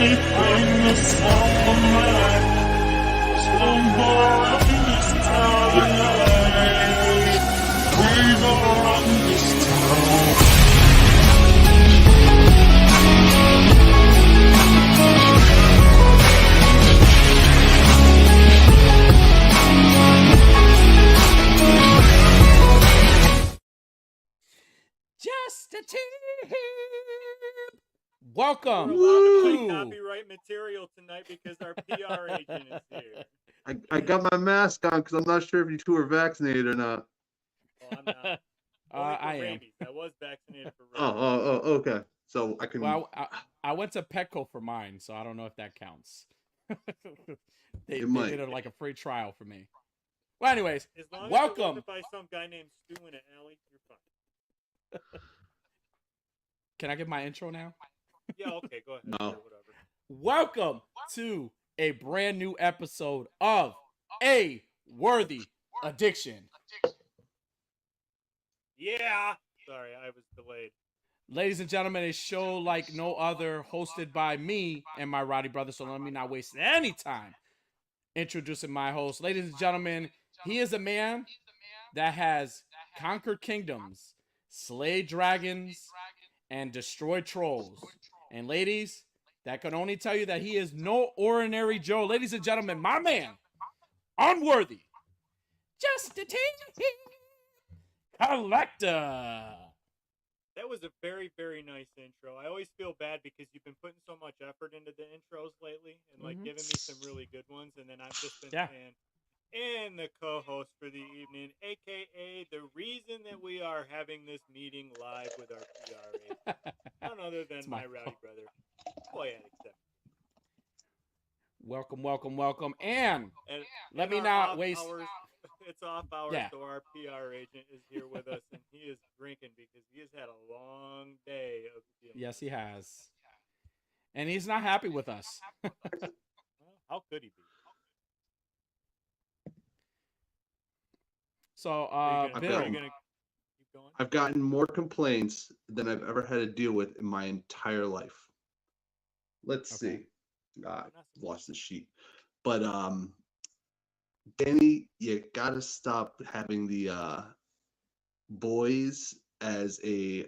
anything that's on my mind. Somewhere in this town, we gonna run this town. Just a tip. Welcome. We're copyright material tonight because our PR agent is here. I got my mask on because I'm not sure if you two are vaccinated or not. Oh, I'm not. Only for I am. rabies. I was vaccinated for rabies. Oh, okay. So I can. Well, I went to Petco for mine, so I don't know if that counts. they might. did like a free trial for me. Well, anyways, As long as welcome. it wasn't by some guy named Stu in an alley, you're fine. Can I give my intro now? Yeah, okay, go ahead. No. Sure, whatever. Welcome to a brand new episode of A Worthy Addiction. Yeah. Sorry, I was delayed. Ladies and gentlemen, a show like no other, hosted by me and my Rowdy brother, so let me not waste any time introducing my host. Ladies and gentlemen, he is a man that has conquered kingdoms, slayed dragons, and destroyed trolls. And ladies, that can only tell you that he is no ordinary Joe. Ladies and gentlemen, my man, Unworthy, Just a Collector. That was a very, very nice intro. I always feel bad because you've been putting so much effort into the intros lately and like giving me some really good ones, and then I've just been saying, and the co-host for the evening, aka the reason that we are having this meeting live with our PR agent, none other than my rowdy brother, Boy Addict 7. Welcome, and let me not waste. It's off hours, Yeah. so our PR agent is here with us, and he is drinking because he has had a long day of dealing. Yes, he has, and he's not happy with us. Well, how could he be? So, you Bill, gonna keep going? I've gotten more complaints than I've ever had to deal with in my entire life. Let's see. I've lost the sheet. But Danny, you gotta stop having the boys as a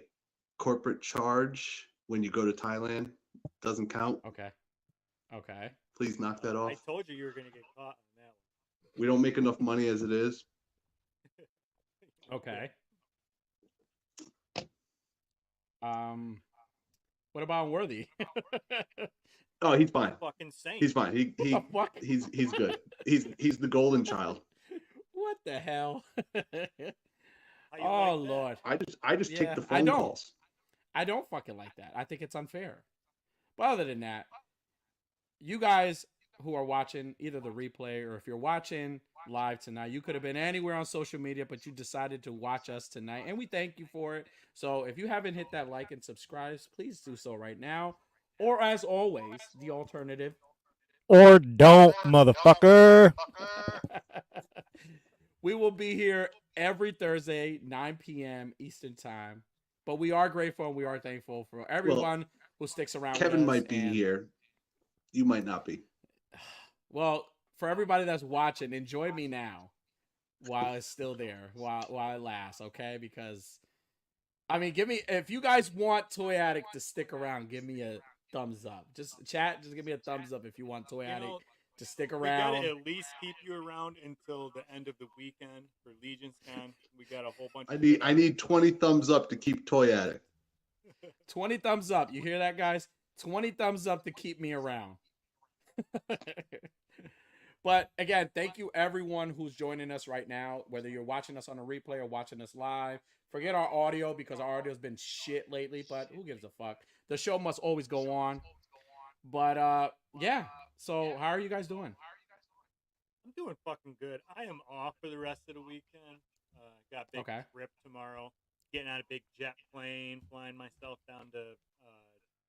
corporate charge when you go to Thailand. Doesn't count. Okay. Please knock that off. I told you were gonna get caught on that one. We don't make enough money as it is. Okay. What about Unworthy? Oh, he's fine. Fucking saint. He's fine. He's good. He's the golden child. What the hell? How you like that? Lord. I just take the I phone don't. calls. I don't fucking like that. I think it's unfair. But other than that, you guys who are watching either the replay or if you're watching live tonight, you could have been anywhere on social media, but you decided to watch us tonight, and we thank you for it. So if you haven't hit that like and subscribe, please do so right now. Or as always, the alternative. Or don't, motherfucker. We will be here every Thursday, 9 p.m. Eastern time. But we are grateful and we are thankful for everyone who sticks around with us. Kevin might be here. You might not be. Well, for everybody that's watching, enjoy me now while it's still there, while it lasts, okay? Because, I mean, if you guys want Toy Addict to stick around, give me a thumbs up. Just chat, just give me a thumbs up if you want Toy Addict to stick around. We gotta at least keep you around until the end of the weekend for Legion's Con. We got a whole bunch. I need 20 thumbs up to keep Toy Addict. 20 thumbs up. You hear that, guys? 20 thumbs up to keep me around. But again, thank you everyone who's joining us right now, whether you're watching us on a replay or watching us live. Forget our audio because our audio's been shit lately, but who gives a fuck? The show must always go on. But yeah. So how are you guys doing? I'm doing fucking good. I am off for the rest of the weekend. Got a big trip tomorrow. Getting on a big jet plane, flying myself down to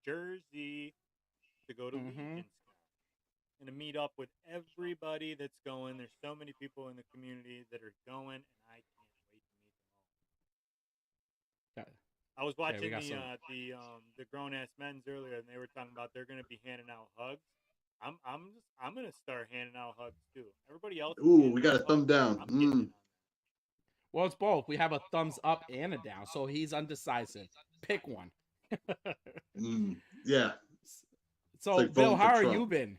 Jersey to go to Legion's Con and to meet up with everybody that's going. There's so many people in the community that are going, and I can't wait to meet them all. I was watching got the grown ass men's earlier, and they were talking about they're gonna be handing out hugs. I'm gonna start handing out hugs too. Everybody else. is Ooh, handing we got out a thumb hugs. down. I'm getting in on Well, it's both. We have a thumbs up and a down, so he's undecisive. Pick one. Yeah. So, like Bill, voting how for are Trump. you been?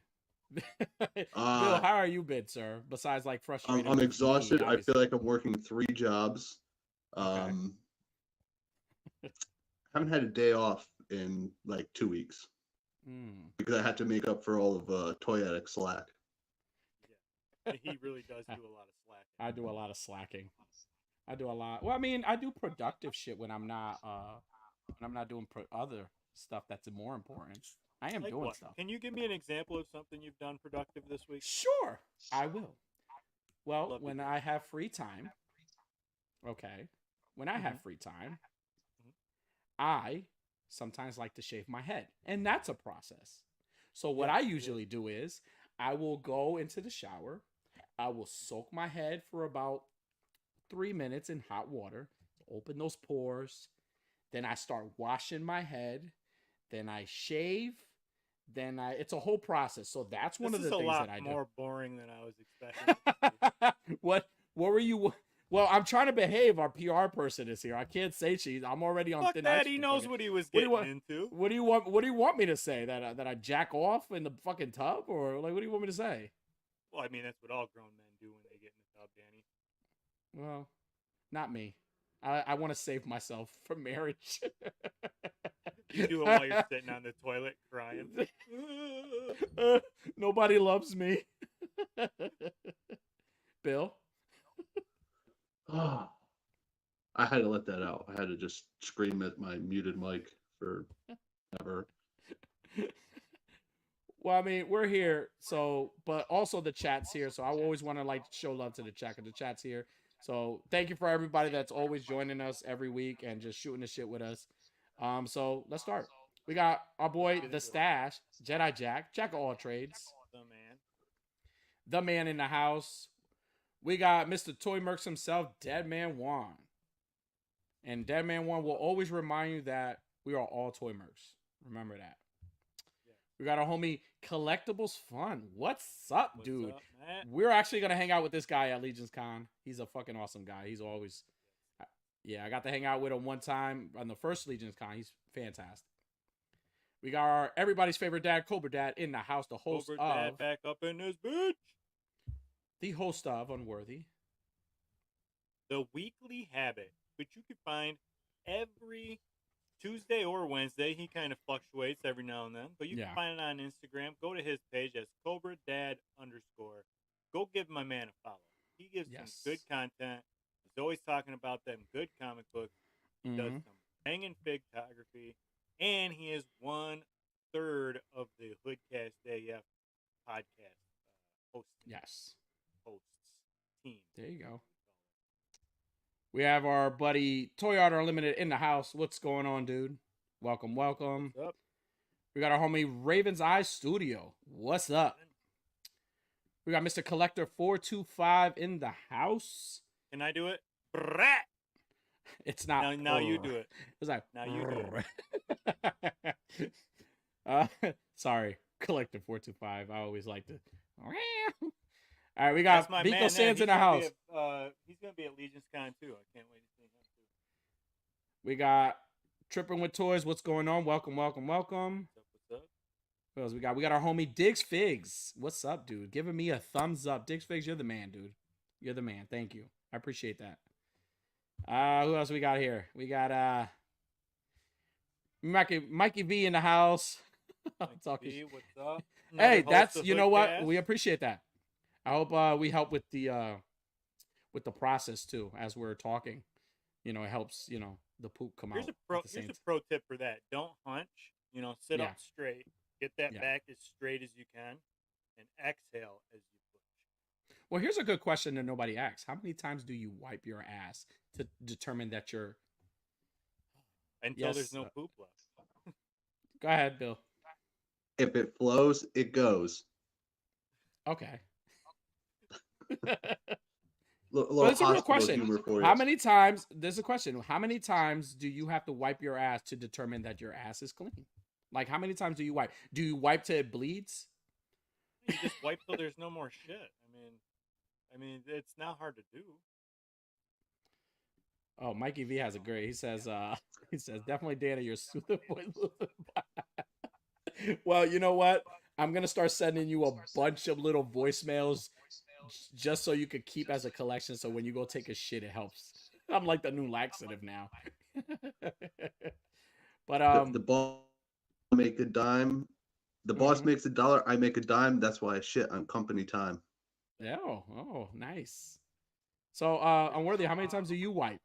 Bill, how are you been, sir? Besides, like, frustrated. I'm with exhausted. me, I feel like I'm working 3 jobs. Okay. Haven't had a day off in like 2 weeks because I had to make up for all of Toy Addict slack. Yeah, he really does do a lot of slacking. I do a lot of slacking. I do a lot. Well, I mean, I do productive shit when I'm not doing other stuff that's more important. I am Like doing what? stuff. Can you give me an example of something you've done productive this week? Sure, I will. Well, Love to when hear. I have free time, okay, when I have free time, I sometimes like to shave my head, and that's a process. So what I usually do is I will go into the shower, I will soak my head for about 3 minutes in hot water, open those pores, then I start washing my head, then I shave, it's a whole process. So that's one of the things that I do. This is a lot more boring than I was expecting. What were you? Well, I'm trying to behave. Our PR person is here. I can't say I'm already on Fuck thin that. ice. He knows what he was What do you getting want- into. What do you want? What do you want me to say? That I jack off in the fucking tub, or like, what do you want me to say? Well, I mean, that's what all grown men do when they get in the tub, Danny. Well, not me. I want to save myself from marriage. You do it while you're sitting on the toilet crying. Nobody loves me. Bill? I had to let that out. I had to just scream at my muted mic for ever. Well, I mean, we're here, so, but also the chat's here, so I always want to, like, show love to the chat, because the chat's here. So thank you for everybody that's always joining us every week and just shooting the shit with us. So let's start. We got our boy, The Stash, Jedi Jack of all trades. The man in the house. We got Mr. Toy Mercs himself, Dead Man Juan. And Dead Man Juan will always remind you that we are all Toy Mercs. Remember that. We got our homie Collectibles Fun. What's up, dude? What's up, Matt? We're actually going to hang out with this guy at Legion's Con. He's a fucking awesome guy. He's always... Yeah, I got to hang out with him one time on the first Legion's Con. He's fantastic. We got our everybody's favorite dad, Cobra Dad, in the house. The host Cobra of... Dad back up in this bitch. The host of Unworthy. The Weekly Habit, which you can find every Tuesday or Wednesday. He kind of fluctuates every now and then, but you can find it on Instagram. Go to his page as Cobra Dad _. Go give my man a follow. He gives some good content. He's always talking about them good comic books. He does some banging photography, and he is 1/3 of the Hoodcast AF podcast host team. There you go. We have our buddy Toy Art Unlimited in the house. What's going on, dude? Welcome, welcome. What's up? We got our homie Raven's Eye Studio. What's up? We got Mr. Collector 425 in the house. Can I do it? Brat! It's not. Now you do it. It's like now you do it. Sorry, Collector 425. I always like to. All right, we got Vico Sands in the house. He's gonna be at Legion's Con too. I can't wait to see him too. We got Tripping with Toys. What's going on? Welcome, welcome, welcome. What's up? Who else we got? We got our homie Diggs Figs. What's up, dude? Giving me a thumbs up. Diggs Figs, you're the man, dude. You're the man. Thank you. I appreciate that. Who else we got here? We got Mikey V in the house. Mikey V, what's up? Hey, that's you know what? We appreciate that. I hope we help with the process too as we're talking. You know, it helps, you know, the poop come out. Here's a pro tip for that. Don't hunch. You know, sit up straight. Get that back as straight as you can, and exhale as you push. Well, here's a good question that nobody asks. How many times do you wipe your ass to determine that you're... Until there's no poop left. Go ahead, Bill. If it flows, it goes. Okay. little it's a real hospital question. humor for you. How many times? There's a question. How many times do you have to wipe your ass to determine that your ass is clean? Like, how many times do you wipe? Do you wipe till it bleeds? You just wipe till there's no more shit. I mean, it's not hard to do. Oh, Mikey V has a great. He says definitely Dana, you're super boy. Well, you know what? I'm gonna start sending you a bunch of little voicemails just so you could keep as a collection. So when you go take a shit, it helps. I'm like the new laxative now. But The boss make a dime. The boss makes $1. I make a dime. That's why I shit on company time. Yeah. Oh, nice. So, Unworthy, how many times do you wipe?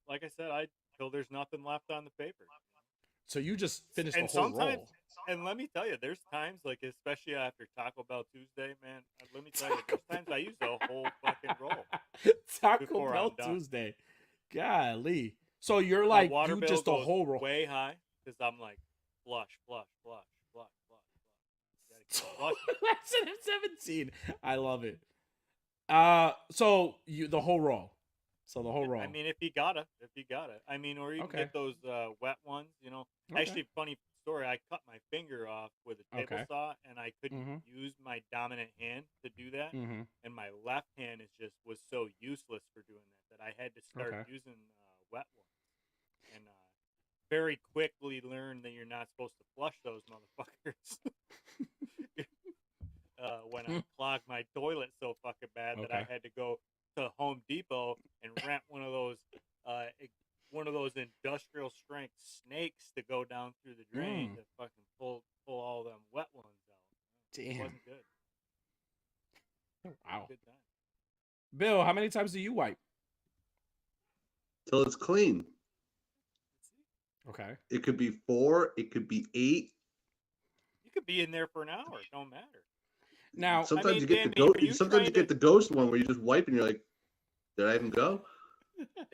Like I said, till there's nothing left on the paper. So you just finish the whole roll. And let me tell you, there's times, like, especially after Taco Bell Tuesday, man, let me tell you, there's times I use the whole fucking roll. Taco Bell Tuesday. Golly. So you're like, water you bill just the goes whole roll. way high, because I'm like, flush. That's an M17. I love it. So you the whole roll. So the whole roll. I mean, if you gotta. I mean, or you can get those wet ones, you know. Okay. Actually, funny story, I cut my finger off with a table saw, and I couldn't use my dominant hand to do that. And my left hand was so useless for doing that I had to start using wet ones. And very quickly learned that you're not supposed to flush those motherfuckers. When I clogged my toilet so fucking bad that I had to go to Home Depot and rent one of those industrial strength snakes to go down through the drain to fucking pull all them wet ones out. Damn. It wasn't good. Wow. Good time. Bill, how many times do you wipe? Till it's clean. Okay. It could be 4. It could be 8. You could be in there for an hour. It don't matter. Now, sometimes you get the ghost. Sometimes you get the ghost one where you just wipe and you're like, "Did I even go?"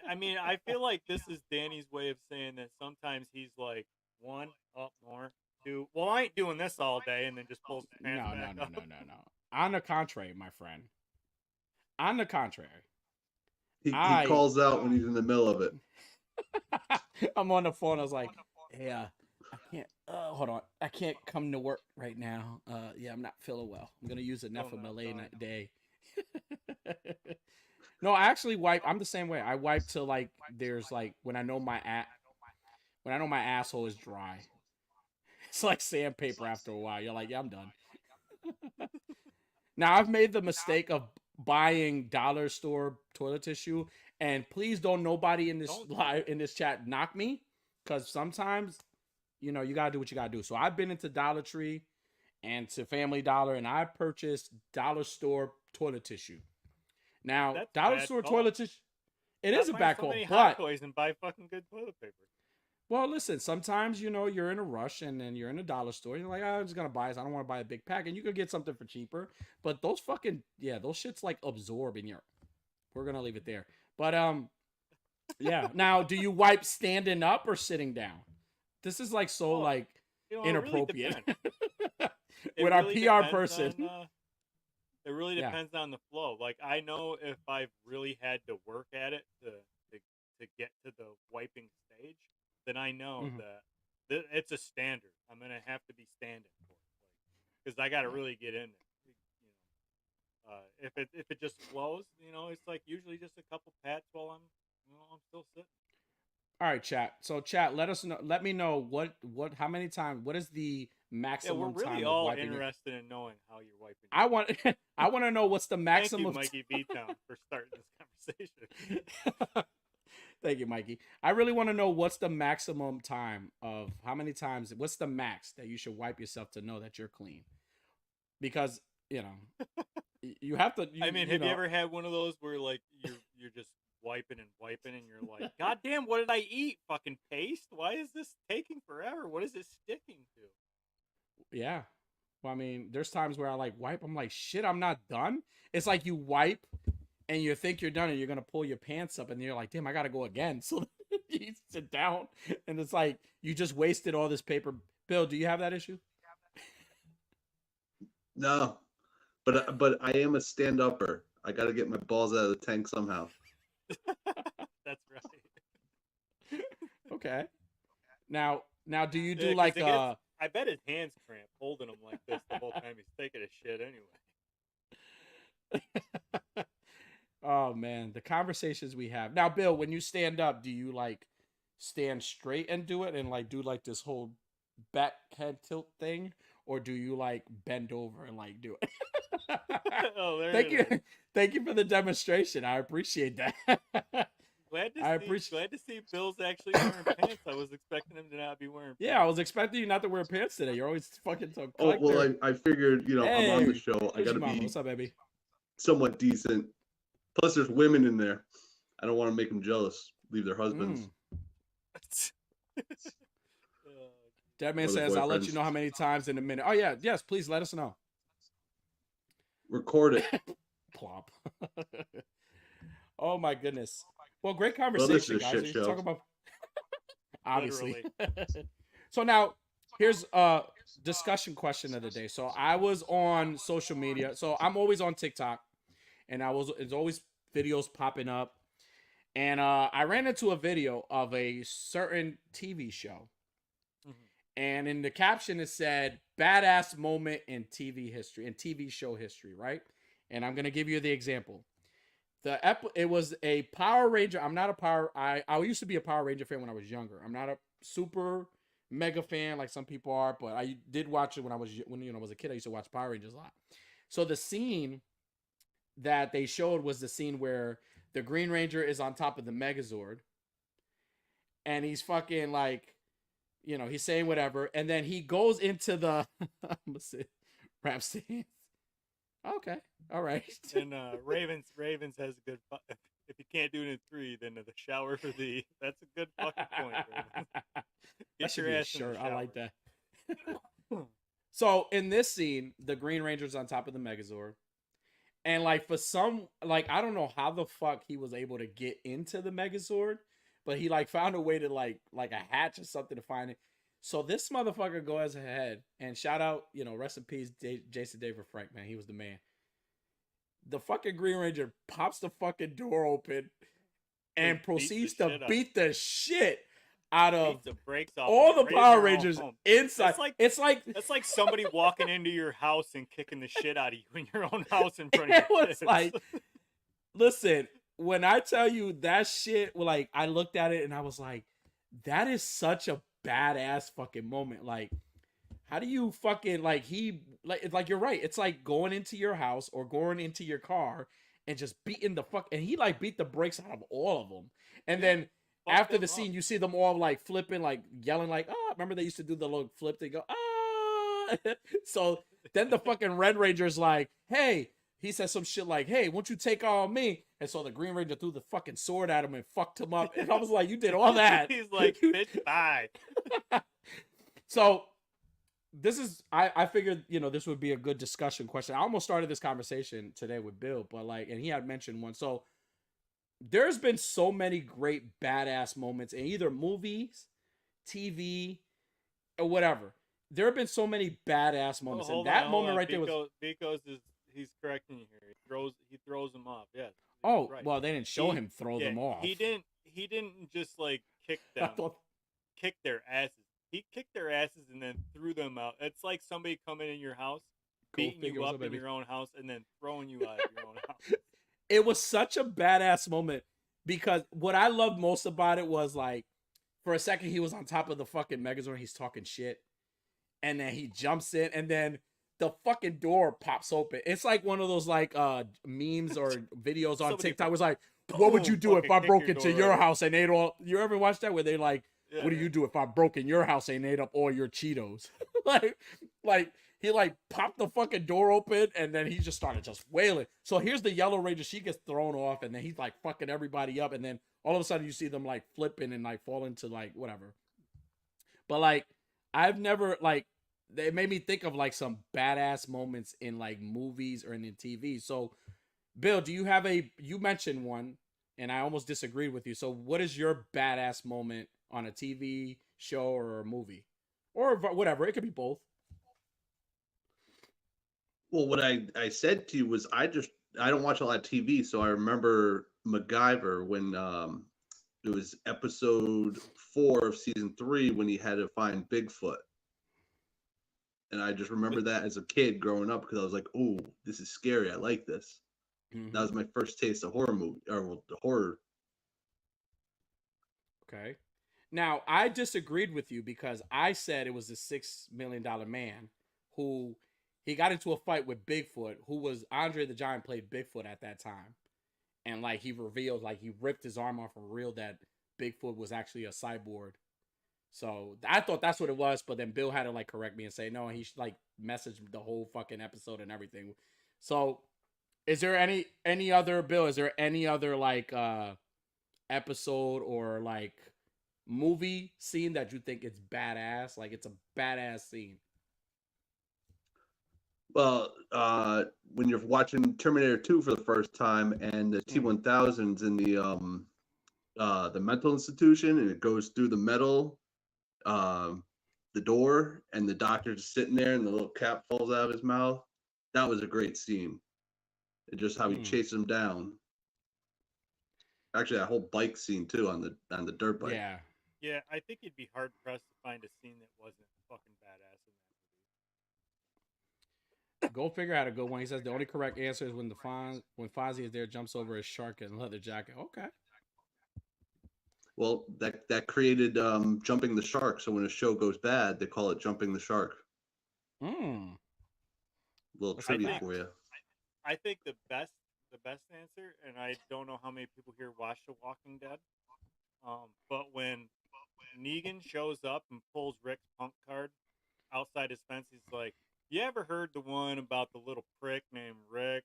I mean, I feel like this is Danny's way of saying that sometimes he's like, 1, up more, 2. Well, I ain't doing this all day, and then just pulls his pants back up. No. On the contrary, my friend. On the contrary. He calls out when he's in the middle of it. I'm on the phone. I was like, "Hey, I can't. Hold on. I can't come to work right now. Yeah, I'm not feeling well. I'm gonna use a Nefamil day." No, I actually wipe. I'm the same way. I wipe till like there's like when I know my asshole is dry. It's like sandpaper after a while. You're like, yeah, I'm done. Now I've made the mistake of buying dollar store toilet tissue, and please don't nobody in this chat knock me, because sometimes, you know, you gotta do what you gotta do. So I've been into Dollar Tree and to Family Dollar, and I purchased dollar store toilet tissue. Now, That's dollar store toilet tissue, it is a bad call, but toys and buy fucking good toilet paper. Well, listen, sometimes, you know, you're in a rush and then you're in a dollar store. And you're like, I'm just going to buy this. I don't want to buy a big pack. And you could get something for cheaper. But those fucking, those shits like absorb in your, we're going to leave it there. But, yeah. Now, do you wipe standing up or sitting down? This is like so inappropriate. With our PR person. It really depends on the flow. Like, I know if I've really had to work at it to get to the wiping stage, then I know that it's a standard. I'm gonna have to be standing for it, because I got to really get in it. You know, if it just flows, you know, it's like usually just a couple pats while I'm still sitting. All right, chat. So, chat, let me know what what is the maximum time. Yeah, we're really all interested in knowing how you're wiping. I want to know what's the maximum. Thank you, Mikey V-Town, for starting this conversation. Thank you, Mikey. I really want to know what's the maximum time of how many times, what's the max that you should wipe yourself to know that you're clean? Because, you know, you have to. Have you ever had one of those where like you're just wiping and you're like, God damn, what did I eat? Fucking paste? Why is this taking forever? What is it sticking to? Yeah. Well, I mean, there's times where I like wipe. I'm like, shit, I'm not done. It's like you wipe and you think you're done and you're going to pull your pants up and you're like, damn, I got to go again. So you sit down and it's like, you just wasted all this paper. Bill, do you have that issue? No, but I am a stand-upper. I got to get my balls out of the tank somehow. That's right. Okay. Now, do you do 'cause like I bet his hands cramp holding him like this the whole time he's taking a shit anyway. Oh man, the conversations we have. Now, Bill, when you stand up, do you like stand straight and do it and like do like this whole back head tilt thing, or do you like bend over and like do it? Oh, there Thank it you. is. Thank you for the demonstration. I appreciate that. Glad I to see Bill's actually wearing pants. I was expecting him to not be wearing pants. Yeah, I was expecting you not to wear pants today. You're always fucking so Oh, well, I figured, I'm on the Hey, show. I here's got your to mama. be What's up, baby? somewhat decent. Plus, there's women in there. I don't want to make them jealous. Leave their husbands. Dead man Or their says, I'll let you boyfriends. know how many times in a minute. Oh, yeah. Yes, please let us know. Record it. Plop. Oh, my goodness. Well, great Well, conversation, this is a guys. shit We show. talk about... Obviously. So now, here's a discussion question of the day. So I was on social media. So I'm always on TikTok. And it's always videos popping up. And I ran into a video of a certain TV show. And in the caption, it said, badass moment in TV history, in TV show history, right? And I'm going to give you the example. It was a Power Ranger. I'm not a I used to be a Power Ranger fan when I was younger. I'm not a super mega fan like some people are, but I did watch it when I was a kid. I used to watch Power Rangers a lot. So the scene that they showed was the scene where the Green Ranger is on top of the Megazord. And he's fucking like, he's saying whatever, and then he goes into the rap stance. Okay, all right. And Ravens has a good. If you can't do it in 3, then the shower for the. That's a good fucking point. Ravens. That should be a shirt. I like that. So in this scene, the Green Ranger's on top of the Megazord, and like for some, like I don't know how the fuck he was able to get into the Megazord, but he like found a way to like a hatch or something to find it. So this motherfucker goes ahead and shout out, rest in peace, Jason David Frank, man. He was the man. The fucking Green Ranger pops the fucking door open and proceeds to beat the shit out of all the Power Rangers inside. It's like that's like somebody walking into your house and kicking the shit out of you in your own house in front of it your was kids. like, listen, when I tell you that shit, like I looked at it and I was like, that is such a badass fucking moment. Like, how do you fucking like you're right. It's like going into your house or going into your car and just beating the fuck. And he like beat the brakes out of all of them. And then after the scene, you see them all like flipping, like yelling, like, oh, remember they used to do the little flip? They go, ah. So then the fucking Red Ranger's like, hey, he says some shit like, hey, won't you take on me? And so the Green Ranger threw the fucking sword at him and fucked him up. And I was like, you did all that. He's like, bitch, bye. So this is, I figured, this would be a good discussion question. I almost started this conversation today with Bill, but like, and he had mentioned one. So there's been so many great badass moments in either movies, TV, or whatever. There have been so many badass moments. And that moment right there was... Because he's correcting you here. He throws them off. Yes. Oh, right. Well, they didn't show him throw them off. He didn't just like kick them, kick their asses. He kicked their asses and then threw them out. It's like somebody coming in your house, beating you up in your own house, and then throwing you out of your own house. It was such a badass moment because what I loved most about it was like, for a second he was on top of the fucking Megazord, he's talking shit, and then he jumps in, and then the fucking door pops open. It's like one of those like memes or videos on TikTok. It was like, what would you do if I broke into your house and ate all? You ever watch that where they like, what do you do if I broke in your house and ate up all your Cheetos? like he like popped the fucking door open and then he just started just wailing. So here's the Yellow Ranger. She gets thrown off and then he's like fucking everybody up. And then all of a sudden you see them like flipping and like fall into like whatever. But like, I've never like, it made me think of like some badass moments in like movies or in TV. So Bill, do you have you mentioned one and I almost disagreed with you. So what is your badass moment on a TV show or a movie or whatever? It could be both. Well, what I said to you was I just I don't watch a lot of TV, so I remember MacGyver when it was episode 4 of season 3 when he had to find Bigfoot. And I just remember that as a kid growing up because I was like, "Oh, this is scary. I like this." Mm-hmm. That was my first taste of horror movie or the horror. Okay. Now I disagreed with you because I said it was a $6 million man who he got into a fight with Bigfoot, who was Andre the Giant played Bigfoot at that time, and like he revealed, like he ripped his arm off for real that Bigfoot was actually a cyborg. So I thought that's what it was, but then Bill had to like correct me and say no, and he like messaged the whole fucking episode and everything. So is there any other Bill? Is there any other like episode or like movie scene that you think it's badass? Like it's a badass scene. Well, when you're watching Terminator 2 for the first time and the T-1000's in the mental institution and it goes through the metal, the door, and the doctor's just sitting there and the little cap falls out of his mouth. That was a great scene. And just how he chases him down. Actually, that whole bike scene too on the dirt bike. Yeah. Yeah, I think you'd be hard pressed to find a scene that wasn't fucking badass in that movie. Go figure out a good one. He says the only correct answer is when when Fozzie is there, jumps over his shark and leather jacket. Okay. Well, that created jumping the shark. So when a show goes bad, they call it jumping the shark. Little trivia for you. I think the best answer, and I don't know how many people here watch The Walking Dead, but when Negan shows up and pulls Rick's punk card outside his fence, he's like, "You ever heard the one about the little prick named Rick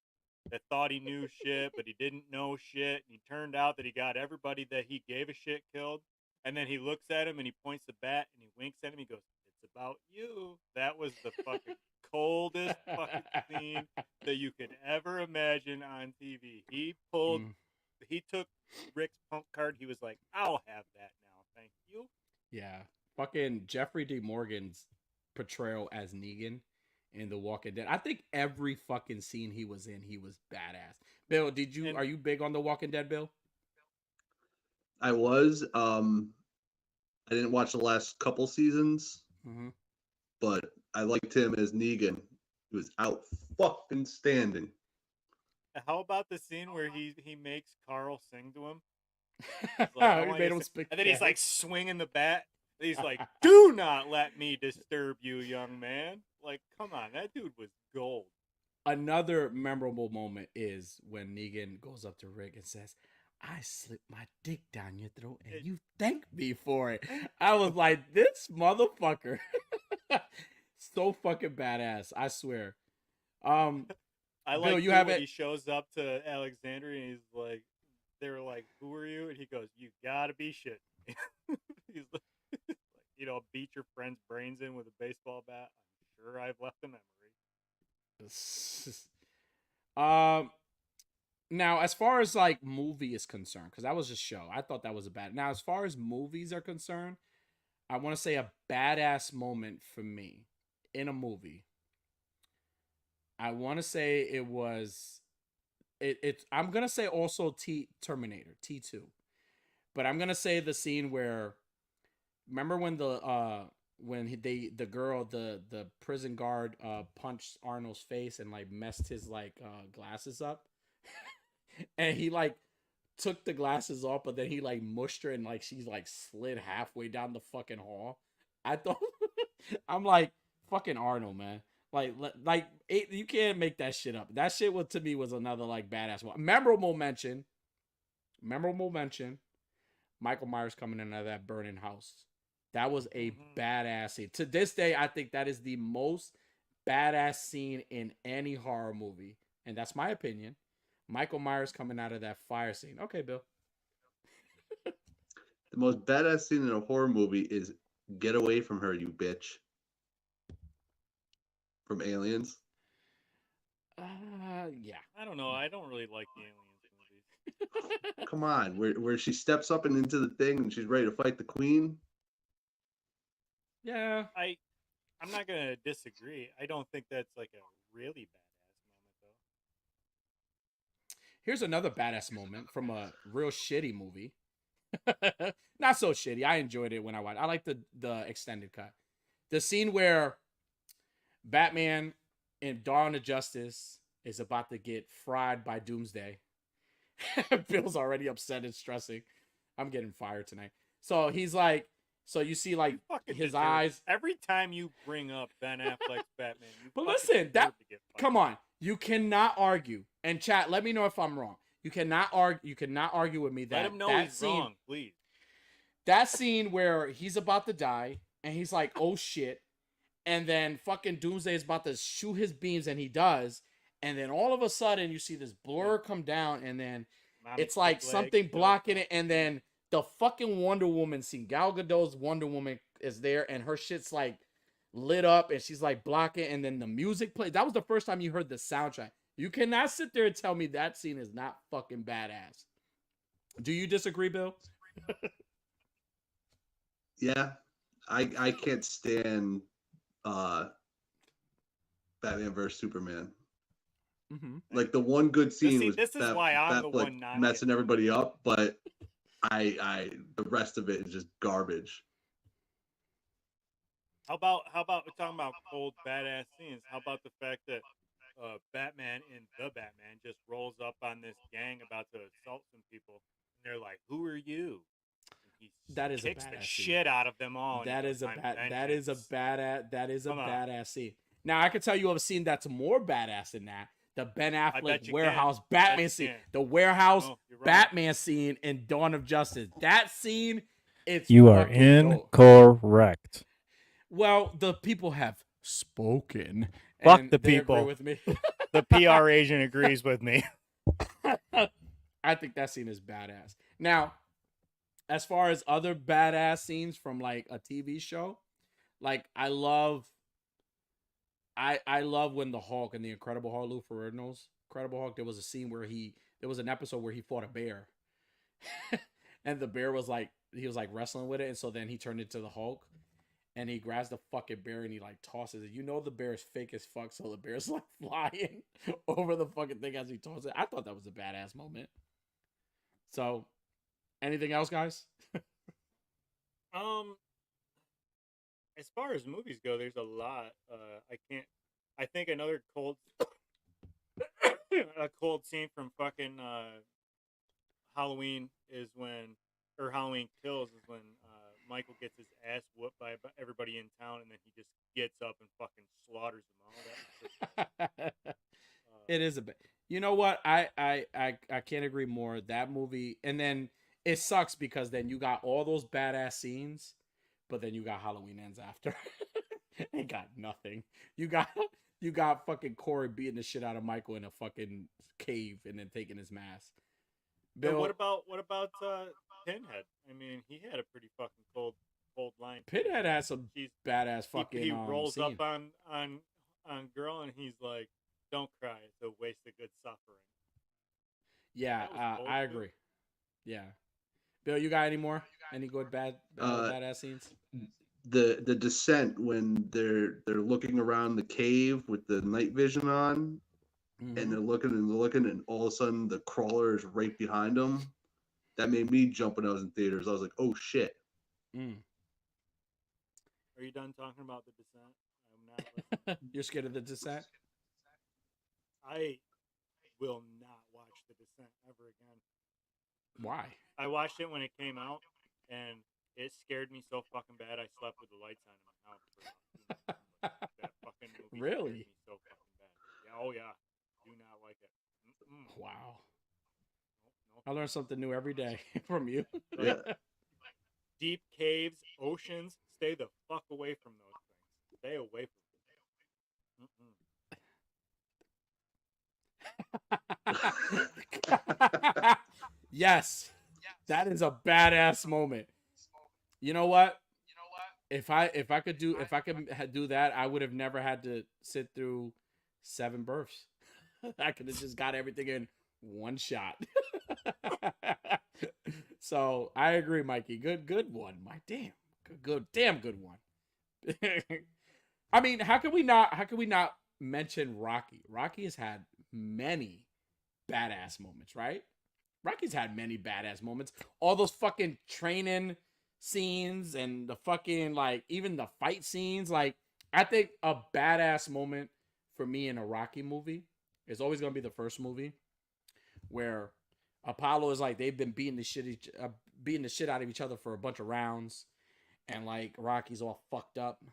that thought he knew shit, but he didn't know shit, and he turned out that he got everybody that he gave a shit killed?" And then he looks at him and he points the bat and he winks at him. He goes, "It's about you." That was the fucking coldest fucking scene that you could ever imagine on TV. He took Rick's punk card. He was like, "I'll have that now, thank you." Yeah. Fucking Jeffrey D. Morgan's portrayal as Negan in The Walking Dead. I think every fucking scene he was in, he was badass. Bill, are you big on The Walking Dead, Bill? I was. I didn't watch the last couple seasons, but I liked him as Negan. He was out fucking standing. How about the scene where he makes Carl sing to him? Like, he made him and then he's like swinging the bat. He's like, "Do not let me disturb you, young man." Like, come on, that dude was gold. Another memorable moment is when Negan goes up to Rick and says, "I slipped my dick down your throat and you thank me for it." I was like, this motherfucker. So fucking badass, I swear. I Bill, like you have when it. he shows up to Alexandria and he's like, they were like, "Who are you?" And he goes, "You gotta be shit." He's like, beat your friend's brains in with a baseball bat. I'm sure I've left a memory. Now, as far as like movie is concerned, because that was a show, I thought that was a bad. Now, as far as movies are concerned, I want to say a badass moment for me in a movie. I want to say it was I'm gonna say also Terminator T2, but I'm gonna say the scene where, remember when the prison guard punched Arnold's face and like messed his like glasses up, and he like took the glasses off, but then he like mushed her and like she's like slid halfway down the fucking hall. I thought I'm like, fucking Arnold, man. You can't make that shit up. That shit to me was another like badass one. Memorable mention. Michael Myers coming in out of that burning house. That was a badass scene. To this day, I think that is the most badass scene in any horror movie, and that's my opinion. Michael Myers coming out of that fire scene. Okay, Bill. The most badass scene in a horror movie is "Get away from her, you bitch." From Aliens. Yeah. I don't know. I don't really like the Aliens movies. Come on, where she steps up and into the thing and she's ready to fight the queen. Yeah. I'm not gonna disagree. I don't think that's like a really badass moment though. Here's another badass moment from a real shitty movie. Not so shitty. I enjoyed it when I watched. I like the extended cut. The scene where Batman in Dawn of Justice is about to get fried by Doomsday. Bill's already upset and stressing. I'm getting fired tonight. So he's like, so you see like his eyes. Every time you bring up Ben Affleck's Batman, but listen, come on, you cannot argue. And chat, let me know if I'm wrong. You cannot argue. You cannot argue with me that let him know that he's scene, wrong, please. That scene where he's about to die and he's like, oh shit. And then fucking Doomsday is about to shoot his beams and he does. And then all of a sudden you see this blur come down and then it's like something blocking it. And then the fucking Wonder Woman scene, Gal Gadot's Wonder Woman is there and her shit's like lit up and she's like blocking. And then the music plays. That was the first time you heard the soundtrack. You cannot sit there and tell me that scene is not fucking badass. Do you disagree, Bill? Yeah, I can't stand Batman vs Superman. Mm-hmm. Like the one good scene was this is why I'm the one not messing everybody up, but I the rest of it is just garbage. How about we're talking about cold badass scenes? How about the fact that Batman in The Batman just rolls up on this gang about to assault some people, and they're like, "Who are you?" That is kicks a badass the scene. Shit out of them all. That is a badass scene. Now I can tell you a scene that's more badass than that. The Ben Affleck warehouse Batman scene. The warehouse Batman scene in Dawn of Justice. That scene, you are incorrect. Well, the people have spoken. Fuck the people. Agree with me. The PR agent agrees with me. I think that scene is badass. Now, as far as other badass scenes from like a TV show, like I love when the Hulk and the Incredible Hulk, Lou Ferrigno's Incredible Hulk, there was a scene where there was an episode where he fought a bear. And the bear was like, he was like wrestling with it. And so then he turned into the Hulk and he grabs the fucking bear and he like tosses it. You know, the bear is fake as fuck. So the bear's like flying over the fucking thing as he tosses it. I thought that was a badass moment. So anything else, guys? As far as movies go, there's a lot. I think another cold a cold scene from fucking Halloween is when, or Halloween Kills is when Michael gets his ass whooped by everybody in town, and then he just gets up and fucking slaughters them all. It is a bit. You know what? I can't agree more. That movie, and then it sucks because then you got all those badass scenes, but then you got Halloween Ends after. It got nothing. You got fucking Corey beating the shit out of Michael in a fucking cave and then taking his mask. Bill, what about Pinhead? I mean, he had a pretty fucking cold line. Pinhead has some badass fucking. He rolls up on girl and he's like, "Don't cry. It's a waste of good suffering." Yeah, I agree. Yeah, Bill, you got any more? Any good badass scenes? The descent when they're looking around the cave with the night vision on, and they're looking and all of a sudden the crawler is right behind them. That made me jump when I was in theaters. I was like, "Oh shit!" Are you done talking about the descent? I'm not listening. You're scared of the descent? I will not watch the descent ever again. Why? I watched it when it came out, and it scared me so fucking bad. I slept with the lights on in my house for that fucking movie. Really? Scared me so fucking bad. Yeah. Oh yeah. Do not like it. Wow. Nope. I learn something new every day from you. Yeah. Deep caves, oceans. Stay the fuck away from those things. Stay away from them. Yes. That is a badass moment. You know what? If I could do that, I would have never had to sit through 7 births. I could have just got everything in one shot. So I agree, Mikey. Good one. My damn good one. I mean, how can we not mention Rocky? Rocky has had many badass moments, right? Rocky's had many badass moments. All those fucking training scenes and the fucking, like, even the fight scenes. Like, I think a badass moment for me in a Rocky movie is always going to be the first movie where Apollo is like, they've been beating the shit out of each other for a bunch of rounds. And, like, Rocky's all fucked up.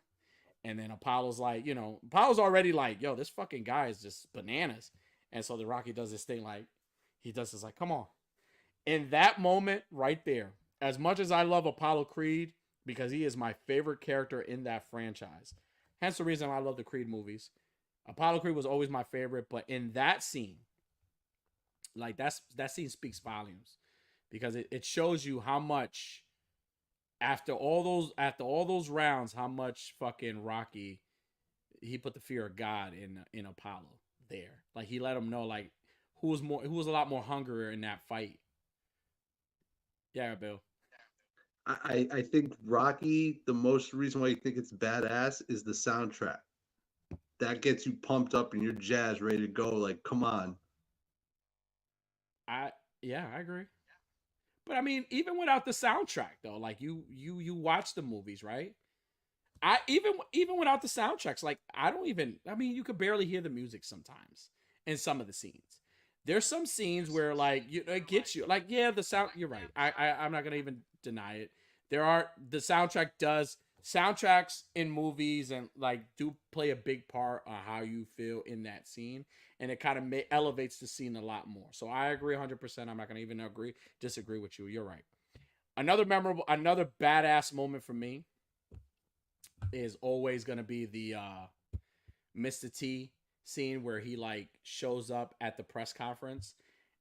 And then Apollo's like, you know, Apollo's already like, yo, this fucking guy is just bananas. And so the Rocky does this thing like, he does this like, come on. In that moment right there, as much as I love Apollo Creed, because he is my favorite character in that franchise, hence the reason I love the Creed movies. Apollo Creed was always my favorite, but in that scene, like that scene speaks volumes, because it shows you how much after all those rounds, how much fucking Rocky, he put the fear of God in Apollo there. Like, he let him know, like, who was a lot more hungrier in that fight. Yeah, Bill. I think Rocky, the most reason why you think it's badass is the soundtrack. That gets you pumped up and you're jazzed, ready to go. Like, come on. I agree. But I mean, even without the soundtrack though, like you watch the movies, right? I even without the soundtracks, like I mean, you could barely hear the music sometimes in some of the scenes. There's some scenes where like it gets you. Like, yeah, the sound, you're right. I'm not gonna even deny it. Soundtracks in movies and like do play a big part of how you feel in that scene, and it kind of elevates the scene a lot more. So I agree 100%. I'm not gonna even disagree with you. You're right. Another badass moment for me is always gonna be the Mr. T scene where he like shows up at the press conference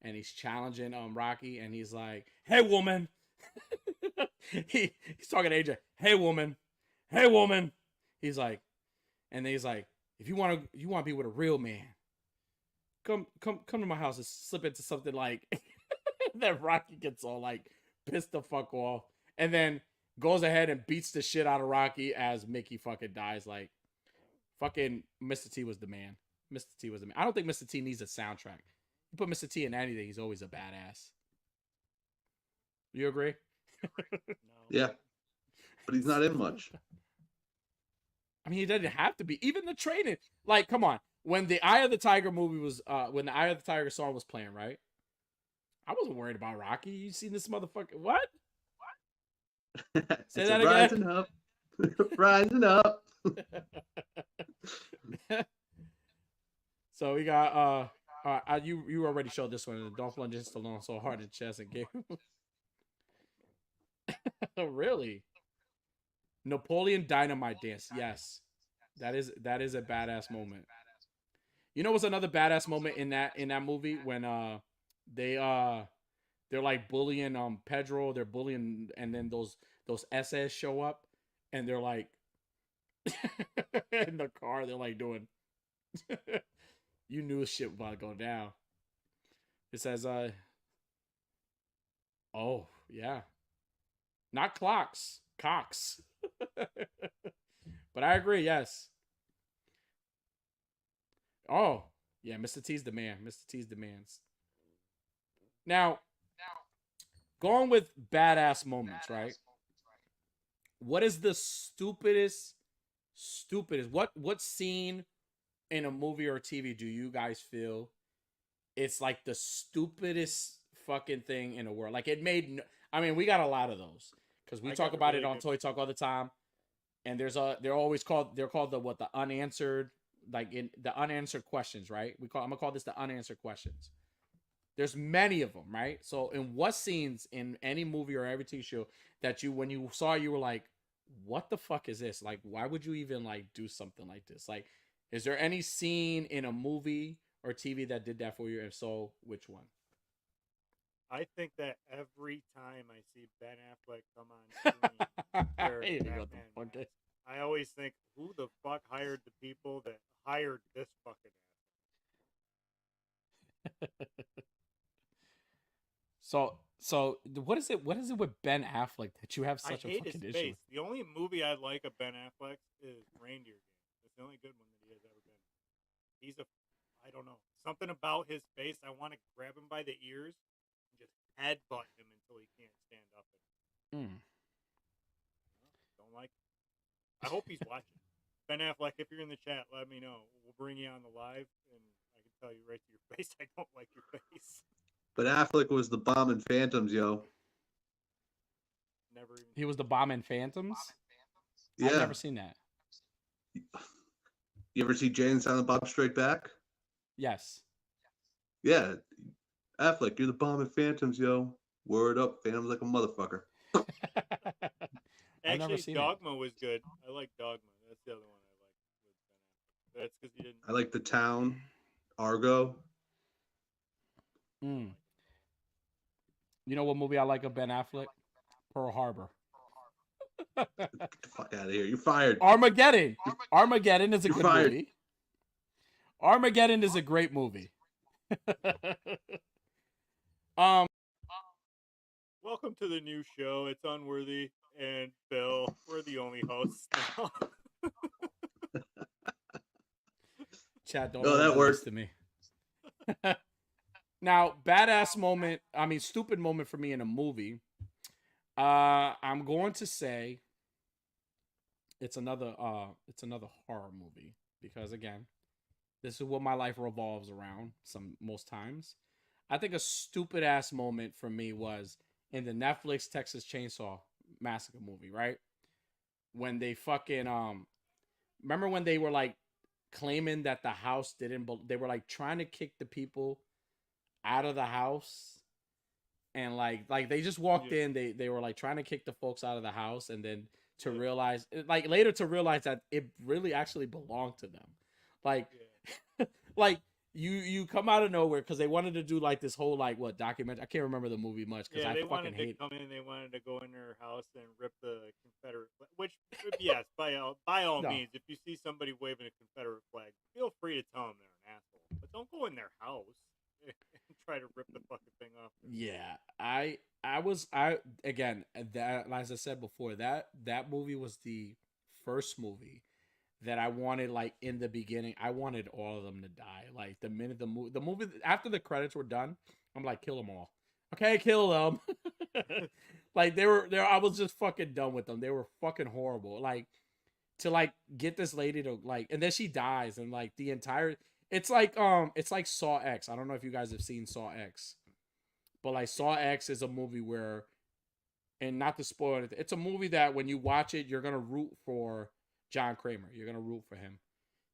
and he's challenging Rocky, and he's like, "Hey woman," he's talking to AJ. "Hey woman." He's like, and then he's like, "If you want to be with a real man, come to my house and slip into something like." Then Rocky gets all like pissed the fuck off, and then goes ahead and beats the shit out of Rocky as Mickey fucking dies. Like, fucking Mr. T was the man. Mr. T was the man. I don't think Mr. T needs a soundtrack. You put Mr. T in anything, he's always a badass. You agree? No. Yeah, but he's not in much. I mean, he doesn't have to be. Even the training, like, come on. When the Eye of the Tiger movie was, when the Eye of the Tiger song was playing, right? I wasn't worried about Rocky. You seen this motherfucker? What? Say that again. Rising up, rising up. So we got you already showed this one. Dolph Lundgren Stallone so hard in chest and gave. Really? Napoleon Dynamite dance. Yes, that is a badass moment. You know what's another badass moment in that movie when they're like bullying Pedro, they're bullying, and then those SS show up and they're like in the car, they're like doing you knew shit about to go down. It says oh yeah. Not clocks, cocks. But I agree, yes. Oh, yeah, Mr. T's the man. Mr. T's the man. Now, going with badass moments, right? What is the stupidest what scene in a movie or TV do you guys feel it's like the stupidest fucking thing in the world? Like, it made I mean, we got a lot of those because we talk about it on Toy Talk all the time, and they're called the unanswered, like in the unanswered questions, right? I'm gonna call this the unanswered questions. There's many of them, right? So in what scenes in any movie or every TV show that when you saw it, you were like, what the fuck is this? Like, why would you even like do something like this? Like, is there any scene in a movie or TV that did that for you? If so, which one? I think that every time I see Ben Affleck come on screen, Batman, I always think, who the fuck hired the people that hired this fucking asshole? So what is it with Ben Affleck that you have such a fucking issue with? The only movie I like of Ben Affleck is Reindeer Games. It's the only good one that he has ever been. I don't know. something about his face. I want to grab him by the ears and just headbutt him until he can't stand up. Don't like it. I hope he's watching. Ben Affleck, if you're in the chat, let me know. We'll bring you on the live, and I can tell you right to your face, I don't like your face. But Affleck was the bomb in Phantoms, yo. Never even. He was the bomb in Phantoms? Yeah. I've never seen that. You ever see Jay and Silent Bob Strike Back? Yes. Yeah. Affleck, you're the bomb in Phantoms, yo. Word up, Phantom's like a motherfucker. I've never Actually, seen Dogma was good. I like Dogma. That's the other one I like with Ben Affleck. That's because he didn't. I like The Town, Argo. You know what movie I like of Ben Affleck? Pearl Harbor. Get the fuck out of here. You're fired. Armageddon. Armageddon is a You're good fired. movie. Armageddon is a great movie. Welcome to the new show. It's Unworthy and Bill. We're the only hosts now. Chat, don't No, that do works. this to me. Now, stupid moment for me in a movie. I'm going to say it's another horror movie because again, this is what my life revolves around most times. I think a stupid ass moment for me was in the Netflix Texas Chainsaw Massacre movie, right? When they fucking remember when they were like claiming that the house they were like trying to kick the people out of the house, and like they just walked in, they were like trying to kick the folks out of the house, and then realize later to realize that it really actually belonged to them, like like you come out of nowhere because they wanted to do like this whole like what documentary. I can't remember the movie much because I fucking hate it. Come in. They wanted to go in their house and rip the Confederate flag. Which, yes, by all means, if you see somebody waving a Confederate flag, feel free to tell them they're an asshole, but don't go in their house and try to rip the fucking thing off. Yeah, again, that, as I said before, that movie was the first movie that I wanted, like, in the beginning. I wanted all of them to die. Like, the minute the movie after the credits were done, I'm like, kill them all. Okay, kill them. Like, they were there. I was just fucking done with them. They were fucking horrible. Like, to like get this lady to like, and then she dies, and like the entire. It's like Saw X. I don't know if you guys have seen Saw X, but like Saw X is a movie where, and not to spoil it, it's a movie that when you watch it, you're gonna root for John Kramer. You're gonna root for him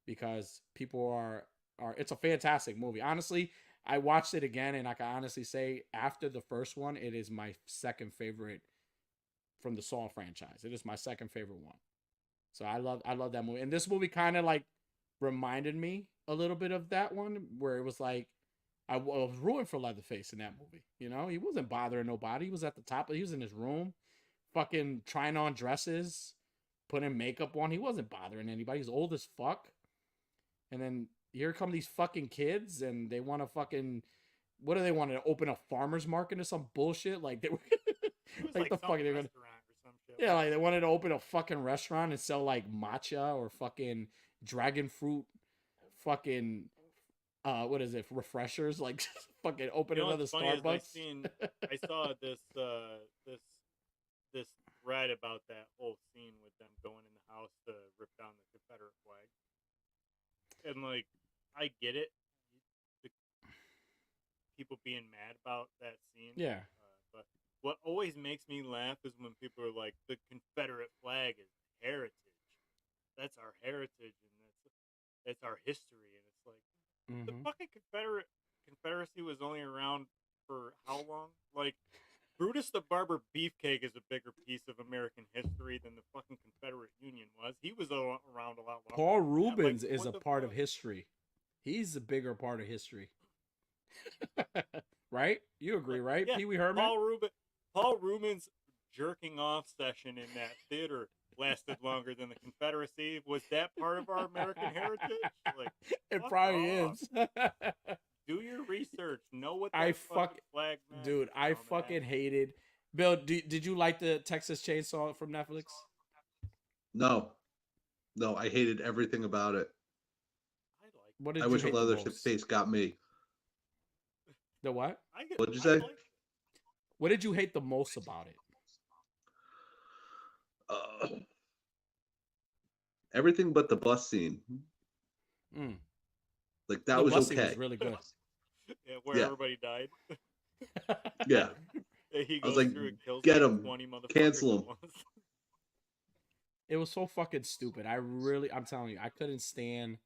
because people are. It's a fantastic movie. Honestly, I watched it again, and I can honestly say after the first one, it is my second favorite from the Saw franchise. It is my second favorite one. So I love that movie, and this movie kind of like reminded me a little bit of that one where it was like I was rooting for Leatherface in that movie. You know, he wasn't bothering nobody. He was at the top. He was in his room, fucking trying on dresses, putting makeup on. He wasn't bothering anybody. He's old as fuck. And then here come these fucking kids, and they want to fucking, what do they want to open a farmer's market or some bullshit? Like they were like the fuck they're gonna. Yeah, like they wanted to open a fucking restaurant and sell like matcha or fucking dragon fruit, fucking what is it, refreshers? Like fucking open another Starbucks. I saw this this thread about that whole scene with them going in the house to rip down the Confederate flag, and like I get it, the people being mad about that scene. Yeah. But what always makes me laugh is when people are like, the Confederate flag is heritage. That's our heritage, and that's our history. And it's like, the fucking Confederacy was only around for how long? Like, Brutus the Barber Beefcake is a bigger piece of American history than the fucking Confederate Union was. He was around a lot longer. Paul Rubens is a part of history. He's a bigger part of history. Right? You agree, right? Yeah, Pee Wee Herman? Paul Rubens' jerking off session in that theater lasted longer than the Confederacy. Was that part of our American heritage? Like, it probably is. Do your research. Know what that fucking flag meant. Dude, I fucking hated. Bill, did you like the Texas Chainsaw from Netflix? No, I hated everything about it. What did I you wish hate Leatherface got me. The what? What'd you say? What did you hate the most about it? Everything but the bus scene. Like that was bus okay. Scene was really good. Yeah, where everybody died. Yeah. He I was goes like, through and kills get like him, 20 motherfuckers cancel him. at once. It was so fucking stupid. I'm telling you, I couldn't stand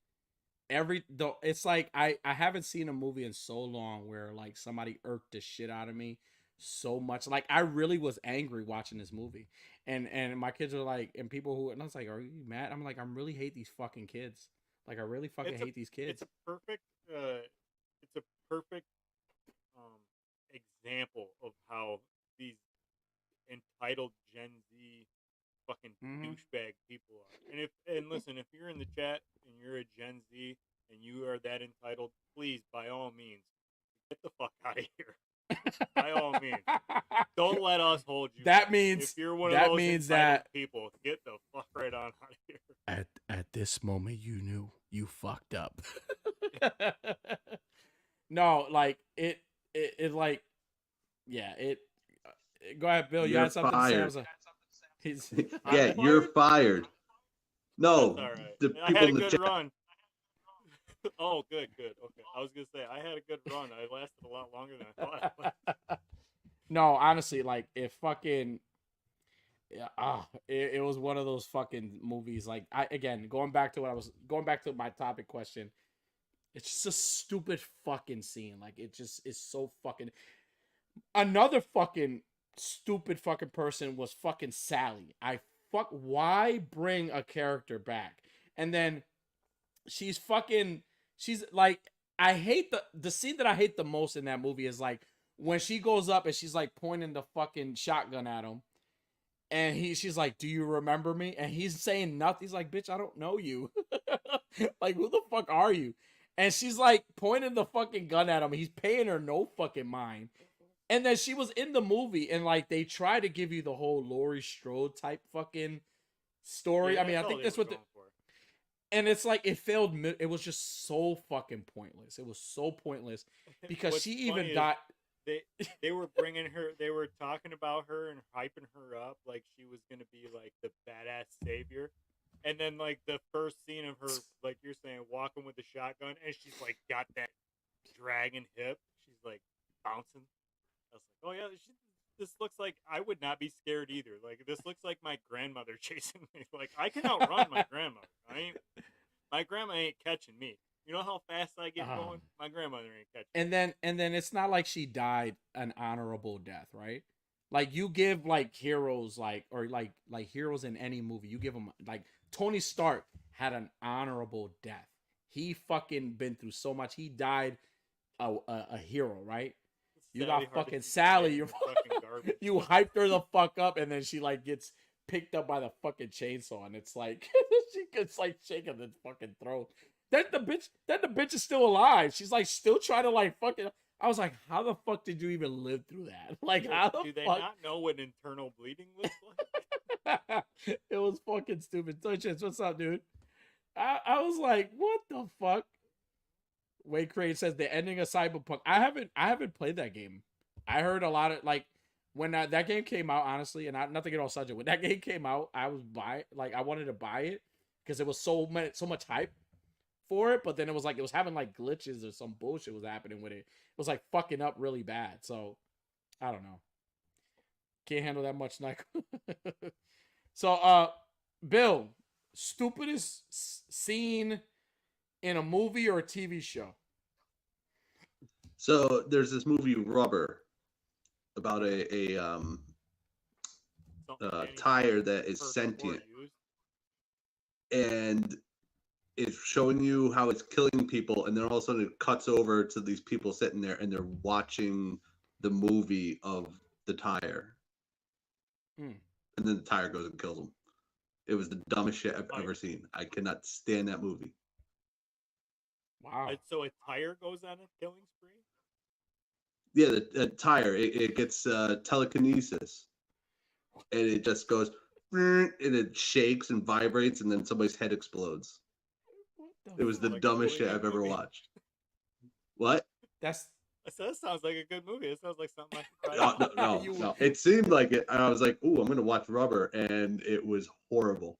it's like I haven't seen a movie in so long where like somebody irked the shit out of me so much. Like I really was angry watching this movie. And my kids are like, and people who, and I was like, are you mad? I'm like, I really hate these fucking kids. Like I really fucking hate these kids. It's a perfect example of how these entitled Gen Z fucking douchebag people are. And listen, if you're in the chat and you're a Gen Z and you are that entitled, please, by all means, get the fuck out of here. By all means, don't let us hold you. That means if you're one of those entitled people, get the fuck right on out of here. At this moment, you knew you fucked up. No, like it like, yeah, it. Go ahead, Bill. You had something fired. to say? Yeah, you're fired. No, that's all right. The I people had a in the good chat. run. Oh, good. Okay, I was gonna say I had a good run. I lasted a lot longer than I thought I would. No, honestly, like it fucking. It was one of those fucking movies. Like going back to my topic question. It's just a stupid fucking scene. Like it just is so fucking. Another fucking stupid fucking person was fucking Sally. Why bring a character back? And then she's like, I hate the scene that I hate the most in that movie is like when she goes up and she's like pointing the fucking shotgun at him. And she's like, do you remember me? And he's saying nothing. He's like, bitch, I don't know you. Like, who the fuck are you? And she's like pointing the fucking gun at him. He's paying her no fucking mind. And then she was in the movie and like they try to give you the whole Laurie Strode type fucking story. Yeah, I mean, I think that's what and it's like it failed. It was just so fucking pointless. It was so pointless because she even got. They were bringing her. They were talking about her and hyping her up like she was gonna be like the badass savior. And then like the first scene of her, like you're saying, walking with the shotgun, and she's like got that dragon hip. She's like bouncing. I was like, oh yeah, this looks like I would not be scared either. Like this looks like my grandmother chasing me. Like I can outrun my grandmother. My grandma ain't catching me. You know how fast I get going? My grandmother ain't catching me. And then it's not like she died an honorable death, right? Like you give like heroes like heroes in any movie, you give them like Tony Stark had an honorable death. He fucking been through so much. He died a hero, right? You got fucking Sally. You hyped her the fuck up, and then she like gets picked up by the fucking chainsaw, and it's like she gets like shaking the fucking throat. Then the bitch is still alive. She's like still trying to like fucking. I was like, how the fuck did you even live through that? Like, how the do they fuck? not know what internal bleeding looks like? It was fucking stupid. Touches, what's up, dude? I was like, what the fuck? Wade Crane says the ending of Cyberpunk. I haven't played that game. I heard a lot of like when that game came out, honestly, and nothing at all subject. When that game came out, I wanted to buy it because it was so much hype for it, but then it was having like glitches or some bullshit was happening with it. It was like fucking up really bad. So I don't know. Can't handle that much, Nike. So Bill, stupidest scene in a movie or a TV show? So there's this movie Rubber about a tire that is sentient, and it's showing you how it's killing people, and then all of a sudden it cuts over to these people sitting there and they're watching the movie of the tire, and then the tire goes and kills them. It was the dumbest shit I've ever seen. I cannot stand that movie. Wow. So a tire goes on a killing spree? Yeah, the tire, it gets telekinesis. And it just goes, and it shakes and vibrates, and then somebody's head explodes. It was the dumbest shit I've ever watched. What? That's So that sounds like a good movie. It sounds like something I should try. No. It seemed like it. And I was like, "Ooh, I'm gonna watch Rubber," and it was horrible.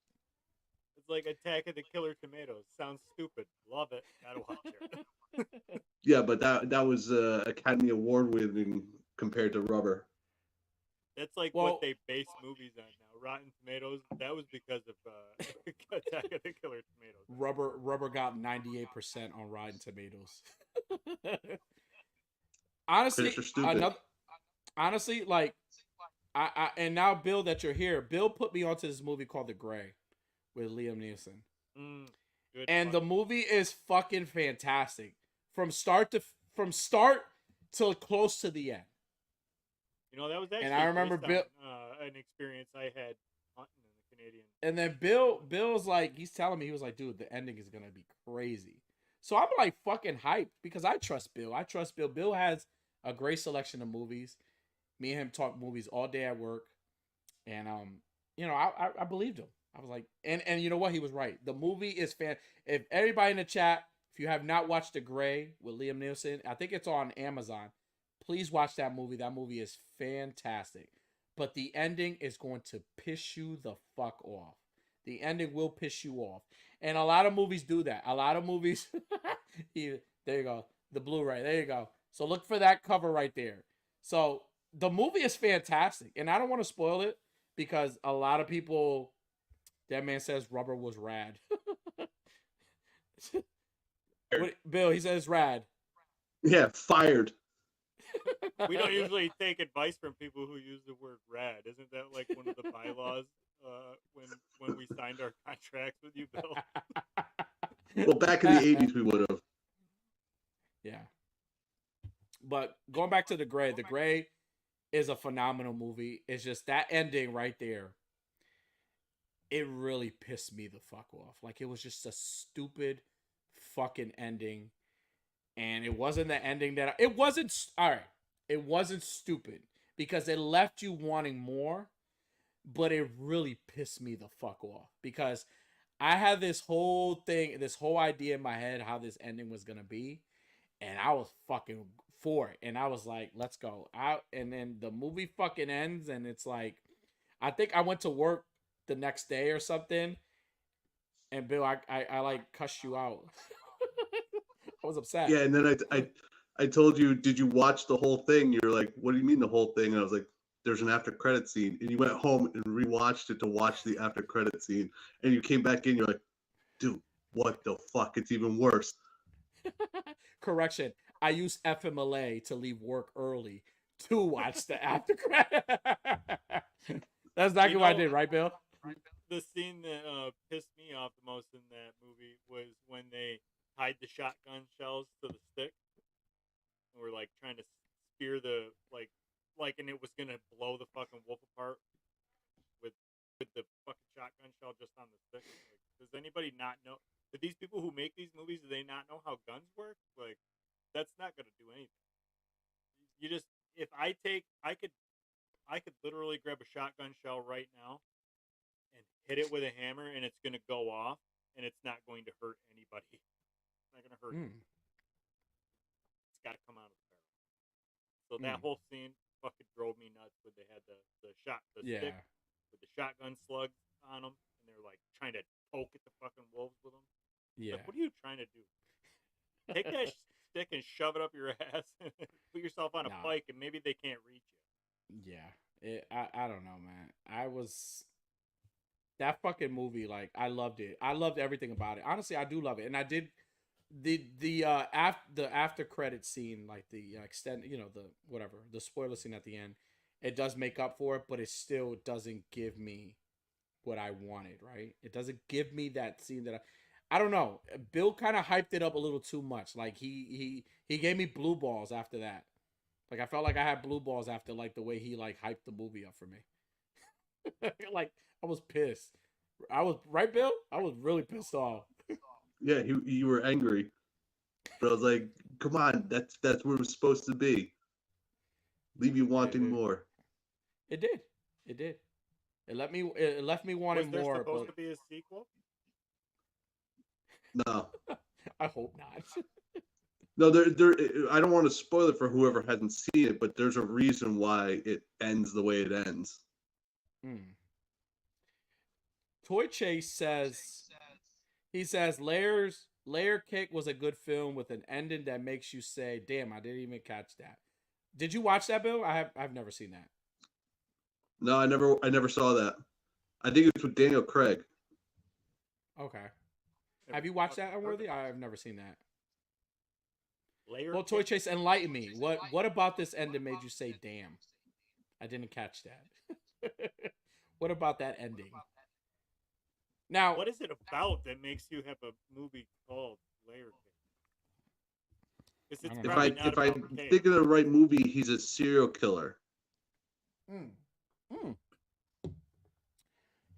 It's like Attack of the Killer Tomatoes. Sounds stupid. Love it. Gotta watch it. Yeah, but that was Academy Award winning compared to Rubber. That's like what they base movies on now. Rotten Tomatoes. That was because of Attack of the Killer Tomatoes. Rubber got 98% on Rotten Tomatoes. Honestly, like I and now Bill, that you're here, Bill put me onto this movie called The Gray with Liam Neeson. And the movie is fucking fantastic from start till close to the end. You know, that was actually and I remember Bill an experience I had hunting in the Canadian. And then Bill's like, he's telling me, he was like, dude, the ending is gonna be crazy. So I'm like fucking hyped because I trust Bill. Bill has a great selection of movies. Me and him talk movies all day at work, and you know, I believed him. I was like, and you know what? He was right. The movie is If everybody in the chat, if you have not watched The Gray with Liam Neeson, I think it's on Amazon. Please watch that movie. That movie is fantastic. But the ending is going to piss you the fuck off. The ending will piss you off. And a lot of movies do that. A lot of movies. There you go. The Blu-ray. There you go. So look for that cover right there. So the movie is fantastic. And I don't want to spoil it because a lot of people, that man says Rubber was rad. Bill, he says rad. Yeah, fired. We don't usually take advice from people who use the word rad. Isn't that like one of the bylaws when we signed our contracts with you, Bill? Well, back in the 80s, we would have. Yeah. But going back to The Gray is a phenomenal movie. It's just that ending right there. It really pissed me the fuck off. Like, it was just a stupid fucking ending. And it wasn't the ending that it wasn't stupid because it left you wanting more, but it really pissed me the fuck off because I had this whole idea in my head how this ending was gonna be, and I was fucking for it, and I was like, let's go out. And then the movie fucking ends, and it's like, I think I went to work the next day or something, and Bill, I like cussed you out. I was upset. Yeah, and then I told you, did you watch the whole thing? You're like, what do you mean the whole thing? And I was like, there's an after credit scene. And you went home and rewatched it to watch the after credit scene. And you came back in, you're like, dude, what the fuck? It's even worse. Correction. I use FMLA to leave work early to watch the after credit. That's exactly what I did, right, Bill? The scene that pissed me off the most in that movie was when they tied the shotgun shells to the stick. And we're like trying to spear the and it was gonna blow the fucking wolf apart with the fucking shotgun shell just on the stick. Like, does anybody not know? Do these people who make these movies, do they not know how guns work? Like, that's not gonna do anything. You just I could literally grab a shotgun shell right now and hit it with a hammer, and it's gonna go off, and it's not going to hurt anybody. It's not gonna hurt you. It's got to come out of the barrel. So that whole scene fucking drove me nuts. When they had the stick with the shotgun slugs on them, and they're like trying to poke at the fucking wolves with them. Yeah. Like, what are you trying to do? Take that stick and shove it up your ass, and put yourself on a pike, and maybe they can't reach you. Yeah. I don't know, man. That fucking movie, like, I loved it. I loved everything about it. Honestly, I do love it. And I did the after credit scene, like the extend, the spoiler scene at the end, it does make up for it, but it still doesn't give me what I wanted, right? It doesn't give me that scene that I don't know. Bill kind of hyped it up a little too much. Like he gave me blue balls after that. Like, I felt like I had blue balls after, like, the way he like hyped the movie up for me. Like, I was pissed. I was right, Bill. I was really pissed off. Yeah, you were angry, but I was like, "Come on, that's where it was supposed to be. Leave you wanting more." It did. It left me wanting more. Was there supposed to be a sequel? No. I hope not. No, there. I don't want to spoil it for whoever hasn't seen it, but there's a reason why it ends the way it ends. Toy Chase says Layer Cake was a good film with an ending that makes you say, "Damn, I didn't even catch that." Did you watch that, Bill? I've never seen that. No, I never saw that. I think it's with Daniel Craig. Okay. Have you watched that, Unworthy? I've never seen that. Layer Well, Toy Chase, enlighten me. What about this ending made you say, "Damn, I didn't catch that"? What about that ending? Now, what is it about that makes you have a movie called Layer Cake? If I think of the right movie, he's a serial killer.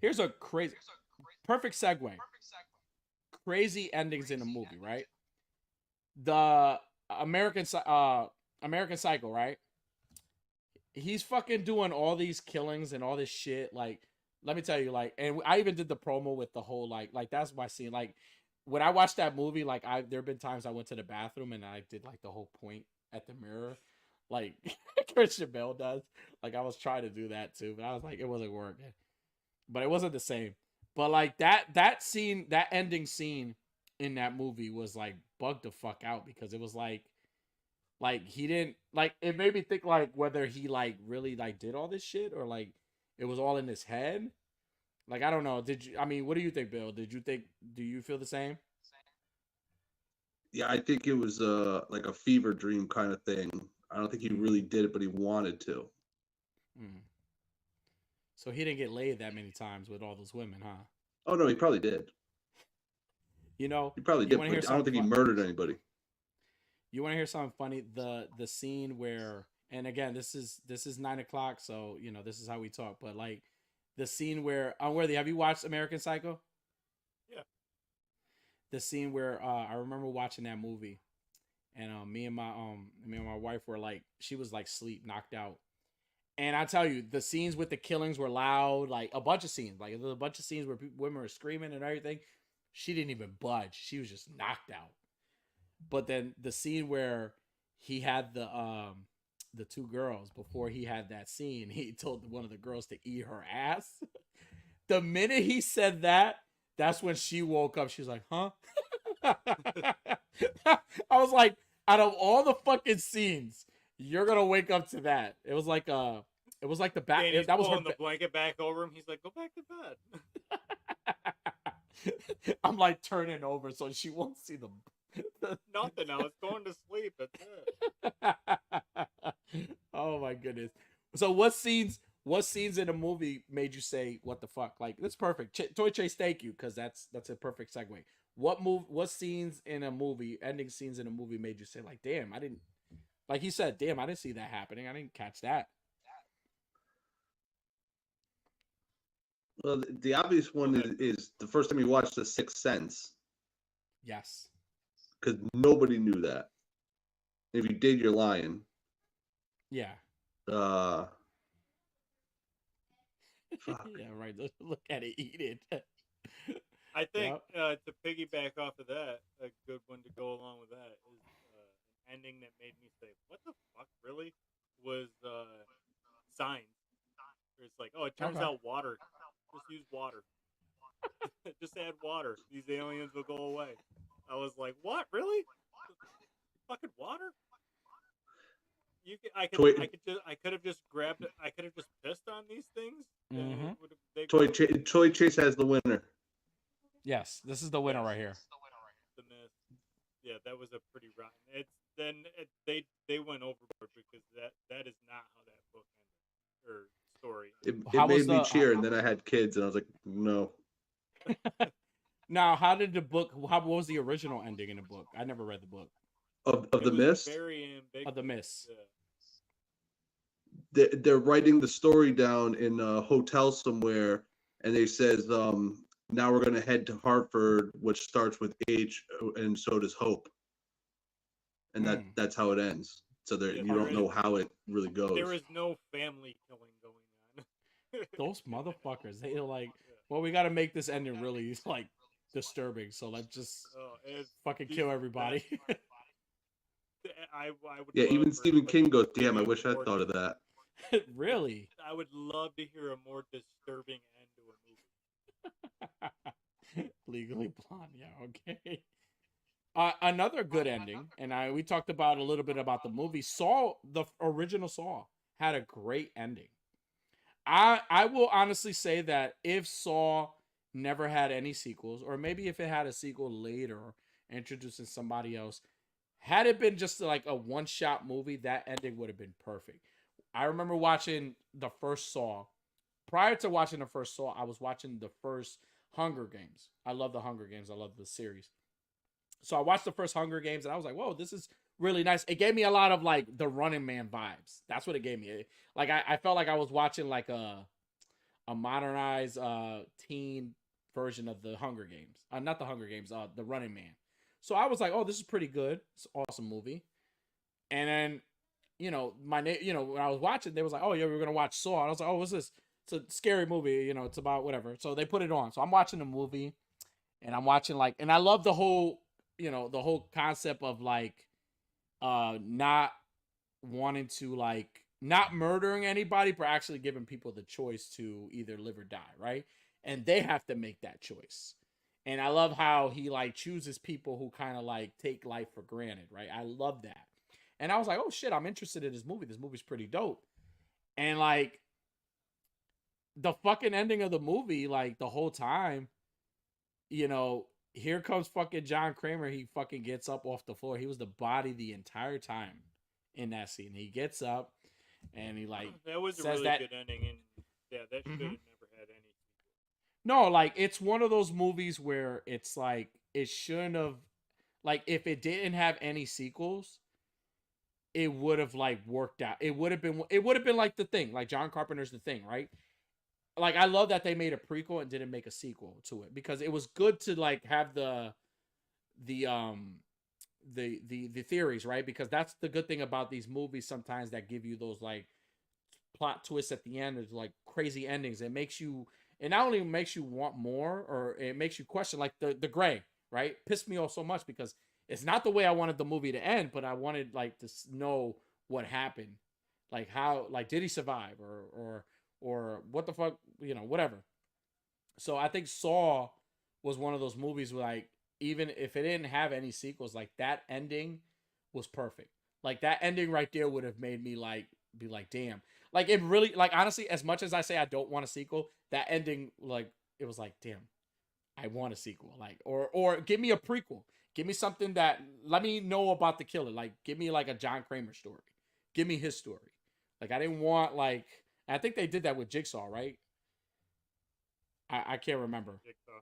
Here's a crazy, perfect segue. Crazy endings in a movie, right? The American Psycho, right? He's fucking doing all these killings and all this shit. Like, let me tell you, like, and I even did the promo with the whole like that's my scene. Like, when I watched that movie, like there've been times I went to the bathroom and I did like the whole point at the mirror, like Christian Bale does. Like, I was trying to do that too, but I was like, it wasn't working. But it wasn't the same. But like that scene, that ending scene in that movie was like bugged the fuck out because it was like he didn't like, it made me think like whether he like really like did all this shit or like it was all in his head. Like, I don't know. What do you think, Bill? Do you feel the same? Yeah, I think it was like a fever dream kind of thing. I don't think he really did it, but he wanted to. So he didn't get laid that many times with all those women, huh? Oh no, he probably did. You know, he probably did, but I don't think he murdered anybody. You want to hear something funny? The scene where, and again, this is 9:00, so you know this is how we talk. But like the scene where, Unworthy, have you watched American Psycho? Yeah. The scene where I remember watching that movie, and me and my wife were like, she was like sleep knocked out. And I tell you, the scenes with the killings were loud, like a bunch of scenes. Like, there was a bunch of scenes where women were screaming and everything. She didn't even budge. She was just knocked out. But then the scene where he had the two girls, before he had that scene, he told one of the girls to eat her ass. The minute he said that, that's when she woke up. She was like, "Huh?" I was like, out of all the fucking scenes, you're gonna wake up to that. It was like the back. Danny's that was pulling the blanket back over him. He's like, "Go back to bed." I'm like turning over so she won't see the nothing. I was going to sleep. That's it. Oh my goodness. So what scenes in a movie made you say, "What the fuck"? Like, that's perfect. Toy Chase, thank you, because that's a perfect segue. What scenes in a movie, ending scenes in a movie, made you say, like, "Damn, I didn't," like he said, "Damn, I didn't see that happening. I didn't catch that." Well, the obvious one is the first time you watched The Sixth Sense. Yes. Because nobody knew that. If you did, you're lying. Yeah. Fuck. Yeah, right. Look at it, eat it. I think to piggyback off of that, a good one to go along with that is an ending that made me say, "What the fuck?" Really was Signs. It's like, oh, it turns out water. Just use water. Just add water. These aliens will go away. I was like, what? Really? Fucking water? I could have just grabbed it. I could have just pissed on these things. Mm-hmm. Toy Chase has the winner. Yes, this is the winner right here. The myth. Yeah, that was a pretty rotten. They went overboard because that is not how that book ended or story. It made me cheer, and then I had kids, and I was like, no. Now, how did the book? What was the original ending in the book? I never read the book. Of the Mist. Very ambiguous. Of the Mist. Yeah. They're writing the story down in a hotel somewhere, and they says, now we're going to head to Hartford, which starts with H, and so does Hope. And that's how it ends. So you don't know how it really goes. There is no family killing going on. Those motherfuckers, they're like, well, we got to make this ending really like disturbing. So let's just fucking kill everybody. I would. Yeah, love even for Stephen somebody King goes, to give "Damn, I me a wish I more thought of that." Really? I would love to hear a more disturbing end to a movie. Legally Blonde. Yeah. Okay. Another good ending, and we talked about a little bit about the movie. Saw, the original Saw, had a great ending. I will honestly say that if Saw never had any sequels, or maybe if it had a sequel later introducing somebody else, had it been just like a one-shot movie, that ending would have been perfect. I remember watching the first Saw. Prior to watching the first Saw, I was watching the first Hunger Games. I love the Hunger Games. I love the series. So I watched the first Hunger Games and I was like, whoa, this is really nice. It gave me a lot of like the Running Man vibes. That's what it gave me. Like I felt like I was watching like a modernized teen version of the Hunger Games. Not the Hunger Games, the Running Man. So I was like, oh, this is pretty good. It's an awesome movie. And then, when I was watching, they was like, oh yeah, we're gonna watch Saw. And I was like, oh, what's this? It's a scary movie, it's about whatever. So they put it on. So I'm watching the movie and I'm watching and I love the whole concept of like not wanting to like not murdering anybody, but actually giving people the choice to either live or die, right? And they have to make that choice. And I love how he like chooses people who kind of like take life for granted, right? I love that. And I was like, oh shit, I'm interested in this movie. This movie's pretty dope. And like the fucking ending of the movie, like the whole time, here comes fucking John Kramer. He fucking gets up off the floor. He was the body the entire time in that scene. He gets up and he like that was a says really good ending, and yeah, that should have never had any. No, like it's one of those movies where it's like it shouldn't have, like if it didn't have any sequels, it would have like worked out. It would have been like The Thing, like John Carpenter's The Thing, right? Like I love that they made a prequel and didn't make a sequel to it because it was good to like have the theories, right? Because that's the good thing about these movies sometimes that give you those like plot twists at the end. There's like crazy endings. It not only makes you want more, or it makes you question, like the Gray, right? Pissed me off so much because it's not the way I wanted the movie to end, but I wanted like to know what happened, like how, like did he survive, or what the fuck, whatever. So I think Saw was one of those movies where like even if it didn't have any sequels, like that ending was perfect. Like that ending right there would have made me like be like, damn. Like it really, like honestly, as much as I say I don't want a sequel, that ending, like it was like, damn, I want a sequel. Like or give me a prequel. Give me something that let me know about the killer. Like give me like a John Kramer story. Give me his story. Like I didn't want like, I think they did that with Jigsaw, right? I can't remember. Jigsaw.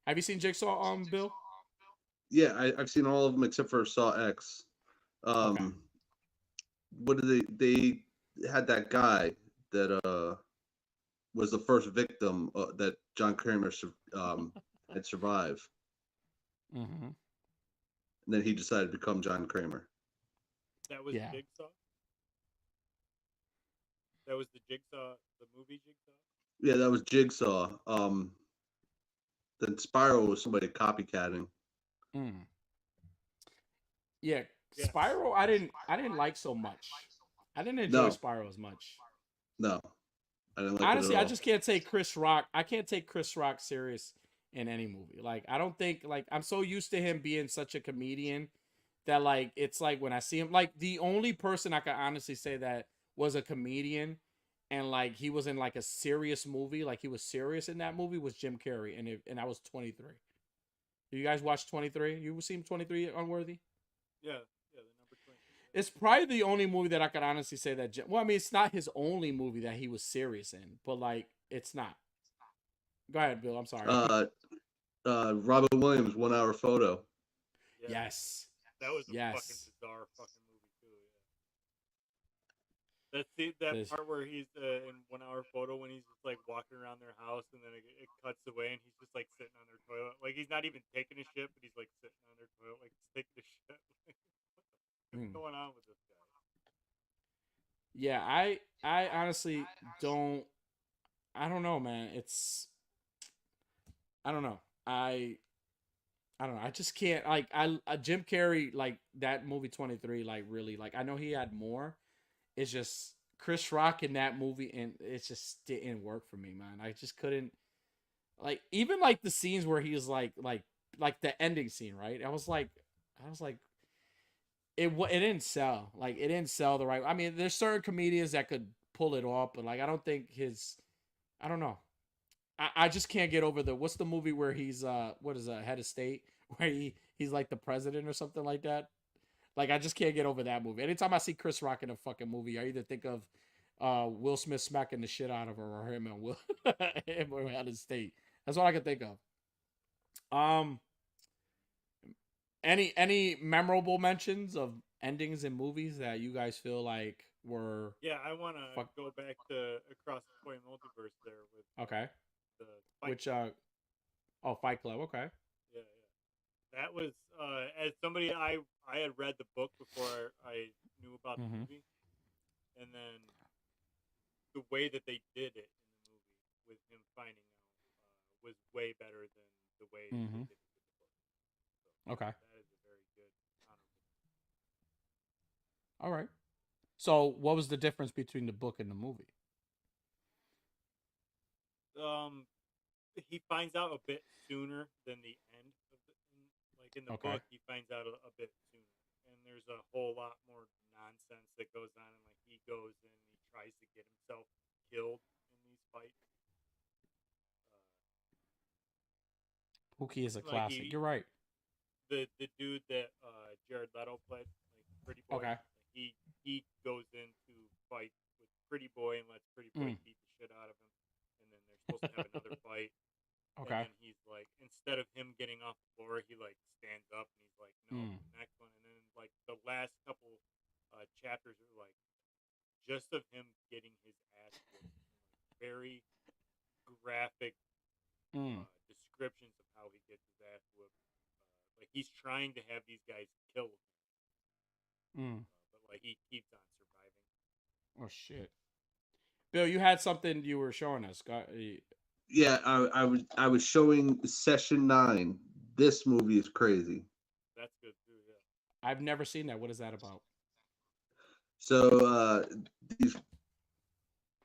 Have you seen Jigsaw, Bill? Yeah, I've seen all of them except for Saw X. Okay. What did they had that guy that was the first victim that John Kramer had survived. Mm-hmm. And then he decided to become John Kramer. That was Jigsaw? That was the Jigsaw, the movie Jigsaw? Yeah, that was Jigsaw. Then Spiral was somebody copycatting. Yeah, Spiral I didn't like so much. I didn't enjoy Spiral as much. No. I didn't like honestly, it at all. I just can't take Chris Rock. I can't take Chris Rock serious in any movie. Like I don't think, like I'm so used to him being such a comedian that like it's like when I see him, like the only person I can honestly say that was a comedian and like he was in like a serious movie, like he was serious in that movie, was Jim Carrey, and I was 23. You guys watch 23? You seen 23 Unworthy? Yeah, the number 23. It's probably the only movie that I could honestly say that. Well, I mean, it's not his only movie that he was serious in, but like, it's not. Go ahead, Bill. I'm sorry. Robin Williams, 1 Hour Photo. Yeah. Yes. That was a fucking bizarre fucking movie too. Yeah. That part where he's in 1 Hour Photo when he's just like walking around their house and then it cuts away and he's just like sitting on their toilet, like he's not even taking a shit, but he's like sitting on their toilet, like taking a shit. What's going on with this guy? Yeah, I honestly don't. I don't know, man. I don't know. I don't know. I just can't like Jim Carrey like that movie 23 like really like I know he had more. It's just Chris Rock in that movie and it just didn't work for me, man. I just couldn't like even like the scenes where he was like the ending scene, right? I was like it didn't sell. Like it didn't sell the right. I mean, there's certain comedians that could pull it off, but like I don't think his I don't know. I just can't get over the what's the movie where he's what is head of state where he's like the president or something like that. Like I just can't get over that movie. Anytime I see Chris Rock in a fucking movie, I either think of Will Smith smacking the shit out of her or him and Will him or head of state. That's what I can think of. Um, any memorable mentions of endings in movies that you guys feel like were Yeah, I want to fuck? go back to Across the Point Multiverse there with Okay, the fight. which Fight Club. Okay. Yeah, yeah. That was as somebody I had read the book before I knew about the Mm-hmm. movie, and then the way that they did it in the movie with him finding out was way better than the way they Mm-hmm. did it with the book. So Okay. that is a very good honorable. All right. So, what was the difference between the book and the movie? He finds out a bit sooner than the end of like in the Okay. book he finds out a bit sooner, and there's a whole lot more nonsense that goes on, and like he goes and he tries to get himself killed in these fights. Pookie is a Like classic. You're right. the dude that Jared Leto played, like Pretty Boy, Okay. like he goes in to fight with Pretty Boy and lets Pretty Boy Mm. beat the shit out of him, and then they're supposed to have another fight. And Okay. then he's like, instead of him getting off the floor, he like stands up and he's like, no, Mm. next one. And then like the last couple chapters are like just of him getting his ass whooped. And, like, very graphic Mm. descriptions of how he gets his ass whooped. Like he's trying to have these guys kill him, Mm. but like he keeps on surviving. Oh shit. Bill, you had something you were showing us. Yeah, I was showing Session 9. This movie is crazy. That's good too. Yeah. I've never seen that. What is that about? So these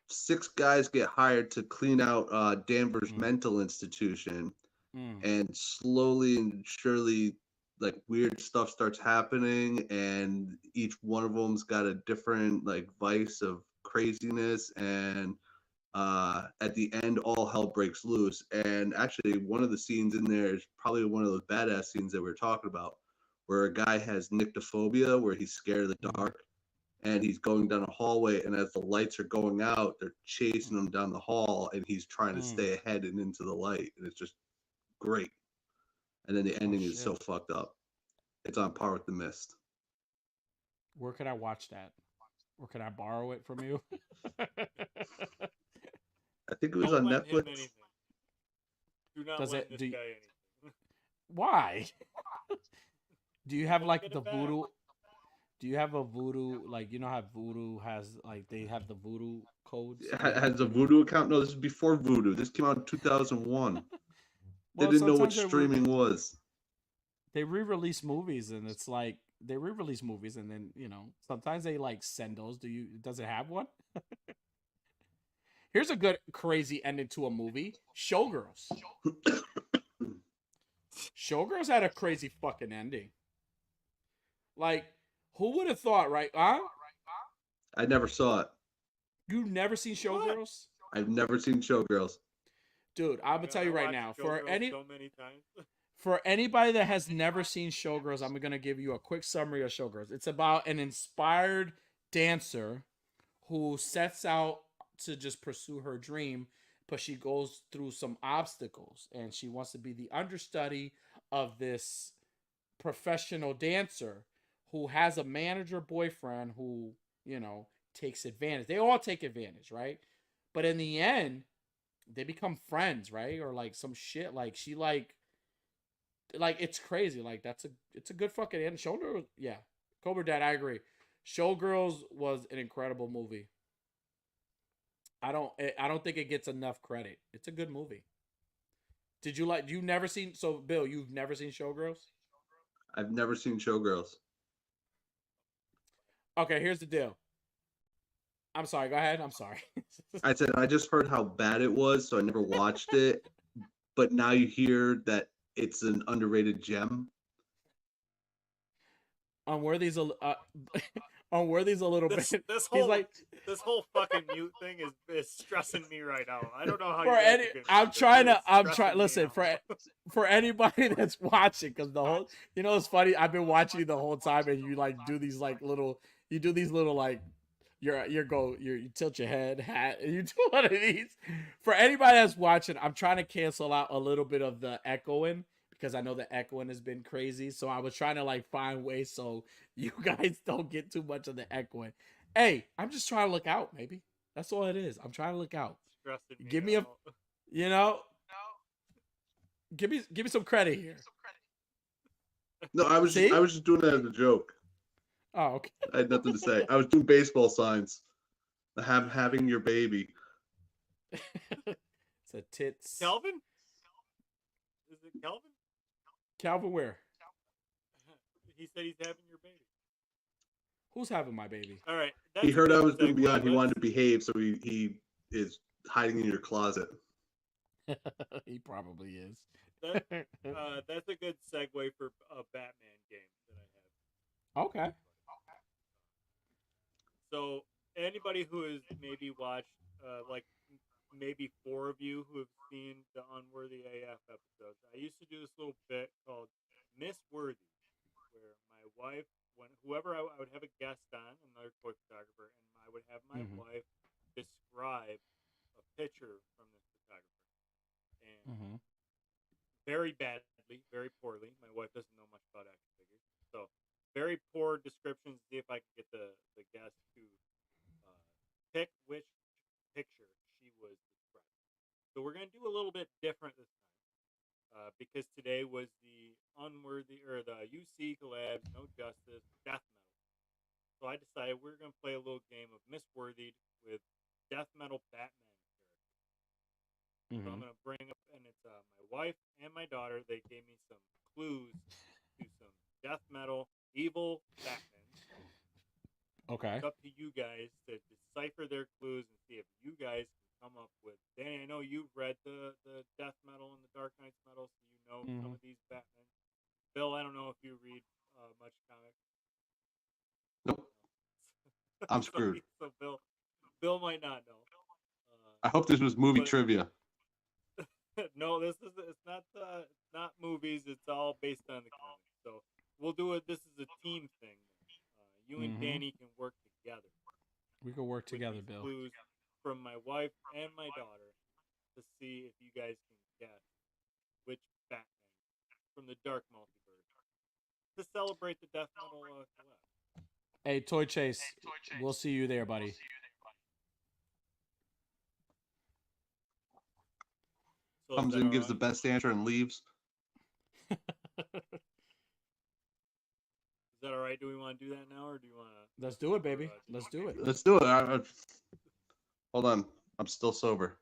6 guys get hired to clean out Danvers Mm. mental institution, Mm. and slowly and surely, like weird stuff starts happening, and each one of them's got a different like vice of craziness, and at the end, all hell breaks loose. And actually, one of the scenes in there is probably one of those badass scenes that we are talking about, where a guy has nyctophobia, where he's scared of the dark, and he's going down a hallway, and as the lights are going out, they're chasing him down the hall, and he's trying to Mm. stay ahead and into the light, and it's just great. And then the Oh ending is so shit. fucked up. It's on par with The Mist. Where could I watch that? Or can I borrow it from you? I think it was Don't on lend him Netflix. anything. Do not Does lend it- this do you- guy anything. Why? Do you have Don't like get the it back. voodoo? Do you have a voodoo like you know how voodoo has like they have the voodoo codes? Do you have Has a voodoo account? No, this is before voodoo. This came out in 2001. They Well, didn't know what sometimes streaming was. they re-release movies and it's like they re-release movies and then sometimes they like send those. Does it have one? Here's a good crazy ending to a movie. Showgirls. Showgirls had a crazy fucking ending. Like, who would have thought, right? Huh? I never saw it. You've never seen Showgirls? I've never seen Showgirls. Dude, I'm gonna tell you I right watched now. Showgirls so many times. For anybody that has never seen Showgirls, I'm gonna give you a quick summary of Showgirls. It's about an inspired dancer who sets out to just pursue her dream, but she goes through some obstacles and she wants to be the understudy of this professional dancer who has a manager boyfriend who, takes advantage. They all take advantage, right? But in the end, they become friends, right? Or like some shit. Like she like it's crazy. Like it's a good fucking end. Showgirls, yeah. Cobra Dad, I agree. Showgirls was an incredible movie. I don't think it gets enough credit. It's a good movie. Did you like? You never seen? So, Bill, you've never seen Showgirls? I've never seen Showgirls. Okay, here's the deal. I'm sorry. Go ahead. I'm sorry. I said I just heard how bad it was, so I never watched it. But now you hear that it's an underrated gem. Unworthy's a Unworthy's a little This bit. this He's whole like this whole fucking mute thing is stressing me right now. I don't know how for you guys any. are gonna I'm do this. trying It to. is I'm stressing trying. me Listen out. for anybody that's watching, because the whole. You know, it's funny. I've been watching you the whole time, and you like do these like little. You do these little like. You tilt your head, hat, and you do one of these. For anybody that's watching, I'm trying to cancel out a little bit of the echoing because I know the echoing has been crazy. So I was trying to like find ways so you guys don't get too much of the echoing. Hey, I'm just trying to look out, maybe. That's all it is. I'm trying to look out. Stressing me Give me a, out. you know, give me some credit here. No, I was See? just doing that as a joke. Oh, okay. I had nothing to say. I was doing baseball signs. Having your baby. It's a tits. Calvin? Is it Calvin? Calvin where? He said he's having your baby. Who's having my baby? All right. He heard a I good was going to be segue. on. He wanted to behave, so he is hiding in your closet. He probably is. That's a good segue for a Batman game that I have. Okay. So anybody who has maybe watched, like maybe 4 of you who have seen the Unworthy AF episodes, I used to do this little bit called Miss Worthy, where my wife, whoever I would have a guest on, another toy photographer, and I would have my wife describe a picture from this photographer, and very badly, very poorly. My wife doesn't know much about action figures, so very poor descriptions. See if I can get the guest to pick which picture she was describing. So we're gonna do a little bit different this time, because today was the Unworthy or the UC collabs, No Justice, Death Metal. So I decided we're gonna play a little game of Miss Worthy with Death Metal Batman characters. So I'm gonna bring up, and it's my wife and my daughter. They gave me some clues to some Death Metal evil Batman. Okay. It's up to you guys to decipher their clues and see if you guys can come up with. Danny, I know you've read the Death Metal and the Dark Knights Metal, so you know some of these Batman. Bill, I don't know if you read much comics. Nope. I'm screwed. So Bill might not know. I hope this was movie trivia. No, it's not movies. It's all based on the comics. So we'll do it. This is a team thing. You and Danny can work together. We can work together, Bill. Clues from my wife and my daughter to see if you guys can guess which Batman from the Dark Multiverse to celebrate the Death Metal collab. Hey, Toy Chase, we'll see you there, buddy. So Comes in, gives the best answer, and leaves. Is that all right? Do we want to do that now, or do you want to? Let's do it, baby. Let's do it. Let's do it. Hold on. I'm still sober.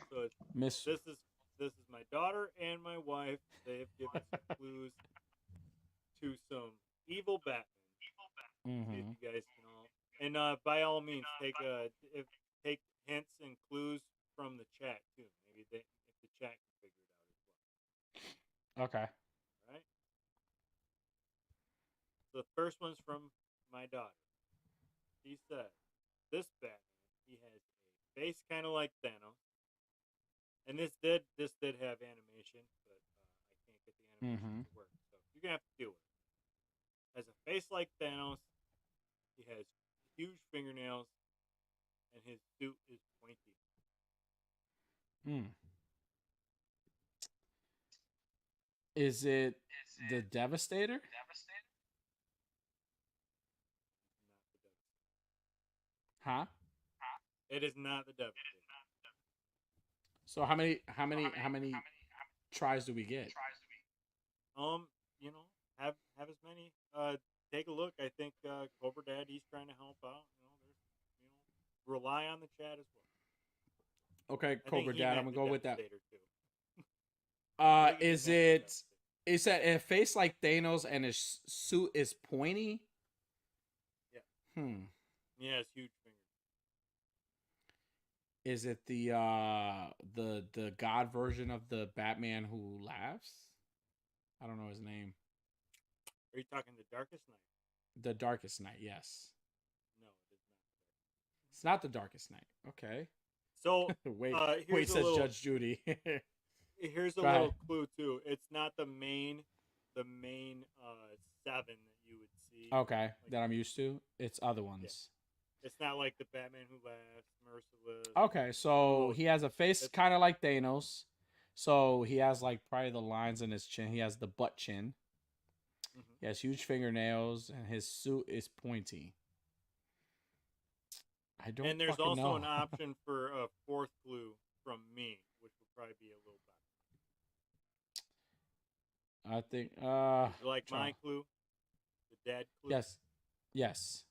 So Miss. This is my daughter and my wife. They have given some clues to some evil Batman. See if you guys can all. And by all means, take hints and clues from the chat too. Maybe if the chat can figure it out as well. Okay. All right. So the first one's from my daughter. She said, "This Batman, he has a face kind of like Thanos." And this did have animation, but I can't get the animation to work. So you're gonna have to do it. Has a face like Thanos. He has huge fingernails, and his suit is pointy. Is it the Devastator? Huh? It is not the Devastator. So how many tries do we get? Have as many. Take a look. I think Cobra Dad, he's trying to help out. Rely on the chat as well. Okay, I Cobra think Dad. I'm He-Man gonna the go with that. Devastator, too. I think Is He-Man the it? Devastator. Is that a face like Thanos and his suit is pointy? Yeah. Hmm. Yeah, it's huge fingers. Is it the God version of the Batman who laughs? I don't know his name. Are you talking the Darkest Night? The Darkest Night. Yes. No, it is not. It's not the Darkest Night. Okay. So wait. here's Wait. a Says little. Judge Judy. Here's a Go ahead. little clue too. It's not the main 7 that you would see. Okay, like, that I'm used to. It's other ones. Yeah. It's not like the Batman Who Laughs, Merciless. Okay, so he has a face kind of like Thanos. So he has like probably the lines in his chin. He has the butt chin. Mm-hmm. He has huge fingernails, and his suit is pointy. I don't. And there's fucking also know. an option for a fourth clue from me, which would probably be a little better. I think. Would you like my clue? The dad clue. Yes. Yes.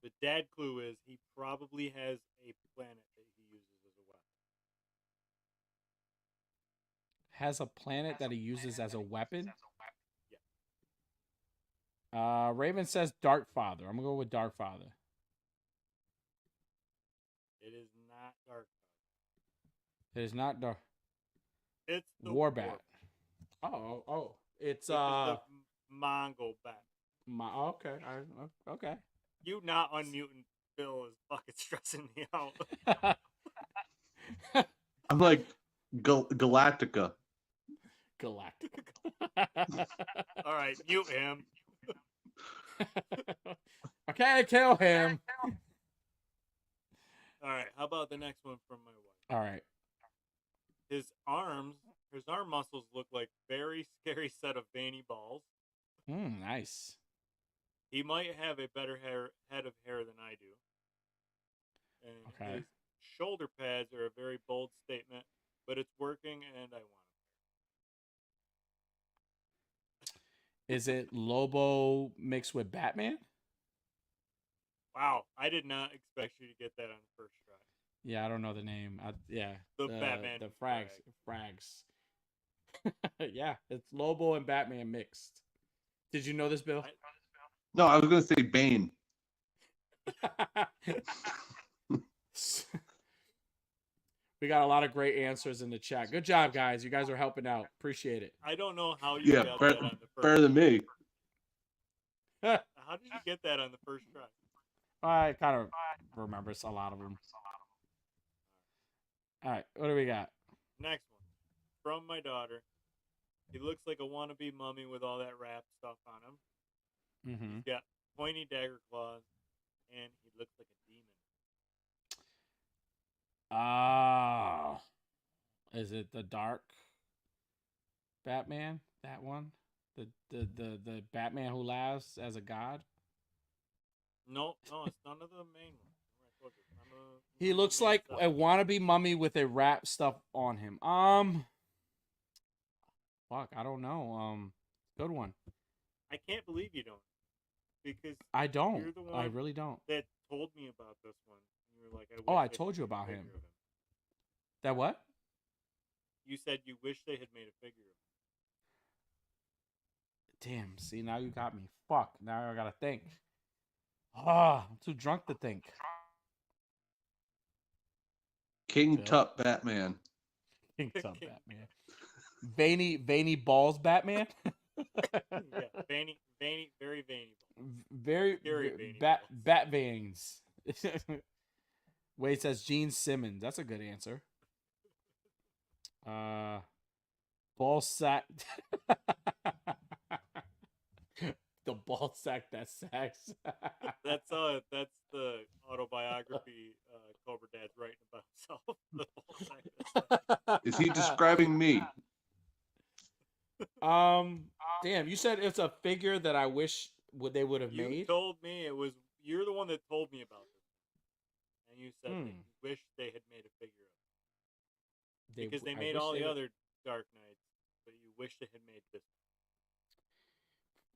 The dad clue is he probably has a planet that he uses as a weapon. Has a planet that he uses as a weapon. Yeah. Raven says Dark Father. I'm gonna go with Dark Father. It is not Dark. It is not Dark. It's the Warbat. Oh. It's the Mongol bat. Okay. Okay. You not unmuting Bill is fucking stressing me out. I'm like Galactica. Galactica. All right, mute him. Okay, kill him. All right, how about the next one from my wife? All right. His arm muscles look like very scary set of veiny balls. Nice. He might have a better head of hair than I do. And his shoulder pads are a very bold statement, but it's working and I want him. Is it Lobo mixed with Batman? Wow, I did not expect you to get that on the first try. Yeah, I don't know the name. The Batman. The Frags. Yeah, it's Lobo and Batman mixed. Did you know this, Bill? No, I was gonna say Bane. We got a lot of great answers in the chat. Good job, guys. You guys are helping out. Appreciate it. I don't know how you got that on the first better than me. How did you get that on the first try? I kind of remember a lot of them. All right, what do we got? Next one. From my daughter. He looks like a wannabe mummy with all that rap stuff on him. Mm-hmm. He's got pointy dagger claws, and he looks like a demon. Is it the Dark Batman? That one? The Batman who laughs as a god? No, it's none of the main ones. He looks like a wannabe mummy with a rap stuff on him. Fuck, I don't know. Good one. I can't believe you don't. Because I don't. You're the one I really don't. that told me about this one. You were like, I told you about him. That what? You said you wish they had made a figure of him. Damn, see, now you got me. Fuck, now I gotta think. I'm too drunk to think. King Tut Batman. King Tut Batman. Veiny balls Batman. Yeah, veiny, very veiny. Very veiny. Bat veins. Wait, says Gene Simmons. That's a good answer. Ball sack. The ball sack that sacks. That's the autobiography Cobra Dad's writing about himself. The ball sack that sacks. Is he describing me? Damn, you said it's a figure that I wish they would have made. You told me it was. You're the one that told me about this, and you said that you wish they had made a figure of it because they made all the other Dark Knights, but you wish they had made this.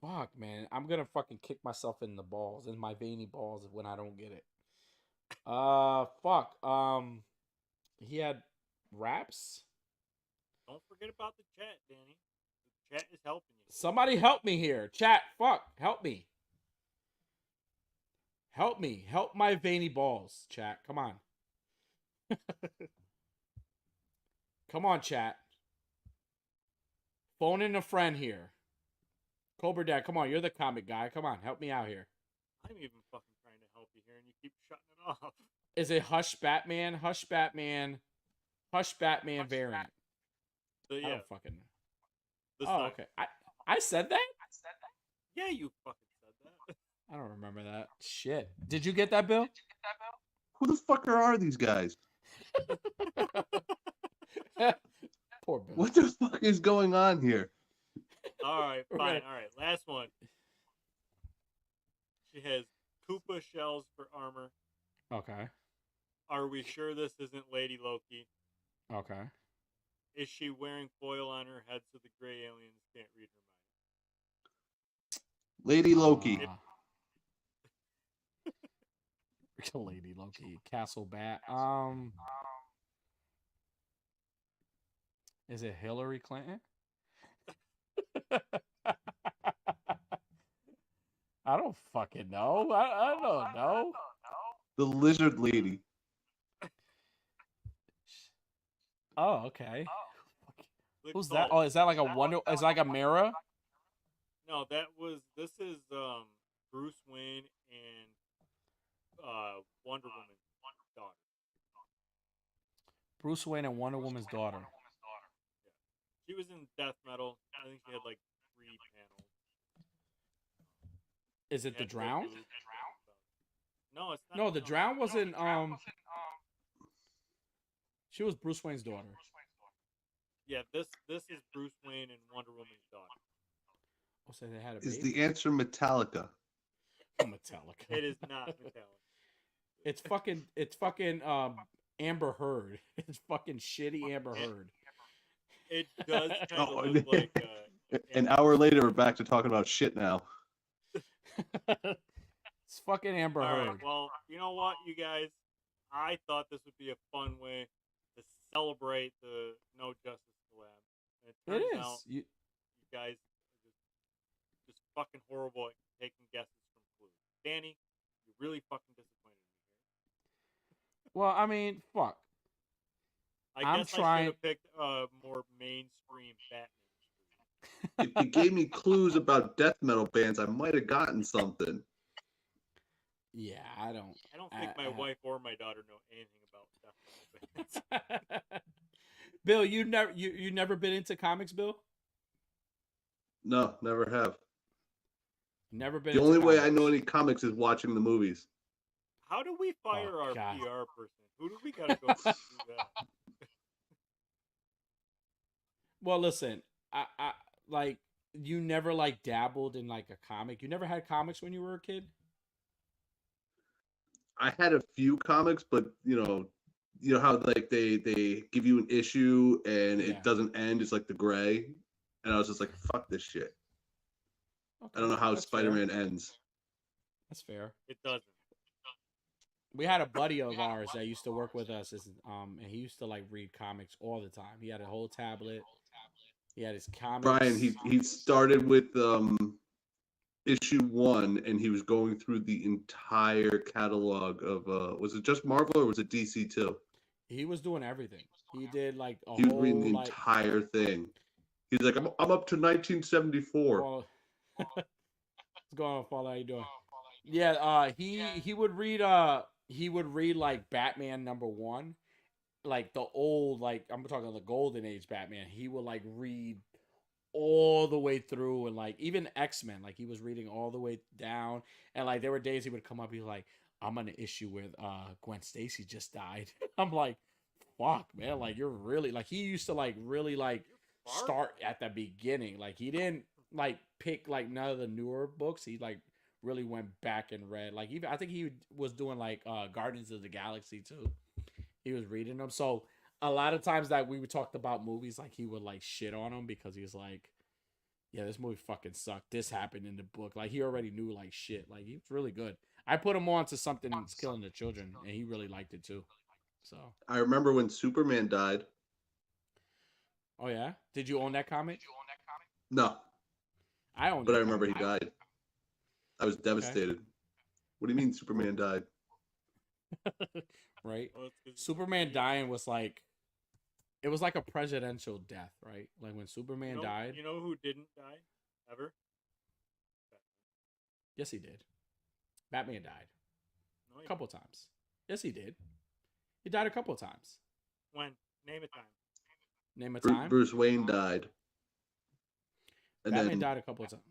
Fuck, man, I'm gonna fucking kick myself in the balls, in my veiny balls, when I don't get it. Fuck. He had raps. Don't forget about the chat, Danny. The chat is helping you. Somebody help me here. Chat, fuck. Help me. Help me. Help my veiny balls, chat. Come on. Come on, chat. Phone in a friend here. Cobra Dad, come on. You're the comic guy. Come on. Help me out here. I'm even fucking trying to help you here, and you keep shutting it off. Is it Hush Batman? Hush Batman. Hush Batman variant. Yeah. I don't fucking know. The Oh, song. okay. I said that? Yeah, you fucking said that. I don't remember that. Shit. Did you get that, Bill? Who the fuck are these guys? Poor Bill. What the fuck is going on here? All right, fine. Right. All right, last one. She has Koopa shells for armor. Okay. Are we sure this isn't Lady Loki? Okay. Is she wearing foil on her head so the gray aliens can't read her mind? Lady Loki. Lady Loki. Castle Bat. Is it Hillary Clinton? I don't fucking know. I don't know. The lizard lady. Oh, okay. Look, Who's that? Oh, is that like a wonder? Is like a mirror? No, this is Bruce Wayne and Wonder Woman's daughter. Bruce Wayne and Wonder Woman's daughter. Yeah. She was in Death Metal. I think she had like 3 panels. Is it the Drowned? No, it's not. No, the Drowned wasn't. She was Bruce Wayne's daughter. Yeah, this is Bruce Wayne and Wonder Woman's daughter. Oh, so they had a Is baby? the answer Metallica? Metallica. It is not Metallica. It's fucking Amber Heard. It's fucking shitty Amber Heard. It does kind of Oh, look like An hour later, we're back to talking about shit now. It's fucking Amber All Heard. right, well, you know what, you guys? I thought this would be a fun way to celebrate the No Justice collab. And it turns out You you guys are just fucking horrible at taking guesses from clues. Danny, you really fucking disappointed me here. well, I mean, fuck. I I'm guess I trying- should have picked a more mainstream Batman. If you gave me clues about death metal bands, I might have gotten something. Yeah, I don't. I don't think my wife or my daughter know anything about Batman bands. Bill, you never been into comics, Bill? No, never have. Never been. The into only way I comics. know any comics is watching the movies. How do we fire our God. PR person? Who do we gotta go through that? Well, listen, I like you never like dabbled in like a comic. You never had comics when you were a kid. I had a few comics, but you know how like they give you an issue and Yeah. it doesn't end. It's like the gray, and I was just like, fuck this shit. Okay, I don't know how that's fair. Spider-Man ends. That's fair. It doesn't. We had a buddy of ours that used to work with us, and he used to like read comics all the time. He had a whole tablet. He had his comics. Brian, he started with issue 1, and he was going through the entire catalog of was it just Marvel or was it DC too? He was doing everything. He did like a He was whole reading the like. entire thing. He's like, I'm up to 1974. Well, what's going on, Paul? How you doing? Yeah, he would read like Batman #1, like the old, like I'm talking the golden age Batman. He would like read all the way through, and like even X-Men, like he was reading all the way down, and like there were days he would come up, he's like, I'm on an issue with Gwen Stacy just died. I'm like, fuck, man, like you're really like he used to like really like start at the beginning. Like he didn't like pick like none of the newer books. He like really went back and read like even I think he was doing like Guardians of the Galaxy too. He was reading them. So a lot of times that we talked about movies, like he would like shit on them because he was like, yeah, this movie fucking sucked. This happened in the book. Like he already knew like shit. Like he was really good. I put him on to Something That's Killing the Children, and he really liked it too. So I remember when Superman died. oh yeah, did you own that comic? No, I owned but I that remember he comic. died. I was devastated. What do you mean Superman died? Right. Well, it's 'cause Superman dying was like it was like a presidential death, right? Like when Superman died. You know who didn't die ever? Yes, he did. Batman died No, a couple times. Yes, he did. He died a couple times. When? Name a time. Name a time. Bruce Wayne died. And Batman then died a couple of times.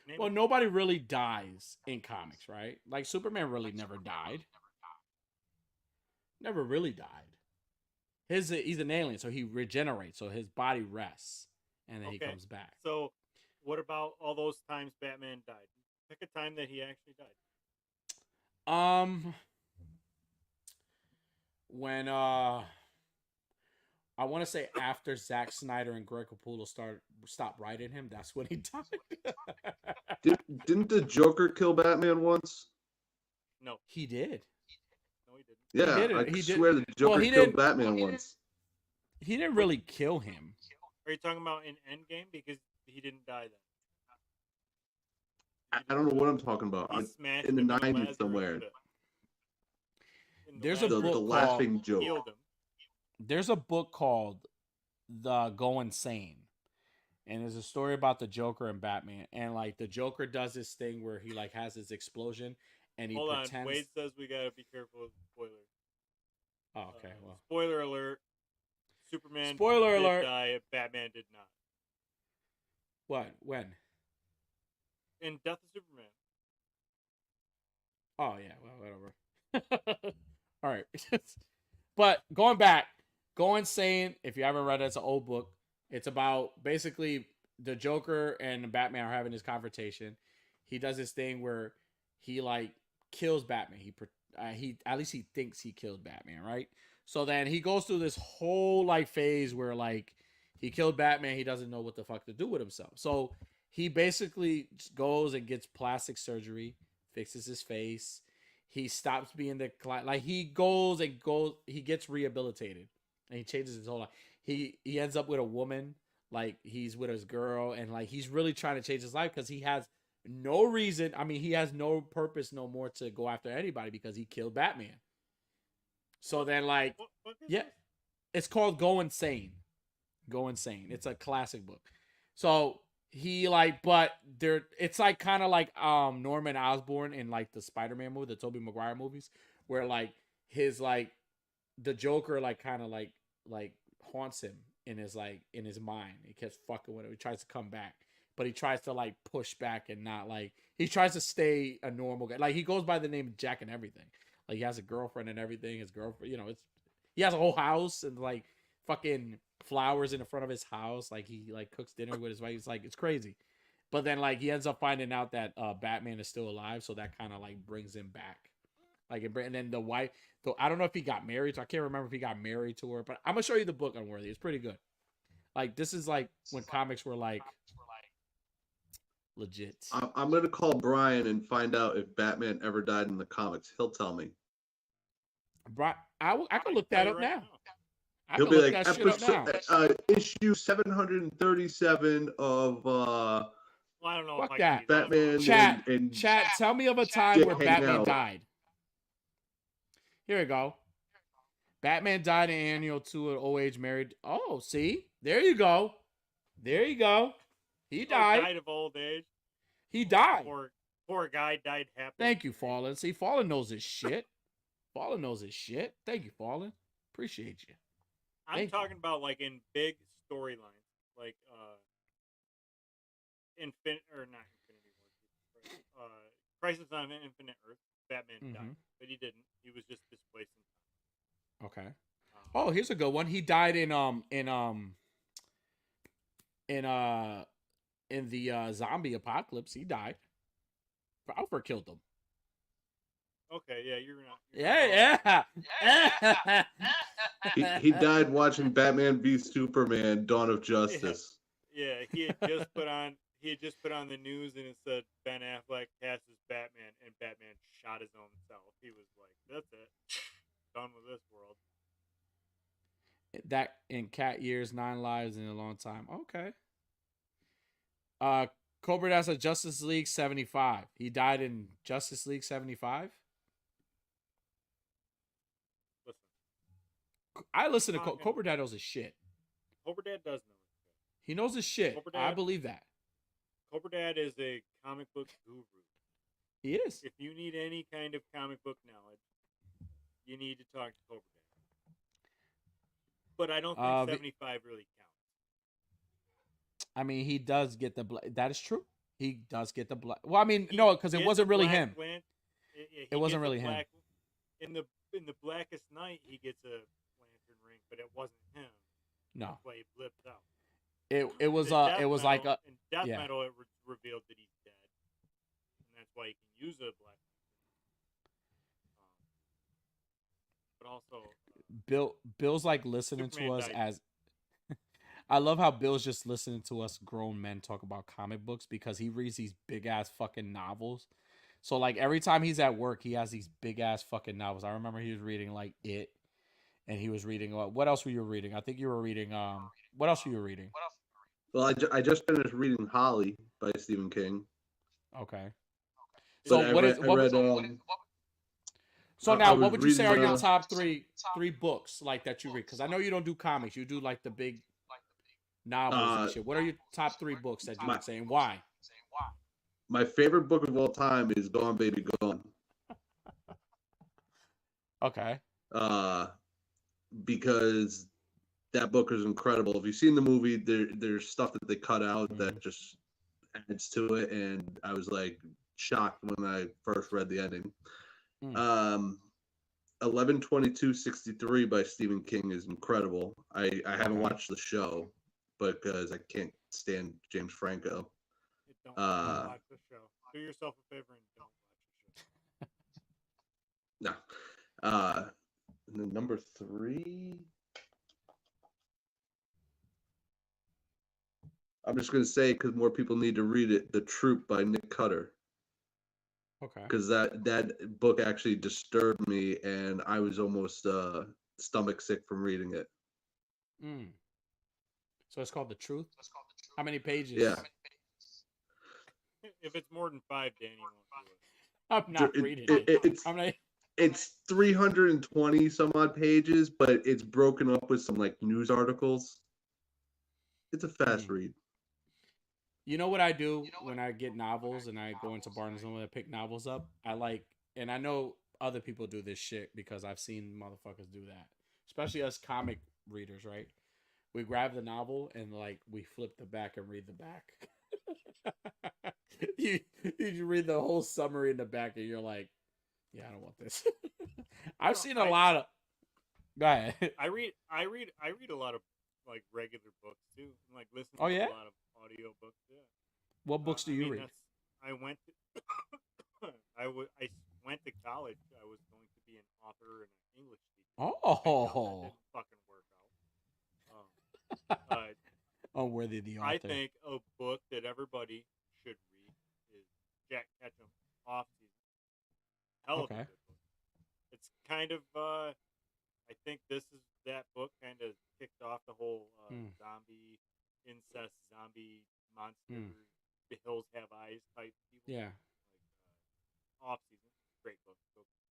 Name Well, a- nobody really dies in comics, right? Like Superman really never died. Never really died. He's an alien, so he regenerates, so his body rests, and then he Okay. comes back. So, what about all those times Batman died? Pick a time that he actually died. When I want to say after Zack Snyder and Greg Capullo stopped writing him, that's when he died. didn't the Joker kill Batman once? No, He did. no, he didn't. Yeah, did it. I He did- swear the Joker he killed didn't- Batman once. He didn't really kill him. Are you talking about in Endgame? Because he didn't die then. I don't know what I'm talking about. He I'm smashed in the him 90s Lazarus somewhere. pit. In There's a The, Lazarus book the pit. called- laughing joke. Healed him. There's a book called The Go Insane, and there's a story about the Joker and Batman, and like the Joker does this thing where he like has this explosion, and he Hold on. pretends. Wade says we gotta be careful with spoilers. Oh, okay. Well, Spoiler alert. Superman Spoiler did alert. die. Batman did not. what? When? In Death of Superman. Oh yeah. Well, whatever. All right. But going back, Go Insane. If you haven't read it, it's an old book. It's about basically the Joker and Batman are having this confrontation. He does this thing where he like kills Batman. He at least he thinks he killed Batman, right? So then he goes through this whole like phase where like he killed Batman. He doesn't know what the fuck to do with himself. So he basically just goes and gets plastic surgery, fixes his face. He stops being the like he goes. He gets rehabilitated, and he changes his whole life. He ends up with a woman. Like he's with his girl, and like he's really trying to change his life because he has no reason. I mean, he has no purpose no more to go after anybody because he killed Batman. So then, like, What book is yeah, this? it's called Go Insane. Go Insane. It's a classic book. So he like, but there, it's like kind of like Norman Osborn in like the Spider-Man movie, the Tobey Maguire movies, where like his like the Joker like kind of like haunts him in his mind. He keeps fucking with him. He tries to come back, but he tries to like push back and not like he tries to stay a normal guy. Like he goes by the name Jack and everything. Like he has a girlfriend and everything. His girlfriend, you know, he has a whole house and like fucking flowers in the front of his house. Like he like cooks dinner with his wife. It's like it's crazy. But then like he ends up finding out that Batman is still alive, so that kind of like brings him back. Like and then the wife, though I don't know if he got married. So I can't remember if he got married to her. But I'm gonna show you the book Unworthy. It's pretty good. Like this is like when comics were like legit. I'm gonna call Brian and find out if Batman ever died in the comics. He'll tell me. I can look that up now. I He'll can be look like that shit up now. issue 737 of Well, I don't know. Fuck if I that. can use Batman Chat, and Chat, tell me of a time Dick where hang Batman out. died. Here we go. Batman died in annual 2 at old age, married. Oh, see? There you go. There you go. He died. Died of old age. He died. Poor guy died happily. Thank you, Fallen. See, Fallen knows his shit. Fallen knows his shit. Thank you, Fallen. Appreciate you. I'm Thank you. talking about like in big storylines, like Infinity War, Crisis on Infinite Earth. Batman died, but he didn't. He was just displaced in time. Okay. Oh, here's a good one. He died in the zombie apocalypse. He died. Alfred killed him. Okay, yeah, you're not. Yeah. he died watching Batman v Superman: Dawn of Justice. Yeah, he had just put on the news and it said Ben Affleck cast as Batman, and Batman shot his own self. He was like, "That's it, done with this world." That in cat years, 9 lives in a long time. Okay. Cobra Dad's a Justice League 75. He died in Justice League 75. I listen to Cobra Dad knows his shit. Cobra Dad does know his shit. He knows his shit. I believe that. Cobra Dad is a comic book guru. He is. If you need any kind of comic book knowledge, you need to talk to Cobra Dad. But I don't think 75 really counts. I mean, he does get the black. That is true. He does get the black. Well, I mean, no, because it wasn't really him. It wasn't really him. In the Blackest Night, he gets a lantern ring, but it wasn't him. No. That's why he blipped out. It was like a in Death Metal. It revealed that he's dead, and that's why he can use a black. But also, Bill's like listening Superman to us died. as. I love how Bill's just listening to us grown men talk about comic books because he reads these big ass fucking novels. So like every time he's at work, he has these big ass fucking novels. I remember he was reading like It, and he was reading what else were you reading? I think you were reading what else were you reading? Well, I just finished reading Holly by Stephen King. Okay. So what would you say are your top three books like that you read? Because I know you don't do comics, you do like the big novels and shit. What are your top 3 books that you would say and why? My favorite book of all time is Gone Baby Gone. Okay. Because that book is incredible. If you've seen the movie, there's stuff that they cut out that just adds to it, and I was like shocked when I first read the ending. 11/22/63 by Stephen King is incredible. I haven't watched the show because I can't stand James Franco. Don't watch the show. Do yourself a favor and don't watch the show. No. And then number 3. I'm just gonna say because more people need to read it. The Troop by Nick Cutter. Okay. Because that book actually disturbed me, and I was almost stomach sick from reading it. So it's called The Truth? How many pages? Yeah. If it's more than 5, Danny won't do it. I'm not reading it. It's 320 some odd pages, but it's broken up with some like news articles. It's a fast read. You know what I do when I get novels and I go into Barnes & Noble and pick novels up? And I know other people do this shit because I've seen motherfuckers do that. Especially us comic readers, right? We grab the novel and like we flip the back and read the back. you read the whole summary in the back and you're like, yeah, I don't want this. I've seen a lot of. Go ahead. I read a lot of like regular books too. And, like listen to a lot of audio books. Yeah. What books do you read? I went to I went to college. I was going to be an author and an English teacher. Oh, that didn't fucking work out. Unworthy the author. I think a book that everybody should read is Jack Ketchum Off Season. Hell of a good book. It's kind of I think this is that book kind of kicked off the whole zombie incest, zombie monster, the hills have eyes type people. Yeah. Like, Off Season, great book.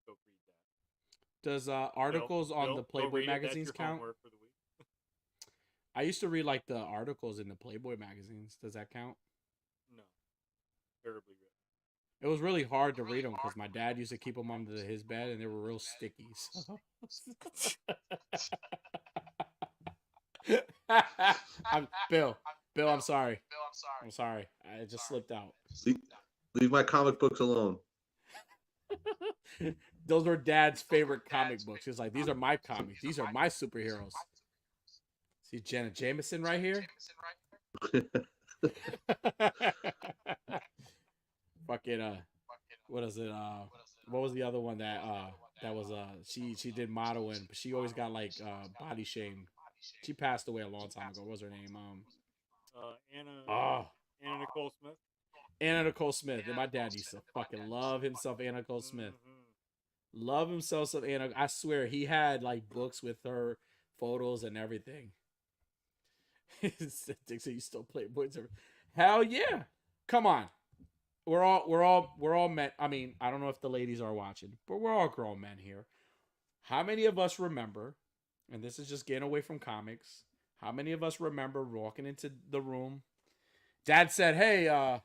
Go read that. Does articles on the Playboy magazines count? For the week. I used to read like the articles in the Playboy magazines. Does that count? No. Terribly written. It was really hard to read them because my dad used to keep them under his bed and they were real sticky. So. Bill, I'm sorry. I'm sorry. I just slipped out. Leave my comic books alone. Those were Dad's favorite comic books. He was like, these are my comics. These are my superheroes. See Janet Jameson right here? Fucking what is it? What was the other one that was she did modeling, but she always got like body shamed. She passed away a long time ago. What was her name? Anna Nicole Smith. Anna Nicole Smith. And my dad used to fucking love himself Anna Nicole Smith. Love himself some Anna. I swear he had like books with her photos and everything. Dixie, you still play Boys? Hell yeah! Come on, we're all men. I mean, I don't know if the ladies are watching, but we're all grown men here. How many of us remember? And this is just getting away from comics. How many of us remember walking into the room? Dad said, "Hey,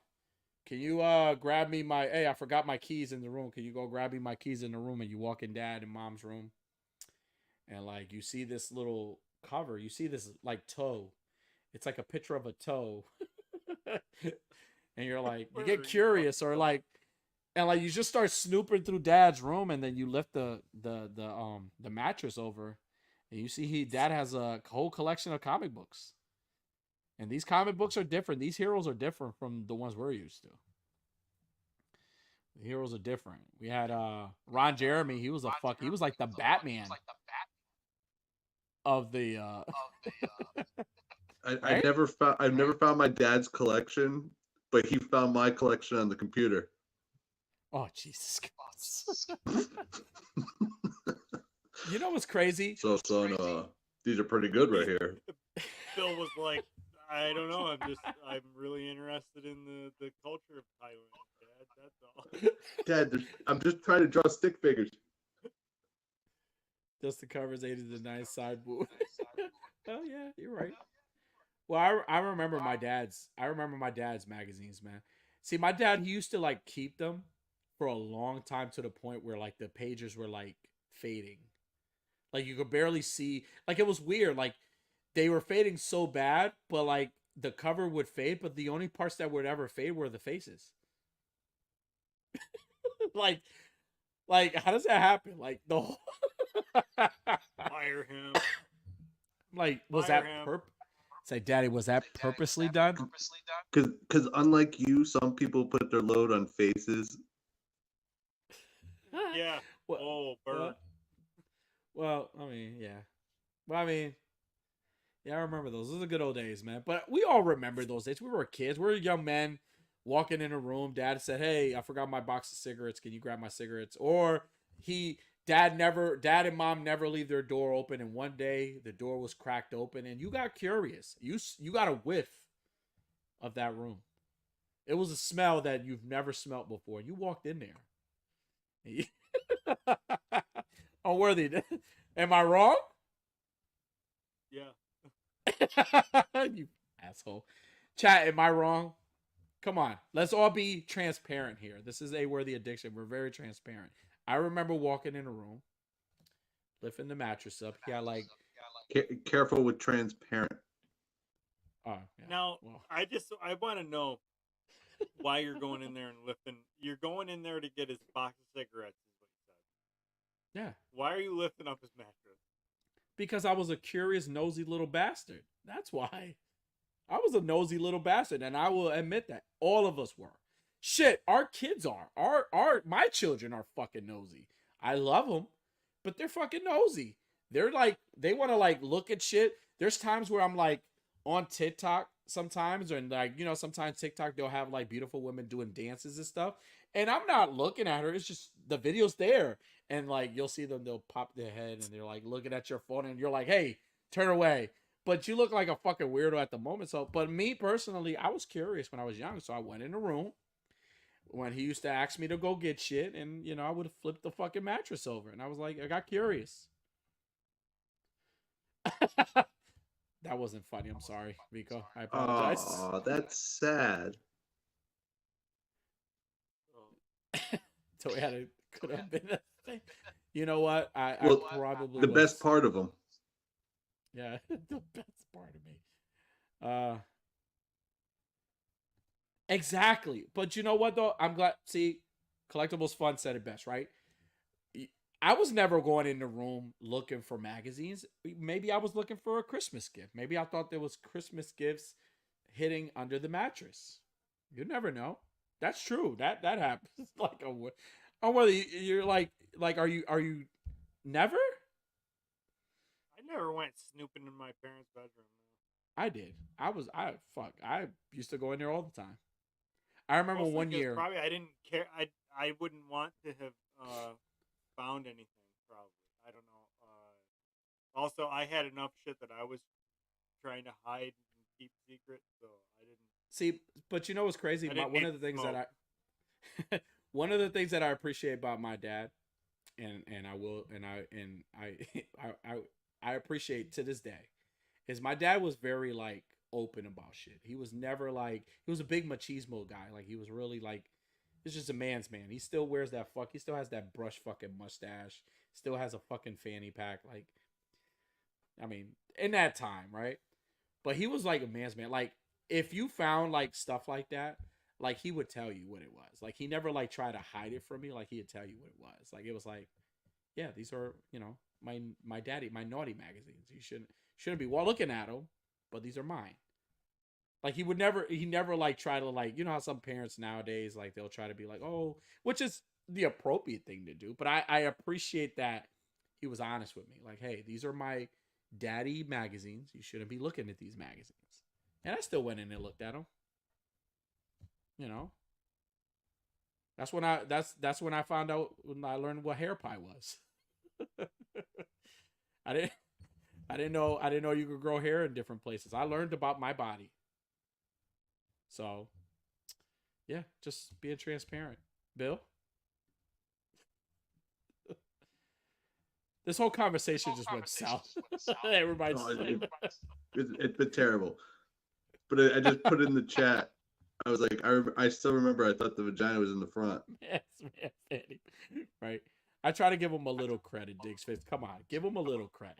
can you grab me my? Hey, I forgot my keys in the room. Can you go grab me my keys in the room?" And you walk in Dad and Mom's room, and like you see this little cover. You see this like toe. It's like a picture of a toe, and you're like, you get curious, or like, and like you just start snooping through Dad's room, and then you lift the mattress over, and you see Dad has a whole collection of comic books. And these comic books are different. These heroes are different from the ones we're used to. The heroes are different. We had Ron Jeremy. He was like the Batman of the. I've never found my dad's collection, but he found my collection on the computer. Oh Jesus Christ! You know what's crazy? So these are pretty good right here. Phil was like, I don't know. I'm really interested in the culture of Thailand, Dad. That's all. Dad, I'm just trying to draw stick figures. Just the covers 8 to the 9 sideboard. Oh yeah, you're right. Well, I remember my dad's. I remember my dad's magazines, man. See, my dad, he used to like keep them for a long time to the point where like the pages were like fading, like you could barely see. Like it was weird. Like they were fading so bad, but like the cover would fade, but the only parts that would ever fade were the faces. like how does that happen? Like the whole Fire him. Like was that Say, Daddy, was that purposely done? Because unlike you, some people put their load on faces. Yeah. Well, burn. Well, I mean, yeah. Well, I mean, yeah, I remember those. Those are the good old days, man. But we all remember those days. We were kids. We were young men walking in a room. Dad said, "Hey, I forgot my box of cigarettes. Can you grab my cigarettes?" Or Dad and Mom never leave their door open. And one day the door was cracked open, and you got curious. You got a whiff of that room. It was a smell that you've never smelled before. You walked in there. Unworthy. Am I wrong? Yeah. You asshole. Chat, am I wrong? Come on. Let's all be transparent here. This is a worthy addiction. We're very transparent. I remember walking in a room, lifting the mattress up. Yeah, like careful with transparent. Oh, yeah. Now, well. I want to know why you're going in there and lifting. You're going in there to get his box of cigarettes, is what he said. Yeah. Why are you lifting up his mattress? Because I was a curious, nosy little bastard. That's why. I was a nosy little bastard, and I will admit that. All of us were. Shit, our kids are. My children are fucking nosy. I love them, but they're fucking nosy. They're like, they want to like look at shit. There's times where I'm like on TikTok sometimes, and like, you know, sometimes TikTok, they'll have like beautiful women doing dances and stuff. And I'm not looking at her. It's just the video's there. And like, you'll see them, they'll pop their head and they're like looking at your phone and you're like, hey, turn away. But you look like a fucking weirdo at the moment. So, but me personally, I was curious when I was young. So I went in the room when he used to ask me to go get shit, and you know, I would have flipped the fucking mattress over, and I was like, I got curious. That wasn't funny. I'm sorry, Rico. I apologize. Oh, that's sad. So could have been a thing. You know what? I probably the best part of them. Yeah, the best part of me. Exactly. But you know what, though? I'm glad. See, Collectibles Fun said it best, right? I was never going in the room looking for magazines. Maybe I was looking for a Christmas gift. Maybe I thought there was Christmas gifts hitting under the mattress. You never know. That's true. That happens. Like whether you're like are you never? I never went snooping in my parents' bedroom. I did. I used to go in there all the time. I remember one year. Probably I didn't care. I wouldn't want to have found anything. Probably I don't know. Also, I had enough shit that I was trying to hide and keep secret, so I didn't. See, but you know what's crazy? I didn't One need of the things smoke. that one of the things that I appreciate about my dad, and I will, and I appreciate to this day, is my dad was very like open about shit. He was never like he was a big machismo guy. Like he was really like he's just a man's man. He still wears that fuck. He still has that brush fucking mustache. Still has a fucking fanny pack. Like I mean, in that time, right? But he was like a man's man. Like if you found like stuff like that, like he would tell you what it was. Like he never like tried to hide it from me. Like he'd tell you what it was. Like it was like, yeah, these are my naughty magazines. You shouldn't be looking at them, but these are mine. Like he never like try to like how some parents nowadays like they'll try to be like which is the appropriate thing to do. But I appreciate that he was honest with me. Like hey, these are my daddy magazines. You shouldn't be looking at these magazines. And I still went in and looked at them. You know, that's when I found out when I learned what hair pie was. I didn't I didn't know you could grow hair in different places. I learned about my body. So, yeah, just being transparent. Bill, this whole conversation just went south. Everybody's it's been terrible. But I just put in the chat. I was like, I still remember. I thought the vagina was in the front. Yes, man, right. I try to give him a little credit, Diggs Fitz. Come on, give him a little credit.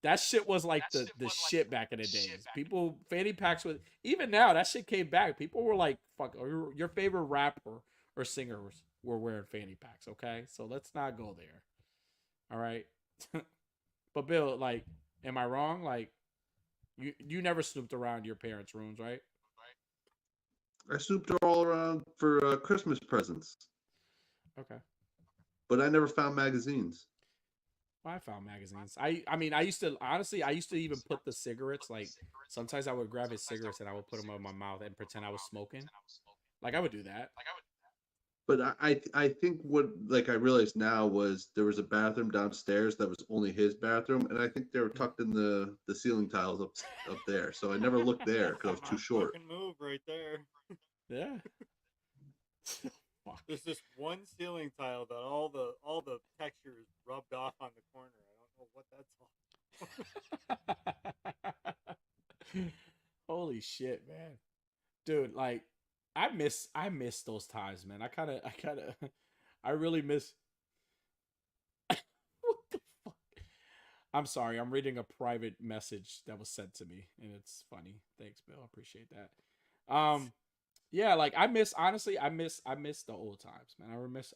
That shit was like the shit back in the days. People fanny packs with even now that shit came back. People were like, "Fuck, your favorite rapper or singers were wearing fanny packs." Okay, so let's not go there. All right, but Bill, like, am I wrong? Like, you never snooped around your parents' rooms, right? I snooped all around for Christmas presents. Okay. But I never found magazines. Well, I found magazines. I mean, I used to even put the cigarettes, like, sometimes I would grab his cigarettes and I would put them in my mouth and pretend I was smoking. Like, I would do that. But I think what, like, I realized now was there was a bathroom downstairs that was only his bathroom, and I think they were tucked in the ceiling tiles up there. So I never looked there because I was too short. Fucking move right there. Yeah. There's this one ceiling tile that all the texture is rubbed off on the corner. I don't know what that's all. Holy shit, man. Dude, like I miss those times, man. I really miss what the fuck? I'm sorry, I'm reading a private message that was sent to me and it's funny. Thanks, Bill. I appreciate that. Yeah, like I miss the old times, man.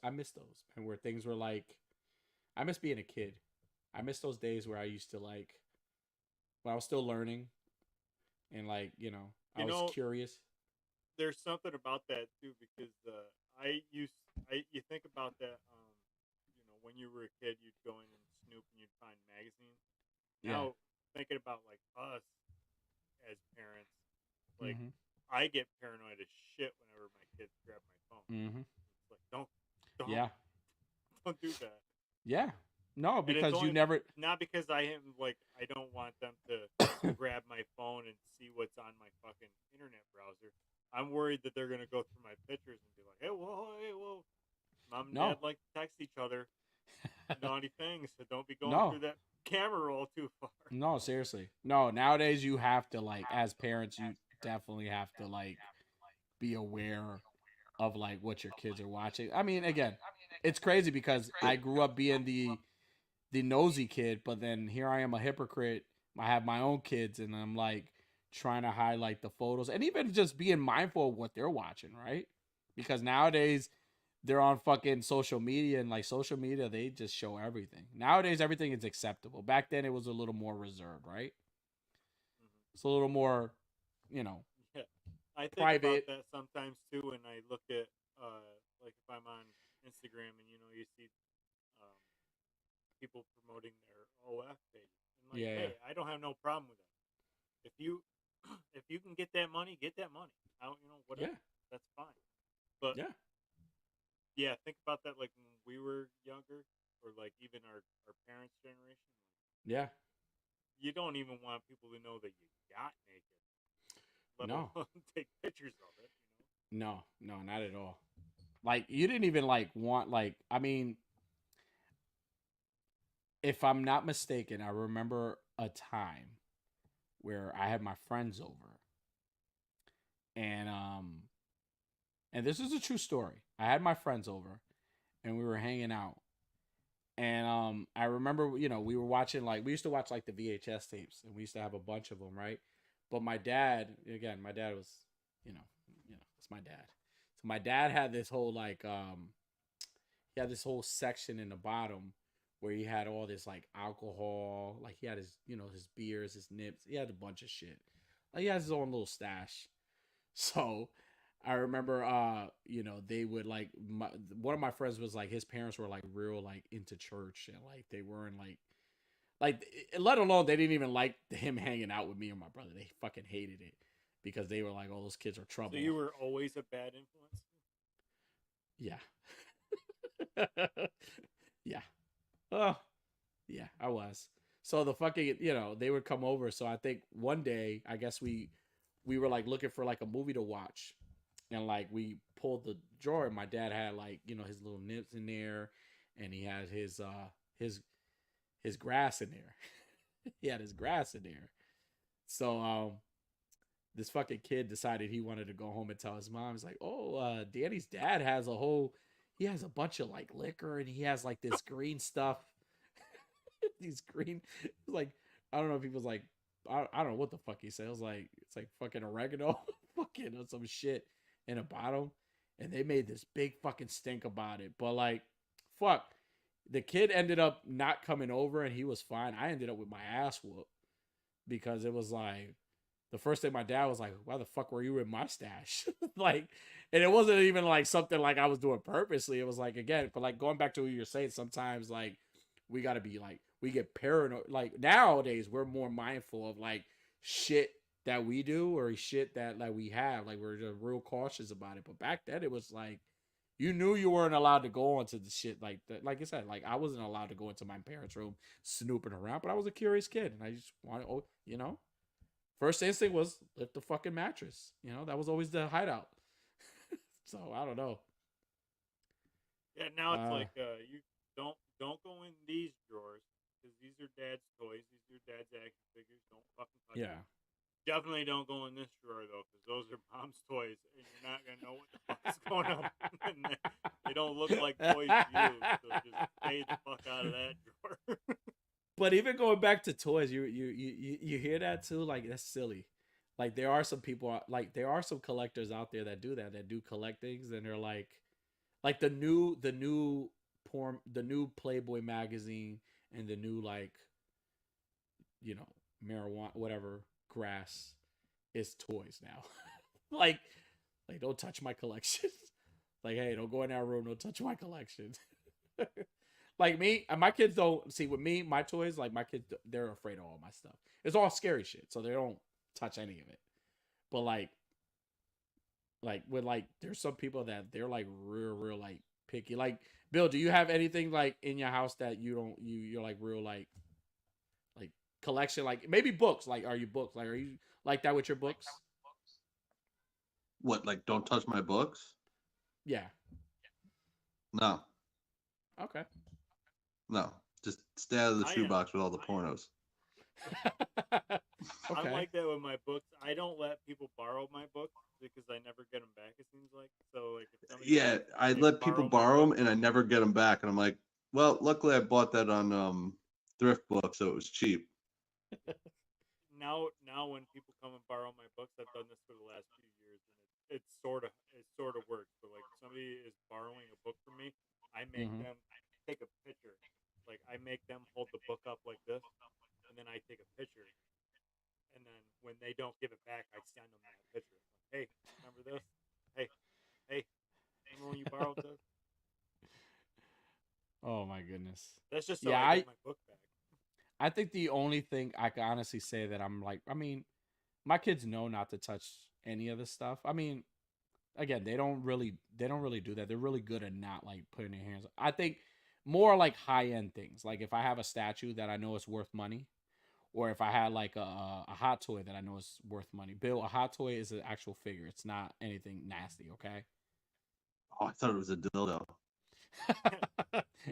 I miss those, man, where things were like I miss being a kid. I miss those days where I used to like when I was still learning and like, I was curious. There's something about that too because you think about that when you were a kid you'd go in and snoop and you'd find magazines. Now thinking about like us as parents, like I get paranoid as shit whenever my kids grab my phone. It's like don't do that. Yeah. No, because not because I don't want them to grab my phone and see what's on my fucking internet browser. I'm worried that they're gonna go through my pictures and be like, hey, whoa. Mom and Dad like to text each other naughty things, so don't be going through that camera roll too far. No, seriously. No, nowadays you have to like as parents you definitely have to like be aware of like what your kids are watching. I mean, again, it's crazy because I grew up being the nosy kid, but then here I am a hypocrite. I have my own kids and I'm like trying to highlight the photos and even just being mindful of what they're watching, right? Because nowadays they're on fucking social media and like social media, they just show everything. Nowadays, everything is acceptable. Back then it was a little more reserved, right? It's a little more, Yeah. I think private. about that sometimes too when I look at like if I'm on Instagram and you see people promoting their OF page. And like, hey, I don't have no problem with that. If you can get that money, get that money. Whatever. Yeah. That's fine. But yeah, think about that like when we were younger. or like even our parents' generation. Yeah. You don't even want people to know that you got naked, let No. alone take pictures of it. No, not at all. Like you didn't even like want like I mean, if I'm not mistaken, I remember a time where I had my friends over and and this is a true story. I had my friends over and we were hanging out. And I remember, we were watching like we used to watch like the VHS tapes and we used to have a bunch of them, right? But my dad was, it's my dad. So my dad had this whole like he had this whole section in the bottom where he had all this like alcohol, like he had his, his beers, his nips, he had a bunch of shit. Like he has his own little stash. So I remember they would like one of my friends was like his parents were like real like into church and like they weren't like let alone they didn't even like him hanging out with me or my brother. They fucking hated it because they were like, oh, those kids are trouble. So you were always a bad influence? Yeah. Yeah. Oh, yeah, I was. So the fucking, they would come over. So I think one day, I guess we were like looking for like a movie to watch. And like we pulled the drawer and my dad had like, his little nips in there and he had his grass in there. He had his grass in there. So this fucking kid decided he wanted to go home and tell his mom. He's like, oh, Danny's dad has he has a bunch of like liquor and he has like this green stuff. These green, like, I don't know if he was like, I don't know what the fuck he said. It was like, it's like fucking oregano, fucking or some shit in a bottle. And they made this big fucking stink about it. But like, fuck, the kid ended up not coming over and he was fine. I ended up with my ass whooped because it was like, the first thing my dad was like, why the fuck were you in my stash? Like, and it wasn't even like something like I was doing purposely. It was like, again, but like going back to what you're saying, sometimes like we got to be like, we get paranoid. Like nowadays we're more mindful of like shit that we do or shit that like we have. Like we're just real cautious about it. But back then it was like, you knew you weren't allowed to go onto the shit like that. Like I said, like I wasn't allowed to go into my parents' room snooping around, but I was a curious kid and I just wanted, first instinct was lift the fucking mattress. That was always the hideout. So I don't know. Yeah, now it's like you don't go in these drawers because these are dad's toys. These are dad's action figures. Don't fucking touch them. Definitely don't go in this drawer though because those are mom's toys and you're not gonna know what the fuck is going on. They don't look like toys to you, so just stay the fuck out of that drawer. But even going back to toys, you hear that too? Like that's silly. Like there are some people, like there are some collectors out there that do that, that do collect things, and they're like the new Playboy magazine and the new like, marijuana, whatever grass is toys now. like don't touch my collection. Like hey, don't go in that room. Don't touch my collection. Like me, my kids don't see with me, my toys, like my kids, they're afraid of all my stuff. It's all scary shit. So they don't touch any of it. But like with like, there's some people that they're like real like picky. Like Bill, do you have anything like in your house that you're like real like collection? Like maybe books. Like, are you books? Like, are you like that with your books? What, like don't touch my books? Yeah. No. Okay. No, just stay out of the shoebox with all the pornos. Okay. I'm like that with my books. I don't let people borrow my books because I never get them back. It seems like so. Like if I let people borrow them and I never get them back, and I'm like, well, luckily I bought that on Thrift Book, so it was cheap. Now when people come and borrow my books, I've done this for the last few years, and it sort of works. But like if somebody is borrowing a book from me, I make them take a picture. Like I make them hold the book up like this, and then I take a picture. And then when they don't give it back, I send them that picture. Like, hey, remember this? Hey, remember when you borrowed this? Oh my goodness. That's just so I get my book back. I think the only thing I can honestly say that I'm like, I mean, my kids know not to touch any of this stuff. I mean, again, they don't really do that. They're really good at not like putting their hands. I think more like high end things. Like if I have a statue that I know is worth money, or if I had like a hot toy that I know is worth money. Bill, a hot toy is an actual figure. It's not anything nasty, okay? Oh, I thought it was a dildo.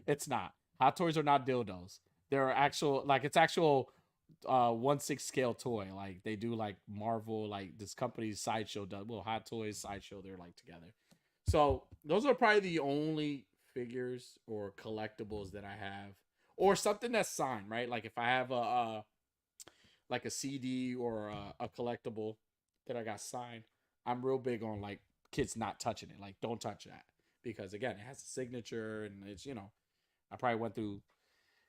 It's not. Hot toys are not dildos. They're actual, like it's actual 1/6 scale toy. Like they do like Marvel, like this company's Sideshow does. Well, Hot Toys, Sideshow, they're like together. So those are probably the only figures or collectibles that I have, or something that's signed, right? Like if I have a like a CD or a collectible that I got signed, I'm real big on like kids not touching it. Like don't touch that because again, it has a signature and it's I probably went through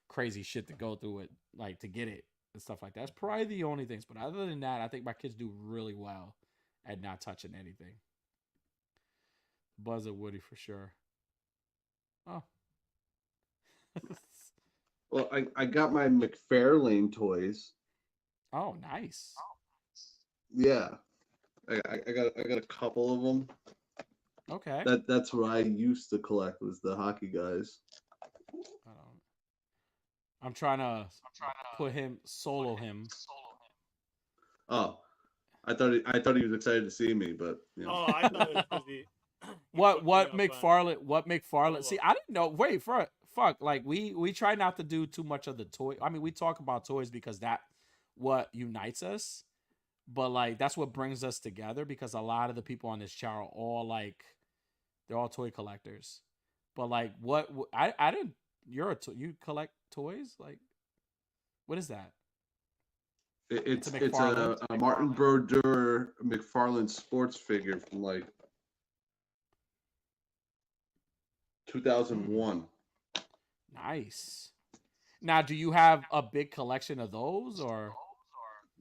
crazy shit to go through it, like to get it and stuff like that. That's probably the only things. But other than that, I think my kids do really well at not touching anything. Buzz and Woody for sure. Oh. Well, I got my McFarlane toys. Oh, nice. Yeah, I got a couple of them. Okay. That's what I used to collect was the hockey guys. I'm trying to put him solo him. Oh, I thought he was excited to see me, but Oh, I thought it was because he. What McFarlane? See, I didn't know. Wait, fuck. Like we try not to do too much of the toy. I mean, we talk about toys because that what unites us, but like that's what brings us together. Because a lot of the people on this channel are all like, they're all toy collectors. But like, what I didn't. You collect toys? Like, what is that? It's a Martin Brodeur McFarlane sports figure from like 2001. Nice. Now, do you have a big collection of those, or?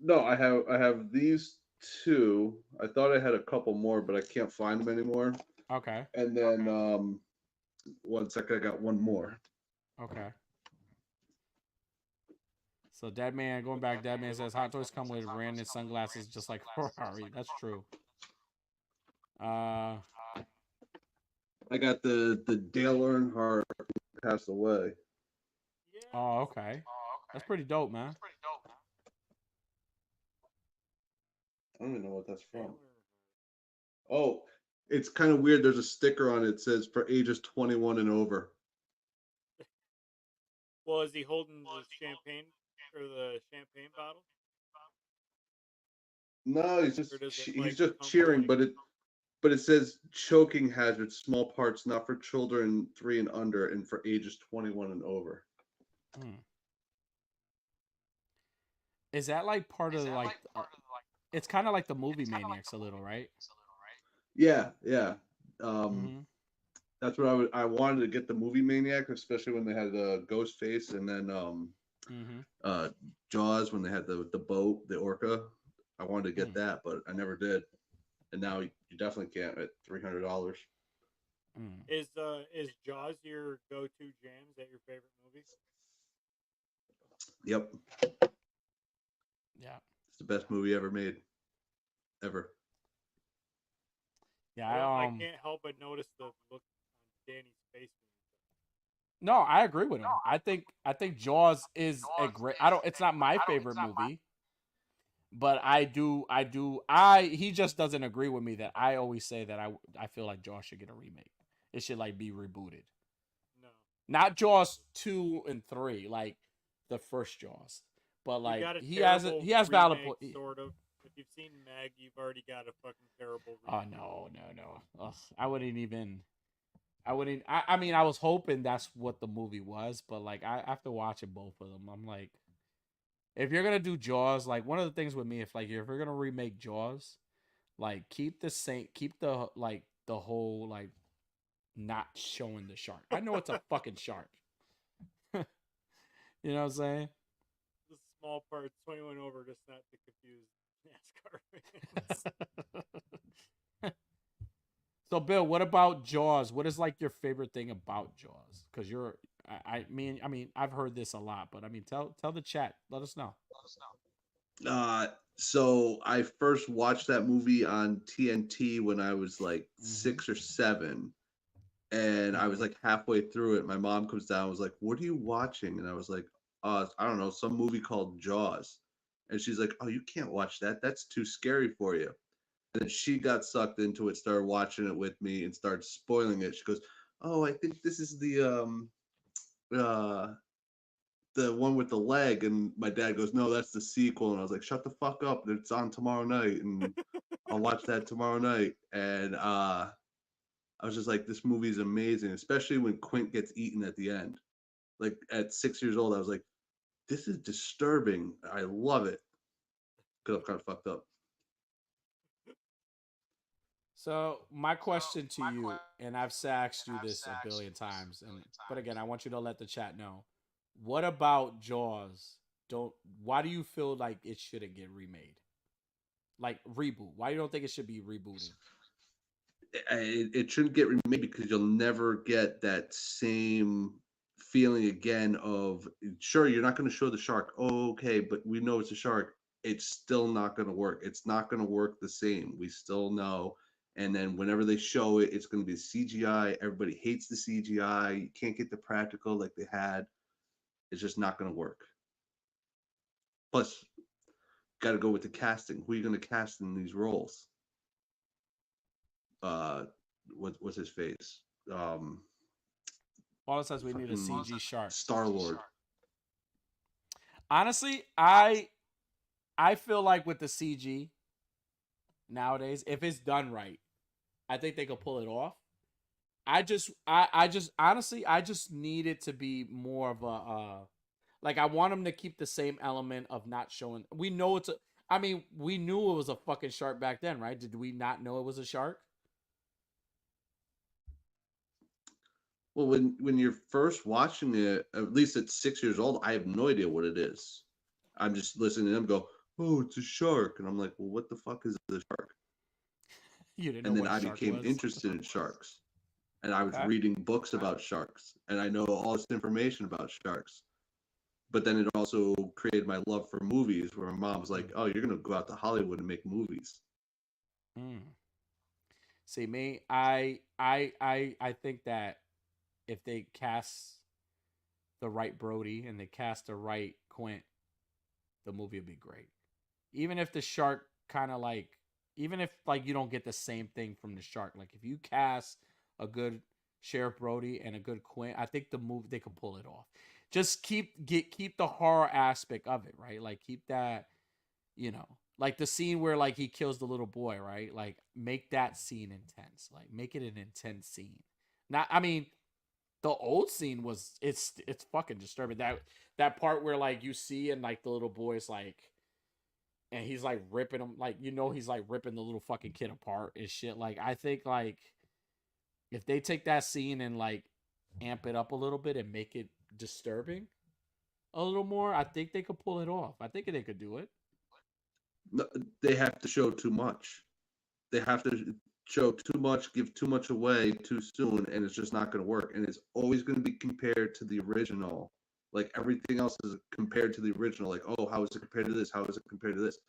No, I have these two. I thought I had a couple more, but I can't find them anymore. Okay. And then 1 second, I got one more. Okay. So Deadman, going back, Deadman says hot toys come with random sunglasses just like Ferrari. That's true. I got the Dale Earnhardt who passed away. Oh, okay. That's pretty dope, man. I don't even know what that's from. Oh, it's kind of weird. There's a sticker on it that says for ages 21 and over. Well, is he holding the champagne or the champagne bottle? No, he's just cheering, but it says choking hazard, small parts, not for children 3 and under, and for ages 21 and over. Is that like part of like? It's kind of like the movie Maniacs a little, right? Yeah. That's what I wanted to get the movie Maniac, especially when they had the Ghostface, and then Jaws when they had the boat, the orca. I wanted to get that, but I never did. And now you definitely can't at $300. Is Jaws your go-to jam? Is that your favorite movie? Yep. Yeah. It's the best movie ever made. Ever. Yeah, well, I can't help but notice the look on Danny's face. No, I agree with him. I think Jaws is a great. It's not my favorite movie, but he just doesn't agree with me that I always say that I feel like Jaws should get a remake. It should like be rebooted. No. Not Jaws 2 and 3, like the first Jaws. But like he has valid point. Sort of. If you've seen Meg, you've already got a fucking terrible Oh remake. no. Ugh, I mean, I was hoping that's what the movie was, but like after watching both of them, I'm like, if you're gonna do Jaws, like one of the things with me, if you're gonna remake Jaws, like keep the whole like not showing the shark. I know it's a fucking shark. You know what I'm saying? The small parts, 21 over, just not to confuse NASCAR fans. So Bill, what about Jaws? What is like your favorite thing about Jaws? Because I mean, I've heard this a lot, but I mean, tell the chat. Let us know. So I first watched that movie on TNT when I was like 6 or 7, And I was like halfway through it. My mom comes down and was like, "What are you watching?" And I was like, I don't know, some movie called Jaws. And she's like, "Oh, you can't watch that. That's too scary for you." And then she got sucked into it, started watching it with me, and started spoiling it. She goes, "Oh, I think this is uh the one with the leg." And my dad goes, "No, that's the sequel." And I was like, "Shut the fuck up. It's on tomorrow night, and I'll watch that tomorrow night." And I was just like, this movie is amazing, especially when Quint gets eaten at the end. Like at 6 years old, I was like, this is disturbing. I love it. Because I'm kind of fucked up. So my question to you, and I've asked you this a billion times, but again, I want you to let the chat know. What about Jaws? Why do you feel like it shouldn't get remade? Like reboot? Why you don't think it should be rebooted? It shouldn't get remade because you'll never get that same feeling again of, sure, you're not going to show the shark. Oh, okay, but we know it's a shark. It's still not going to work. It's not going to work the same. We still know. And then whenever they show it, it's going to be CGI. Everybody hates the CGI. You can't get the practical like they had. It's just not going to work. Plus, got to go with the casting. Who are you going to cast in these roles? What's his face? All it says we need a CG shark. Star-Lord. Honestly, I feel like with the CG nowadays, if it's done right, I think they could pull it off. I just honestly, I just need it to be more of a like I want them to keep the same element of not showing. We know it's a. I mean, we knew it was a fucking shark back then, right? Did we not know it was a shark? Well, when you're first watching it, at least at 6 years old, I have no idea what it is. I'm just listening to them go, "Oh, it's a shark," and I'm like, "Well, what the fuck is a shark?" You didn't know And then what I shark became was. interested in sharks, and I was Okay. reading books about sharks, and I know all this information about sharks. But then it also created my love for movies, where my mom was like, "Oh, you're gonna go out to Hollywood and make movies." See me, I think that if they cast the right Brody and they cast the right Quint, the movie would be great. Even if the shark kind of like, even if like you don't get the same thing from the shark, like if you cast a good Sheriff Brody and a good Quint, I think the movie they could pull it off. Just keep the horror aspect of it, right? Like keep that, like the scene where like he kills the little boy, right? Like make that scene intense. Like make it an intense scene. Not, I mean, the old scene was it's fucking disturbing. That part where like you see and like the little boy's like, and he's like ripping him, like he's like ripping the little fucking kid apart and shit. Like I think like if they take that scene and like amp it up a little bit and make it disturbing a little more, I think they could pull it off. I think they could do it. No, they have to show too much. They have to show too much, give too much away too soon, and it's just not going to work. And it's always going to be compared to the original. Like everything else is compared to the original. Like, oh, how is it compared to this? How is it compared to this?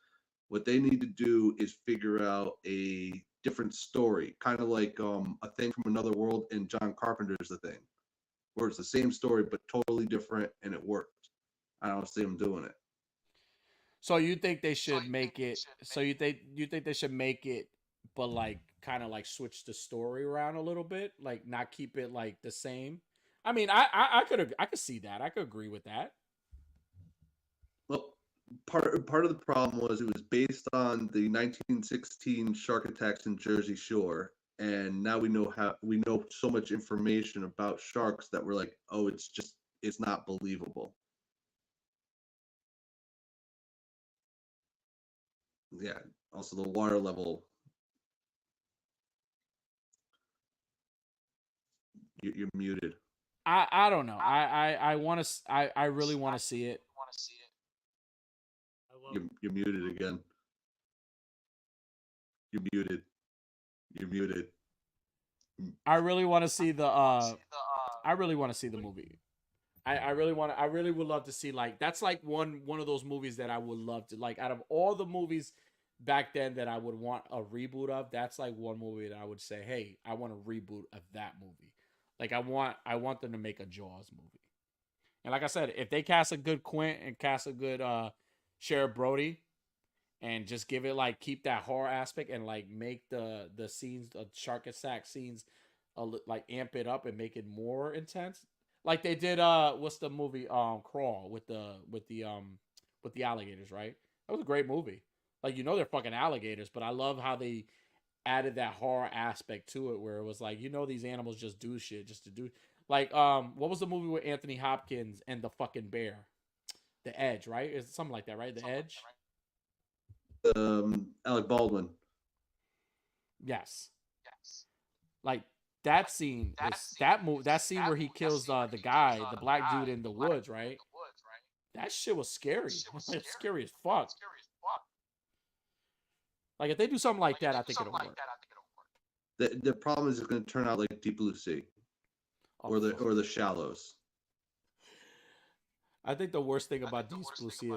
What they need to do is figure out a different story, kind of like A Thing from Another World and John Carpenter's The Thing, where it's the same story but totally different, and it worked. I don't see them doing it. So you think they should make it? So you think they should make it, but like kind of like switch the story around a little bit, like not keep it like the same. I mean, I could see that. I could agree with that. Well, part of the problem was it was based on the 1916 shark attacks in Jersey Shore, and now we know so much information about sharks that we're like, oh, it's not believable. Yeah. Also, the water level. You're muted. I don't know. I want to. I really want to see it. You're muted again. You're muted. You're muted. I really want to see the. I really want to see the movie. I really want to. I really would love to see like that's like one of those movies that I would love to like out of all the movies back then that I would want a reboot of. That's like one movie that I would say, hey, I want a reboot of that movie. Like I want them to make a Jaws movie. And like I said, if they cast a good Quint and cast a good Sheriff Brody, and just give it like keep that horror aspect and like make the scenes, the shark attack scenes, like amp it up and make it more intense, like they did. What's the movie? Crawl with the alligators, right? That was a great movie. Like they're fucking alligators, but I love how they added that horror aspect to it, where it was like these animals just do shit just to do. Like what was the movie with Anthony Hopkins and the fucking bear? The Edge, right? Is something like that, right? The Edge. Alec Baldwin. Yes. Like that scene that scene where he kills the guy, the black dude in the woods, right? That shit was scary. It's scary as fuck. Like if they do something like that, I think it'll work. The problem is it's going to turn out like Deep Blue Sea, or the Shallows. I think the worst thing about Deep Blue Sea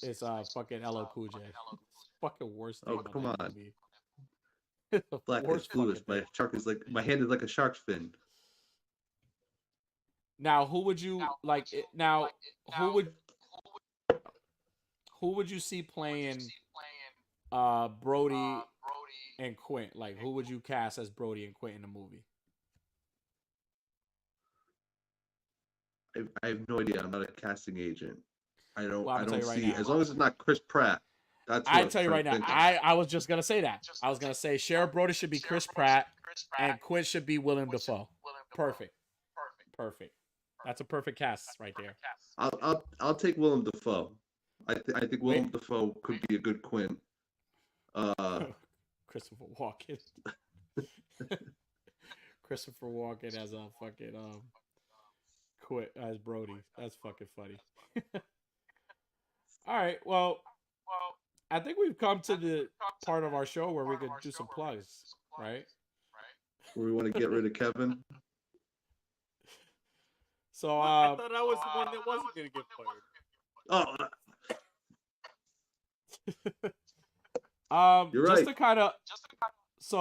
is fucking LL Cool J. Fucking worst thing about that movie. Black is bluish. My shark is like my hand is like a shark's fin. Now, who would you like? Now, who would you see playing Brody and Quint? Like, who would you cast as Brody and Quint in the movie? I have no idea. I'm not a casting agent. I don't see now. As long as it's not Chris Pratt. I tell you right now. I was just gonna say that. I was gonna say Sheriff Brody should be Chris Pratt, and Quint should be Willem Dafoe. Perfect. That's a perfect cast right there. I'll take Willem Dafoe. I think Willem Dafoe could be a good Quint. Christopher Walken. Christopher Walken as a fucking Quint as Brody. That's fucking funny. All right, well, I think we've come to the part of our show where we could do some plugs, right? Where we want to get rid of Kevin. So I thought I was the one that wasn't gonna get fired. You're right.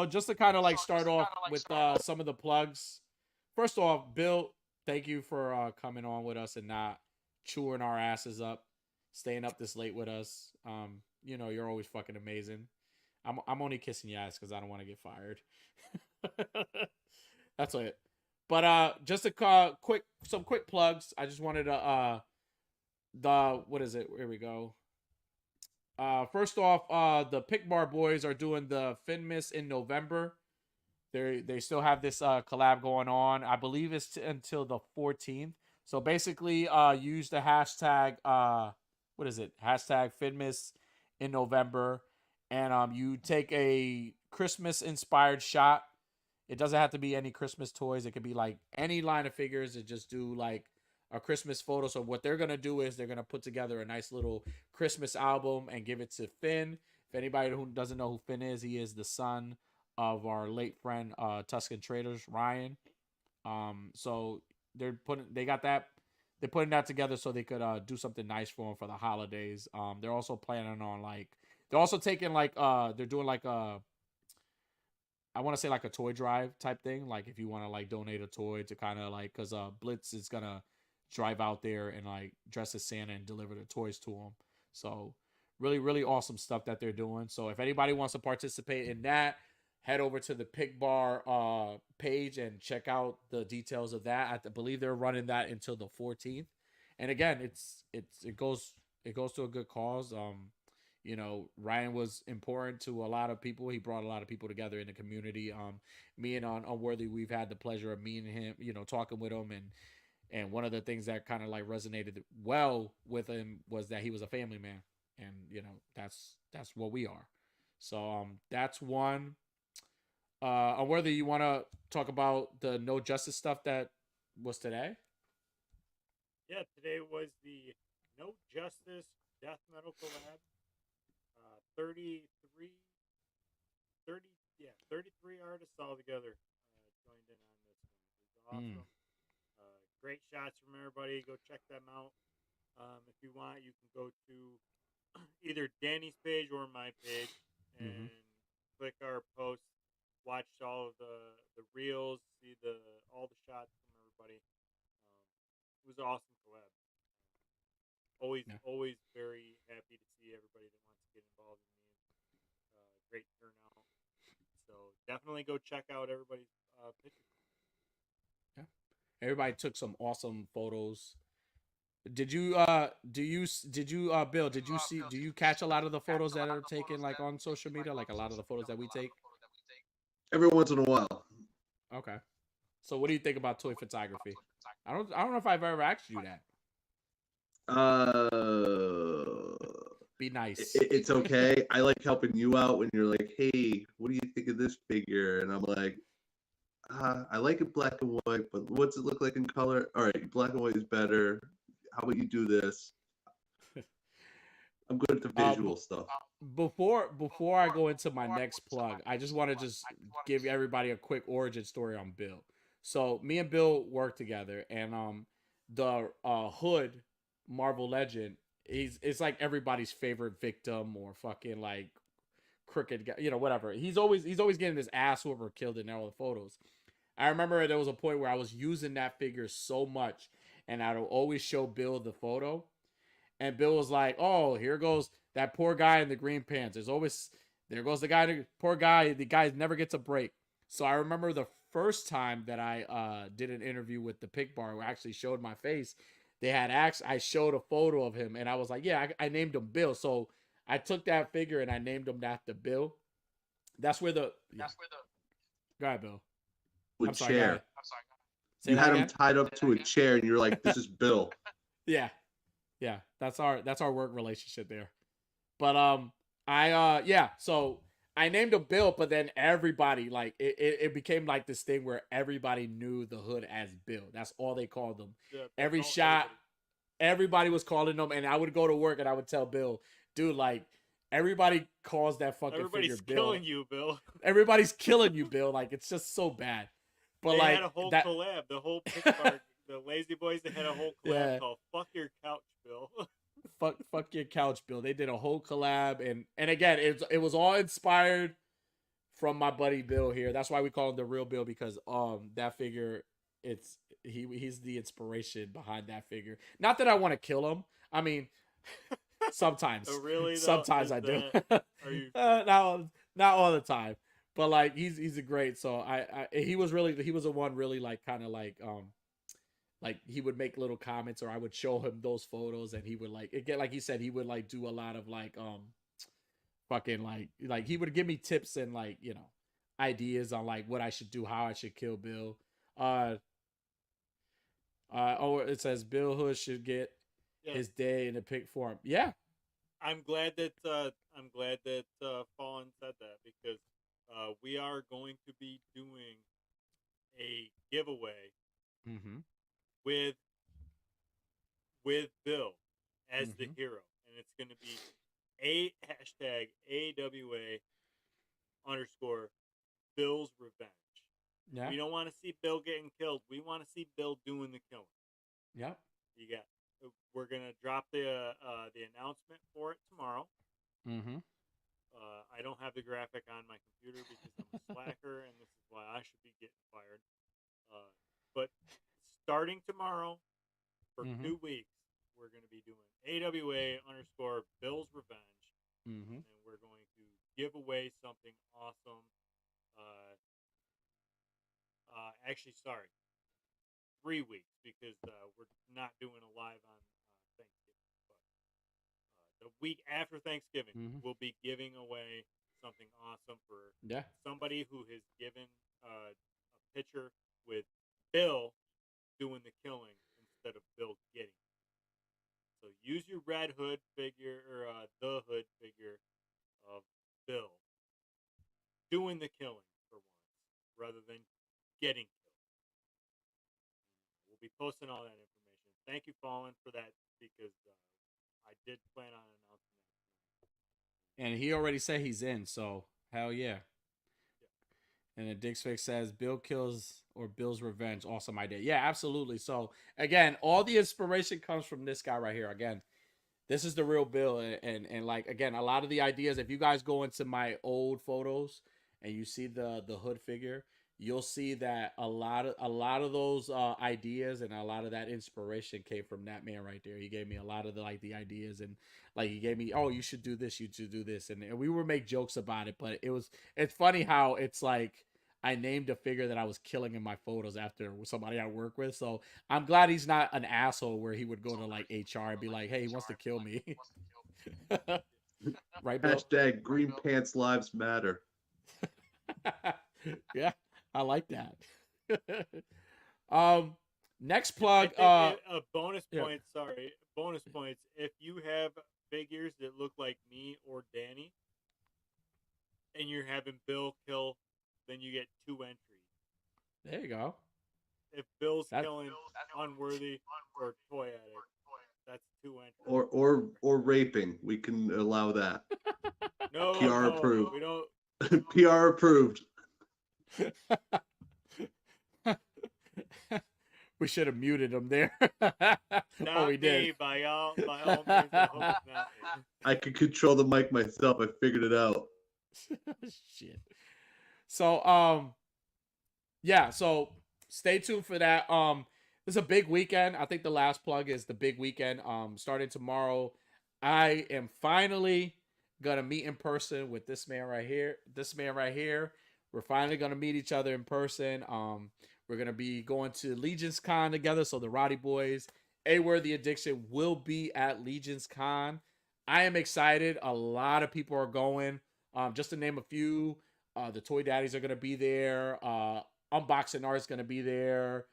Just to kind of like start off with some of the plugs. First off, Bill, thank you for coming on with us and not chewing our asses up, staying up this late with us. You're always fucking amazing. I'm only kissing your ass because I don't want to get fired. That's it. But just some quick plugs. I just wanted to what is it? Here we go. First off, the Pick Bar Boys are doing the Finmas in November. They still have this collab going on. I believe it's until the 14th. So basically, use the hashtag what is it? Hashtag Finmas in November, and you take a Christmas inspired shot. It doesn't have to be any Christmas toys. It could be like any line of figures and just do like a Christmas photo. So what they're going to do is they're going to put together a nice little Christmas album and give it to Finn. If anybody who doesn't know who Finn is, he is the son of our late friend, Tuscan Traders, Ryan. So they're putting that together so they could do something nice for him for the holidays. They're also planning on they're also taking they're doing like a, I want to say like a toy drive type thing. Like if you want to like donate a toy to kind of like, cause Blitz is gonna drive out there and like dress as Santa and deliver the toys to him. So really, really awesome stuff that they're doing. So if anybody wants to participate in that, head over to the Pick Bar page and check out the details of that. I believe they're running that until the 14th. And again, it goes to a good cause. Ryan was important to a lot of people. He brought a lot of people together in the community. Me and Unworthy, we've had the pleasure of meeting him, talking with him, and one of the things that kind of like resonated well with him was that he was a family man, and that's what we are. So that's one. Unworthy, you want to talk about the No Justice stuff that was today? Yeah, today was the No Justice Death Metal collab. 33 artists all together joined in on this one. It was awesome. Great shots from everybody. Go check them out. If you want, you can go to either Danny's page or my page and click our post, watch watched all of the reels, see all the shots from everybody. It was an awesome collab. Always very happy to see everybody that wants to get involved in me. Great turnout. So definitely go check out everybody's pictures. Yeah, everybody took some awesome photos. Did you Bill, do you catch a lot of the photos that are taken like on social media, like a lot of the photos that we take? Every once in a while. Okay. So what do you think about toy photography? I don't know if I've ever asked you that. Be nice. It's okay. I like helping you out when you're like, hey, what do you think of this figure? And I'm like, I like it black and white, but what's it look like in color? All right, black and white is better. How about you do this? I'm good at the visual stuff. Before I go into my next plug, I just want to give everybody a quick origin story on Bill. So me and Bill work together, and the Hood Marvel Legend, it's like everybody's favorite victim or fucking like crooked guy, you know, whatever. He's always getting his ass whoever killed in all the photos. I remember there was a point where I was using that figure so much, and I would always show Bill the photo, and Bill was like, "Oh, here goes that poor guy in the green pants. There goes the guy, poor guy. The guy never gets a break." So I remember the first time that I did an interview with the Pick Bar, where I actually showed my face. I showed a photo of him, and I was like, "Yeah, I named him Bill." So I took that figure and I named him after Bill. That's where the go ahead, Bill. With chair. I'm sorry. Say you that had again? him tied up to a chair, and you're like, "This is Bill." Yeah, that's our work relationship there. But so I named him Bill, but then everybody like it became like this thing where everybody knew the Hood as Bill. That's all they called him. Yeah, Every shot, everybody was calling him, and I would go to work and I would tell Bill, dude, like everybody calls that fucking everybody's figure killing Bill. you, Bill. Everybody's killing you, Bill. Like it's just so bad. But they like had a whole that, collab. The whole Pick Bar, the Lazy Boys, they had a whole collab called "Fuck Your Couch, Bill." fuck your couch, Bill. They did a whole collab, and again, it was all inspired from my buddy Bill here. That's why we call him the real Bill, because that figure, he's the inspiration behind that figure. Not that I want to kill him. I mean, sometimes. Oh, really? Sometimes I do. Are you? Not all the time. But like he's a great. So he was the one really like kind of like he would make little comments, or I would show him those photos, and he would like again, like he said, he would like do a lot of like fucking like he would give me tips and like, you know, ideas on like what I should do, how I should kill Bill. It says Bill Hood should get his day in the pick form. Yeah. I'm glad that Fallen said that, because we are going to be doing a giveaway with Bill as the hero, and it's going to be hashtag AWA _Bill's Revenge. Yeah. We don't want to see Bill getting killed. We want to see Bill doing the killing. Yep. We're gonna drop the announcement for it tomorrow. I don't have the graphic on my computer because I'm a slacker, and this is why I should be getting fired. But starting tomorrow for 2 weeks, we're going to be doing AWA _ Bill's Revenge, and we're going to give away something awesome. Actually, sorry, 3 weeks, because we're not doing a live on Thanksgiving. But the week after Thanksgiving, we'll be giving away something awesome for somebody who has given a picture with Bill doing the killing instead of Bill getting it. So use your Red Hood figure, or the Hood figure of Bill doing the killing for once, rather than getting killed. We'll be posting all that information. Thank you, Fallen, for that, because I did plan on announcing that. And he already said he's in, so hell yeah. And then Dixfix says Bill kills or Bill's Revenge. Awesome idea. Yeah, absolutely. So again, all the inspiration comes from this guy right here. Again, this is the real Bill. And like, again, a lot of the ideas, if you guys go into my old photos and you see the hood figure, you'll see that a lot of those ideas and a lot of that inspiration came from that man right there. He gave me a lot of the ideas, and like he gave me, oh, you should do this, you should do this, and we would make jokes about it. But it's funny how it's like I named a figure that I was killing in my photos after somebody I work with. So I'm glad he's not an asshole where he would go to like HR and be like, hey, he wants to kill me. Right, Bill? Hashtag Green Pants Lives Matter. Yeah, I like that. Next plug. Bonus yeah. points. Sorry, bonus points. If you have figures that look like me or Danny, and you're having Bill kill, then you get 2 entries. There you go. If Bill's killing Unworthy or Toy Addict, that's 2 entries. Or raping. We can allow that. No, PR approved. We don't. PR approved. We should have muted him there. Not we did. By all means, I hope it's not me. I could control the mic myself. I figured it out. Shit. So yeah, so stay tuned for that. This is a big weekend. I think the last plug is the big weekend. Starting tomorrow, I am finally gonna meet in person with this man right here. We're finally gonna meet each other in person. We're gonna be going to Legion's Con together. So the Rowdy Boyz, AWA PR Addiction will be at Legion's Con. I am excited. A lot of people are going. Just to name a few, the Toy Daddies are gonna be there. Unboxing Art is gonna be there.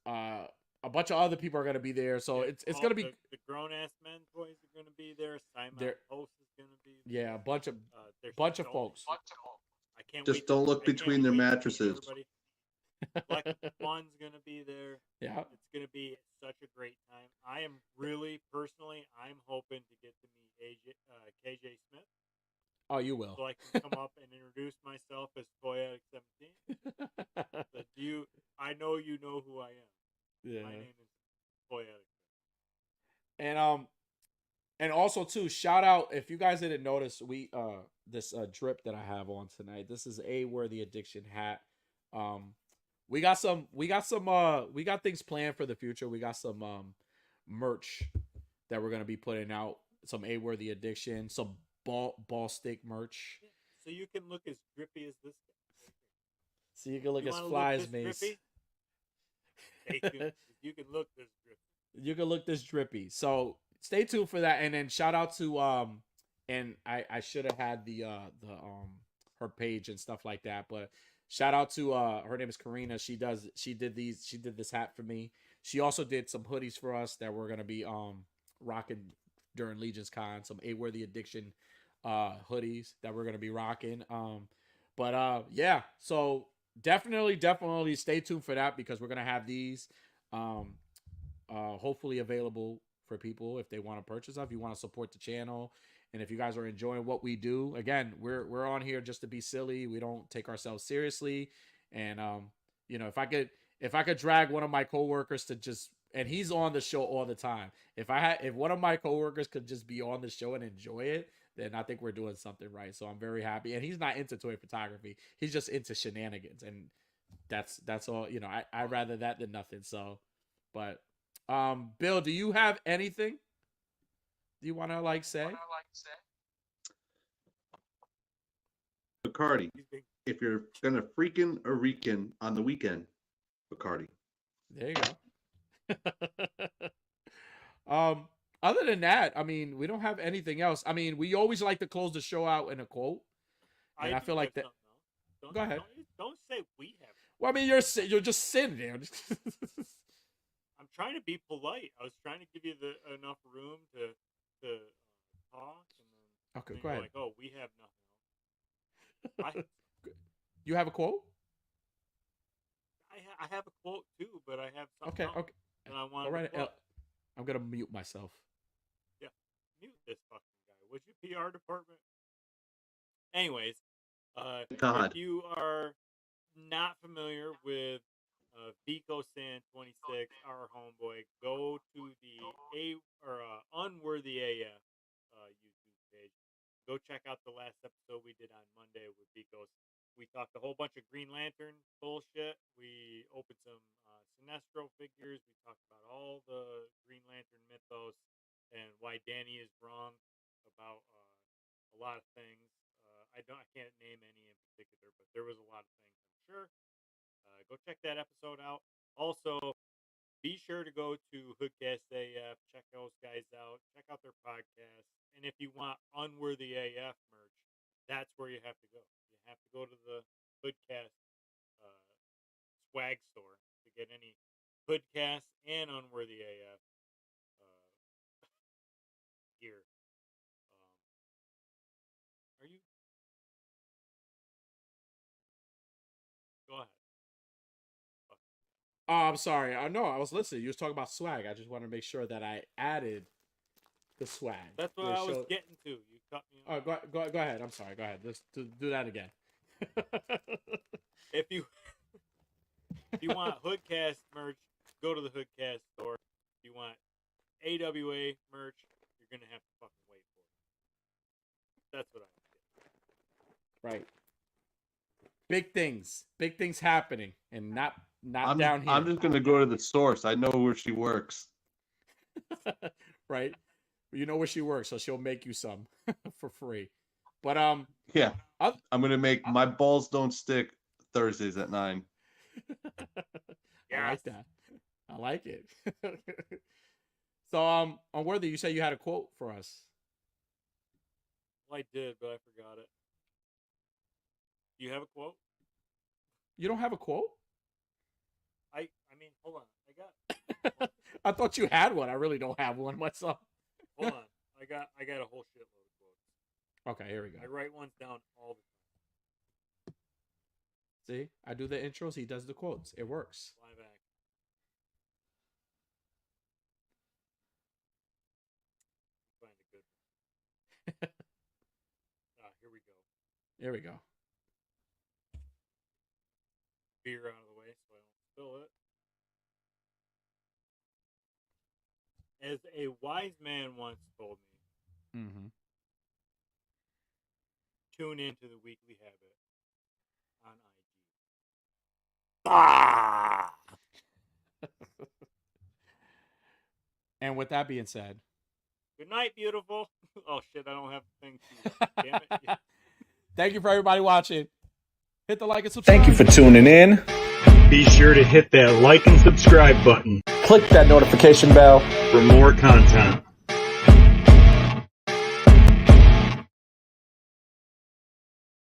A bunch of other people are gonna be there. So it's gonna be the grown ass men toys are gonna be there. Simon Post is gonna be there. Yeah, a bunch of folks. I can't Just wait don't look between their mattresses. Black One's gonna be there. Yeah, it's gonna be such a great time. I am really personally, I'm hoping to get to meet KJ Smith. Oh, you will. So I can come up and introduce myself as Toy Addict 17. I know you know who I am. Yeah. My name is Toy Addict. And also too, shout out if you guys didn't notice, we this drip that I have on tonight. This is AWA PR Addiction hat. We got things planned for the future. We got some merch that we're gonna be putting out. Some AWA PR Addiction, some ball stick merch. So you can look as drippy as this guy. So you can look as fly as Mace. Stay tuned. You can look this drippy. You can look this drippy. So stay tuned for that. And then shout out to and I should have had the her page and stuff like that, but shout out to her name is Karina. She did this hat for me. She also did some hoodies for us that we're gonna be rocking during Legion's Con. Some AWA PR Addiction hoodies that we're gonna be rocking. Yeah, so definitely stay tuned for that, because we're gonna have these hopefully available for people if they want to purchase them, if you want to support the channel, and if you guys are enjoying what we do. Again, we're on here just to be silly. We don't take ourselves seriously. And if I could drag one of my coworkers to just, and he's on the show all the time, if one of my coworkers could just be on the show and enjoy it, then I think we're doing something right. So I'm very happy. And he's not into toy photography. He's just into shenanigans. And that's all, I'd rather that than nothing. So, but Bill, do you have anything do you want to say? Bacardi, if you're gonna freaking or reekin on the weekend, Bacardi. There you go. Other than that, I mean, we don't have anything else. I mean, we always like to close the show out in a quote, and I feel like that. Go ahead. Don't say we have. Well, I mean, you're just sitting there. I'm trying to be polite. I was trying to give you enough room to talk, and then go ahead. Like, oh, we have nothing else. You have a quote? I have a quote too, but I have something else. Okay. And I want I'm gonna mute myself. Yeah, mute this fucking guy, would you? PR department. Anyways, if you are not familiar with Vico San 26, our homeboy, go to the Unworthy AF YouTube page. go check out the last episode we did on Monday with Bicos. We talked a whole bunch of Green Lantern bullshit. We opened some Sinestro figures. We talked about all the Green Lantern mythos and why Danny is wrong about a lot of things. I can't name any in particular, but there was a lot of things, I'm sure. Go check that episode out. Also, be sure to go to Hoodcast AF. Check those guys out. Check out their podcast. And if you want Unworthy AF merch, that's where you have to go. You have to go to the Hoodcast swag store to get any Hoodcast and Unworthy AF gear. Are you? Go ahead. Oh, I'm sorry. No, I was listening. You was talking about swag. I just want to make sure that I added the swag. That's what I was getting to. You cut me off. Oh, go ahead. I'm sorry. Go ahead. Let's do that again. If you want Hoodcast merch, go to the Hoodcast store. If you want AWA merch, you're gonna have to fucking wait for it. That's what I get. Right. Big things happening, and not down here. I'm just gonna go to the source. I know where she works. Right. You know where she works, so she'll make you some for free. But yeah, I'm gonna make My Balls Don't Stick Thursdays at 9. I like that. I like it. So Unworthy, you said you had a quote for us. Well, I did, but I forgot it. Do you have a quote? You don't have a quote? I mean, hold on. I got. I thought you had one. I really don't have one myself. Hold on. I got a whole shitload of quotes. Okay, here we go. I write ones down all the time. See, I do the intros. He does the quotes. It works. Live act. Find a good one. Here we go. Here we go. Beer out of the way so I don't spill it. As a wise man once told me, tune into the Weekly Habit on IG. Ah! And with that being said, good night, beautiful. Oh shit, I don't have the thing to. Damn it. Yeah. Thank you for everybody watching. Hit the like and subscribe. Thank you for tuning in. Be sure to hit that like and subscribe button Click that notification bell for more content.